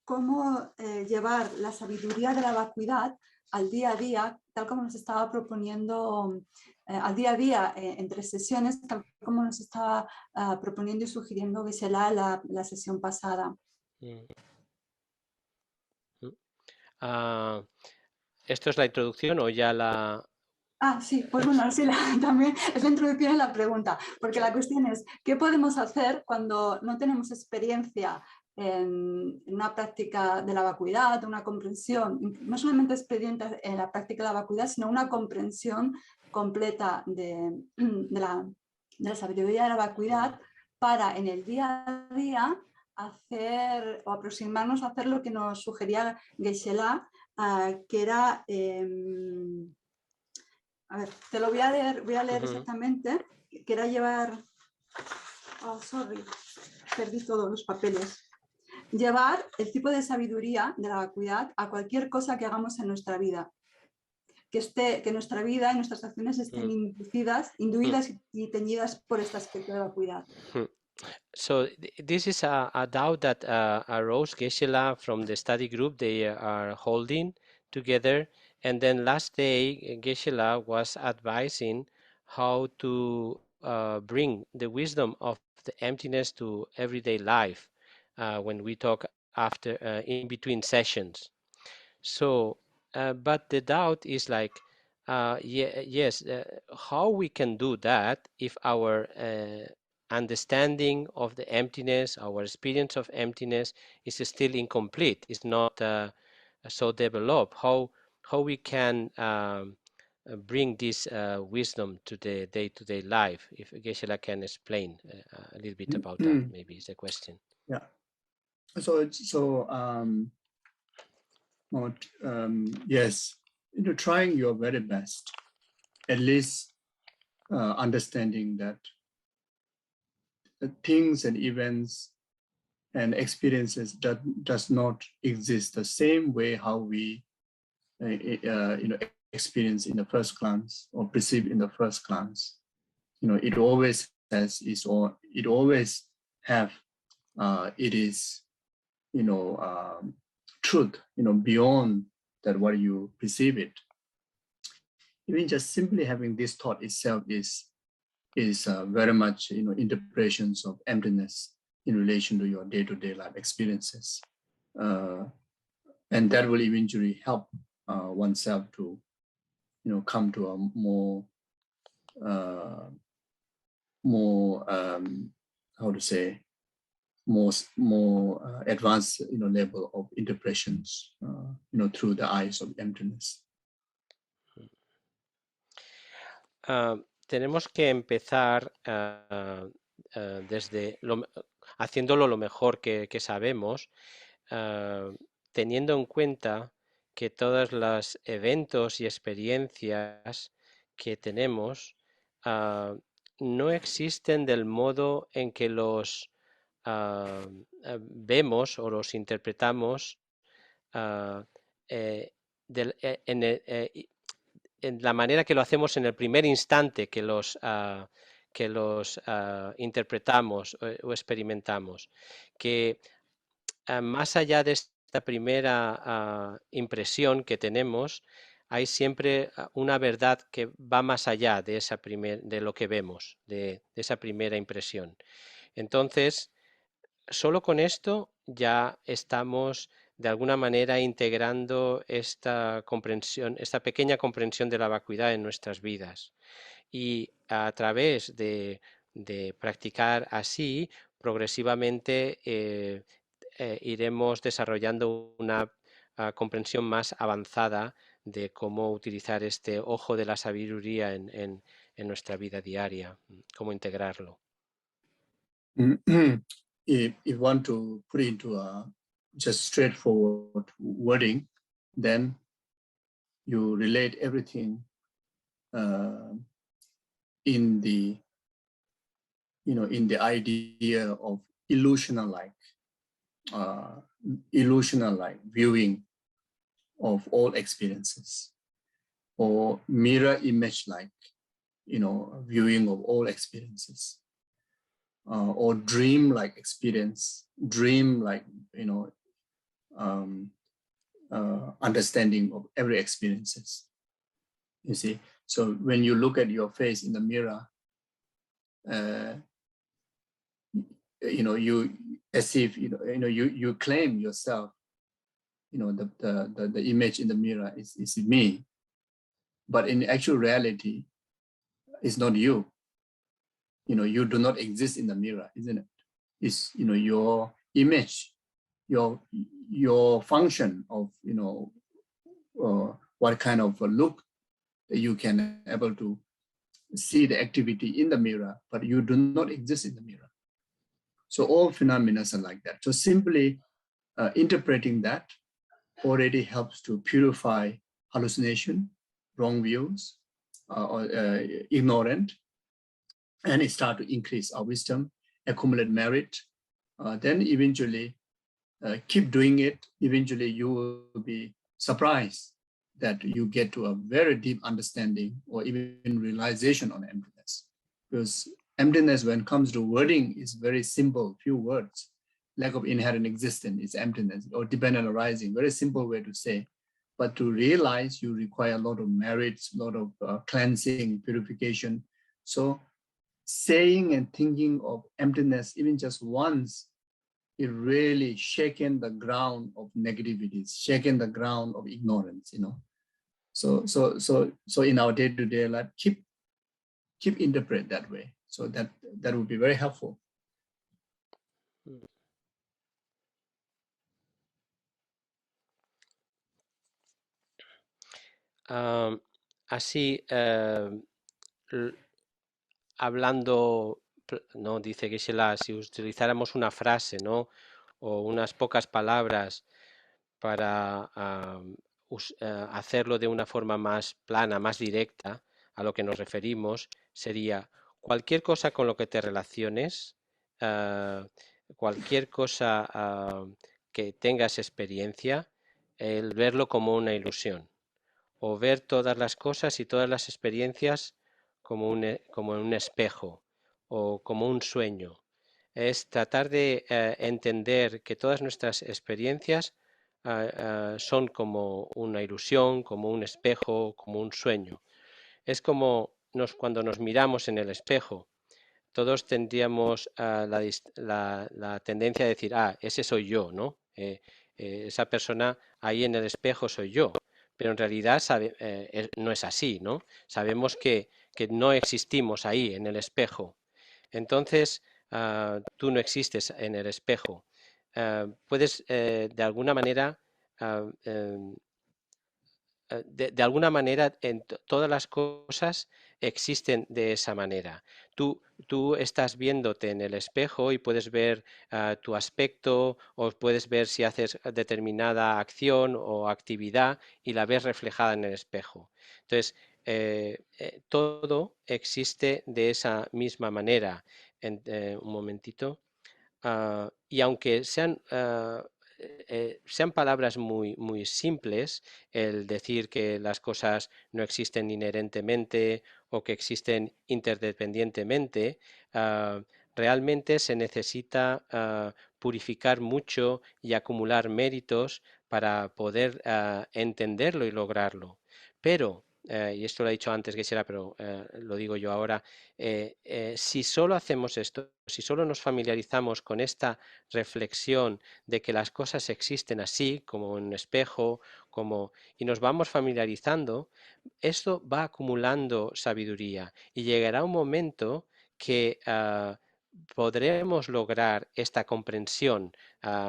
cómo llevar la sabiduría de la vacuidad al día a día, tal como nos estaba proponiendo al día a día entre sesiones, tal como nos estaba proponiendo y sugiriendo Geshe-la la sesión pasada. ¿Esto es la introducción o ya la...? Sí, pues bueno, sí, también es la introducción en la pregunta, porque la cuestión es, ¿qué podemos hacer cuando no tenemos experiencia en una práctica de la vacuidad, una comprensión, no solamente experiencia en la práctica de la vacuidad, sino una comprensión completa de la sabiduría de la vacuidad para en el día a día hacer o aproximarnos a hacer lo que nos sugería Geshe-la, que era... a ver, te lo voy a leer exactamente, que era llevar... Oh, sorry, perdí todos los papeles. Llevar el tipo de sabiduría de la vacuidad a cualquier cosa que hagamos en nuestra vida. Que nuestra vida y nuestras acciones estén induidas y teñidas por este aspecto de vacuidad. So this is a doubt that arose, Geshe-la, from the study group they are holding together. And then last day, Geshe-la was advising how to bring the wisdom of the emptiness to everyday life when we talk after in between sessions. So, but the doubt is like, yes, how we can do that if our understanding of the emptiness, our experience of emptiness is still incomplete, is not so developed. How we can bring this wisdom to the day-to-day life? If Geshe-la can explain a little bit about that, maybe is the question. Yeah. So Yes, trying your very best, at least understanding that the things and events and experiences that does not exist the same way how we experience in the first glance or perceive in the first glance. It always has its own, it always have it is truth beyond that what you perceive it. Even just simply having this thought itself is very much interpretations of emptiness in relation to your day-to-day life experiences, and that will eventually help oneself to come to a more how to say more advanced level of interpretations through the eyes of emptiness. Tenemos que empezar haciéndolo lo mejor que sabemos, teniendo en cuenta que todos los eventos y experiencias que tenemos no existen del modo en que los vemos o los interpretamos en la manera que lo hacemos en el primer instante que los interpretamos o experimentamos, que más allá de esta primera impresión que tenemos, hay siempre una verdad que va más allá de de lo que vemos, de esa primera impresión. Entonces, solo con esto ya estamos de alguna manera integrando esta comprensión, esta pequeña comprensión de la vacuidad en nuestras vidas. Y a través de practicar así, progresivamente iremos desarrollando una comprensión más avanzada de cómo utilizar este ojo de la sabiduría en nuestra vida diaria, cómo integrarlo. If you want to put it into a just straightforward wording, then you relate everything in the idea of illusional-like viewing of all experiences, or mirror image-like viewing of all experiences. Or dream-like experience, dream-like, understanding of every experiences. You see, so when you look at your face in the mirror, you as if you claim yourself. The image in the mirror is me, but in actual reality, it's not you. You do not exist in the mirror, isn't it? It's your image, your function of what kind of a look that you can able to see the activity in the mirror, but you do not exist in the mirror. So all phenomena are like that. So simply interpreting that already helps to purify hallucination, wrong views, or ignorant, and it start to increase our wisdom, accumulate merit. Then eventually keep doing it. Eventually you will be surprised that you get to a very deep understanding or even realization on emptiness. Because emptiness, when it comes to wording, is very simple, few words. Lack of inherent existence is emptiness, or dependent arising, very simple way to say. But to realize, you require a lot of merits, a lot of cleansing, purification. So saying and thinking of emptiness, even just once, it really shaken the ground of negativities, shaken the ground of ignorance, So in our day-to-day life, keep interpret that way. So that would be very helpful. Así, hablando, ¿no? Dice Geshe, si utilizáramos una frase, ¿no? O unas pocas palabras para hacerlo de una forma más plana, más directa, a lo que nos referimos, sería cualquier cosa con lo que te relaciones, cualquier cosa que tengas experiencia, el verlo como una ilusión, o ver todas las cosas y todas las experiencias como como un espejo o como un sueño. Es tratar de entender que todas nuestras experiencias son como una ilusión, como un espejo, como un sueño. Es como cuando nos miramos en el espejo, todos tendríamos la tendencia a decir, ese soy yo, ¿no? Esa persona ahí en el espejo soy yo, pero en realidad no es así, ¿no? Sabemos que no existimos ahí en el espejo. Entonces, tú no existes en el espejo. Puedes, de alguna manera, de alguna manera, todas las cosas existen de esa manera. Tú estás viéndote en el espejo y puedes ver tu aspecto o puedes ver si haces determinada acción o actividad y la ves reflejada en el espejo. Entonces, todo existe de esa misma manera. Un momentito. Y aunque sean palabras muy simples, el decir que las cosas no existen inherentemente o que existen interdependientemente, realmente se necesita purificar mucho y acumular méritos para poder entenderlo y lograrlo. Pero, y esto lo he dicho antes, Geshe, pero lo digo yo ahora, si solo hacemos esto, si solo nos familiarizamos con esta reflexión de que las cosas existen así, como un espejo, y nos vamos familiarizando, esto va acumulando sabiduría y llegará un momento que podremos lograr esta comprensión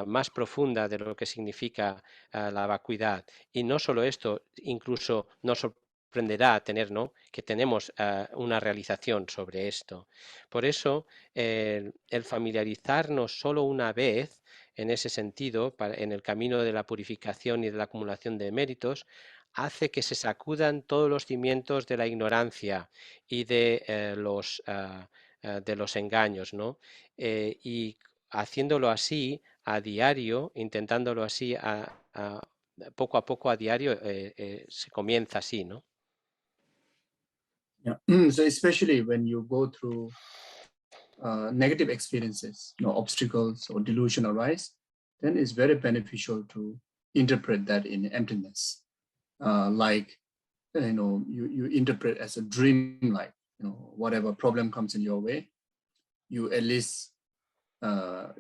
más profunda de lo que significa la vacuidad. Y no solo esto, incluso nos sorprenderá tener, ¿no?, que tenemos una realización sobre esto. Por eso, el familiarizarnos solo una vez en ese sentido, en el camino de la purificación y de la acumulación de méritos, hace que se sacudan todos los cimientos de la ignorancia y de los engaños, ¿no? Y haciéndolo así a diario, intentándolo así poco a poco a diario, se comienza así, ¿no? Yeah. So especially when you go through negative experiences, obstacles or delusion arise, then it's very beneficial to interpret that in emptiness. Like, you interpret as a dream, like, whatever problem comes in your way, you at least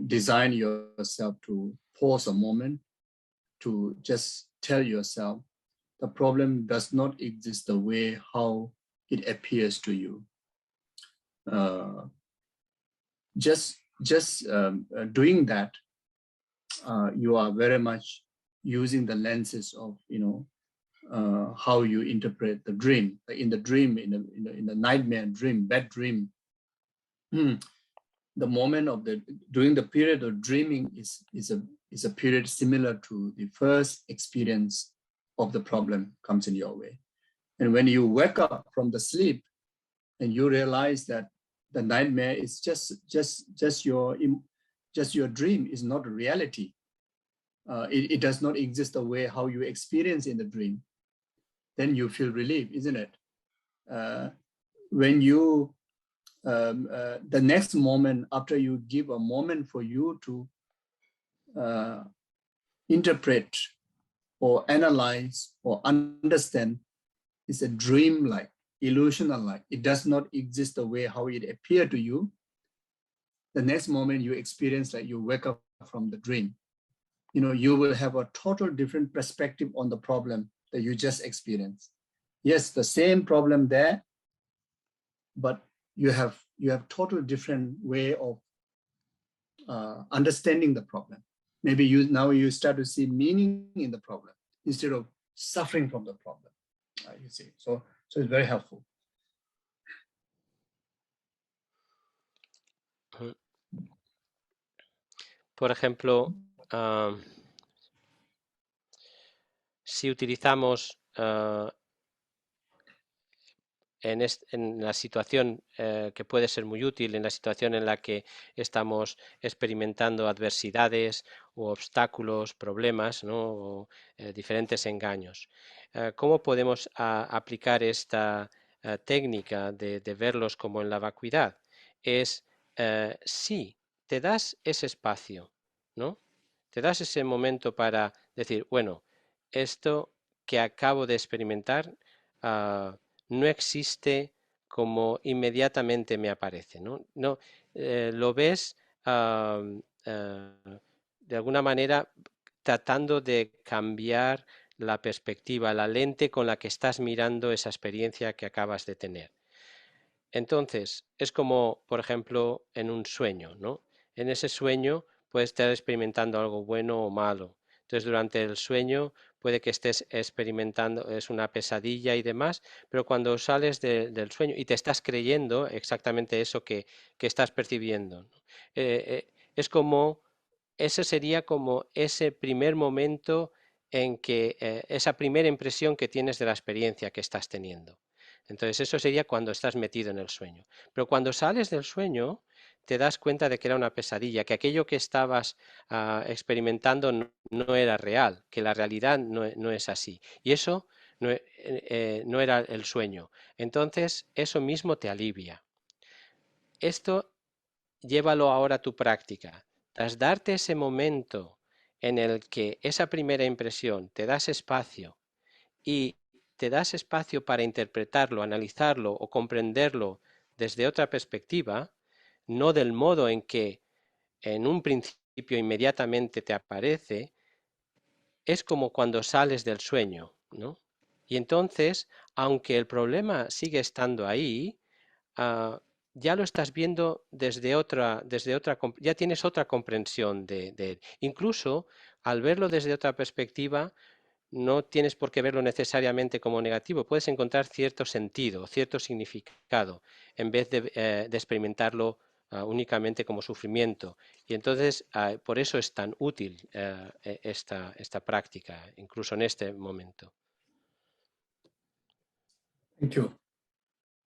design yourself to pause a moment to just tell yourself the problem does not exist the way how it appears to you. Just doing that, you are very much using the lenses of how you interpret the dream. In the dream, in the nightmare dream, bad dream, the moment of during the period of dreaming is a period similar to the first experience of the problem comes in your way. And when you wake up from the sleep and you realize that the nightmare is just your dream, is not a reality. It does not exist the way how you experience in the dream. Then you feel relief, isn't it? When you the next moment, after you give a moment for you to interpret or analyze or understand, is a dream-like, illusional-like. It does not exist the way how it appeared to you. The next moment you experience like you wake up from the dream. You will have a total different perspective on the problem that you just experienced. Yes, the same problem there, but you have total different way of understanding the problem. Maybe now you start to see meaning in the problem instead of suffering from the problem. You see, so it's very helpful. Por ejemplo, si utilizamos en la situación que puede ser muy útil, en la situación en la que estamos experimentando adversidades u obstáculos, problemas, ¿no? O, diferentes engaños. ¿Cómo podemos aplicar esta técnica de verlos como en la vacuidad? Es si te das ese espacio, ¿no? Te das ese momento para decir, bueno, esto que acabo de experimentar no existe como inmediatamente me aparece, ¿no? No lo ves de alguna manera tratando de cambiar la perspectiva, la lente con la que estás mirando esa experiencia que acabas de tener. Entonces, es como, por ejemplo, en un sueño, ¿no? En ese sueño puedes estar experimentando algo bueno o malo. Entonces, durante el sueño puede que estés experimentando, es una pesadilla y demás, pero cuando sales del sueño y te estás creyendo exactamente eso que estás percibiendo, ¿no? Es como, ese sería como ese primer momento en que, esa primera impresión que tienes de la experiencia que estás teniendo. Entonces eso sería cuando estás metido en el sueño. Pero cuando sales del sueño te das cuenta de que era una pesadilla, que aquello que estabas experimentando no era real, que la realidad no es así. Y eso no era el sueño. Entonces eso mismo te alivia. Esto llévalo ahora a tu práctica. Tras darte ese momento en el que esa primera impresión te das espacio y te das espacio para interpretarlo, analizarlo o comprenderlo desde otra perspectiva, no del modo en que en un principio inmediatamente te aparece, es como cuando sales del sueño, ¿no? Y entonces, aunque el problema sigue estando ahí, ya lo estás viendo ya tienes otra comprensión de él. Incluso al verlo desde otra perspectiva, no tienes por qué verlo necesariamente como negativo, puedes encontrar cierto sentido, cierto significado, en vez de experimentarlo únicamente como sufrimiento. Y entonces, por eso es tan útil esta práctica, incluso en este momento. Thank you.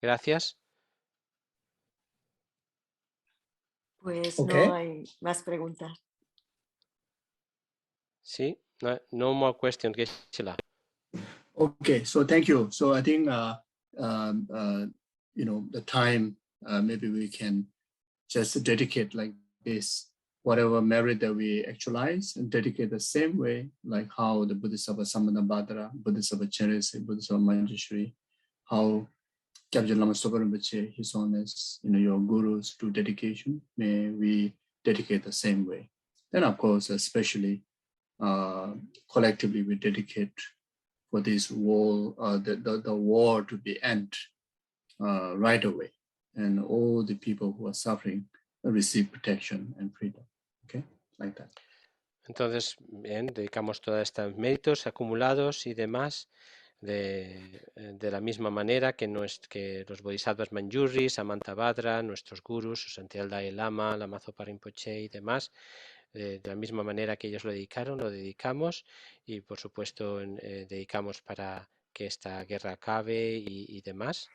Gracias. Pues Okay. no hay más preguntas. Sí, no more questions, Geshe. Okay, so thank you. So I think, the time, maybe we can just dedicate like this, whatever merit that we actualize, and dedicate the same way, like how the Bodhisattva Samanabhadra, Bodhisattva Cherisi, Bodhisattva Manjushri, how Kyabje Lama Sopa Rinpoche, his honest, your gurus do dedication, may we dedicate the same way. Then of course, especially collectively we dedicate for this war, the war to be end right away, and all the people who are suffering receive protection and freedom. Okay, like that. Entonces, bien, dedicamos todos estos méritos acumulados y demás de la misma manera que los Bodhisattvas Manjushri, Samantabhadra, nuestros gurus, su Santidad el Dalai Lama, Lama Zopa Rinpoche y demás, de la misma manera que ellos lo dedicaron, lo dedicamos y por supuesto dedicamos para que esta guerra acabe y demás.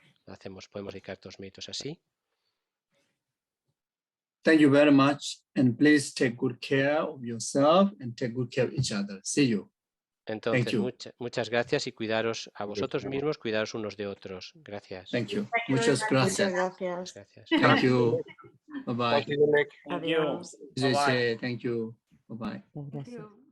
Podemos dedicar todos méritos así. Thank you very much, and please take good care of yourself and take good care of each other. See you. Entonces, Thank you. muchas gracias y cuidaros a vosotros mismos, cuidaros unos de otros. Gracias. Thank you. Muchas gracias. Muchas gracias. Gracias. Thank you. Bye bye. Adiós. Geshe, thank you. Bye bye. Gracias. you.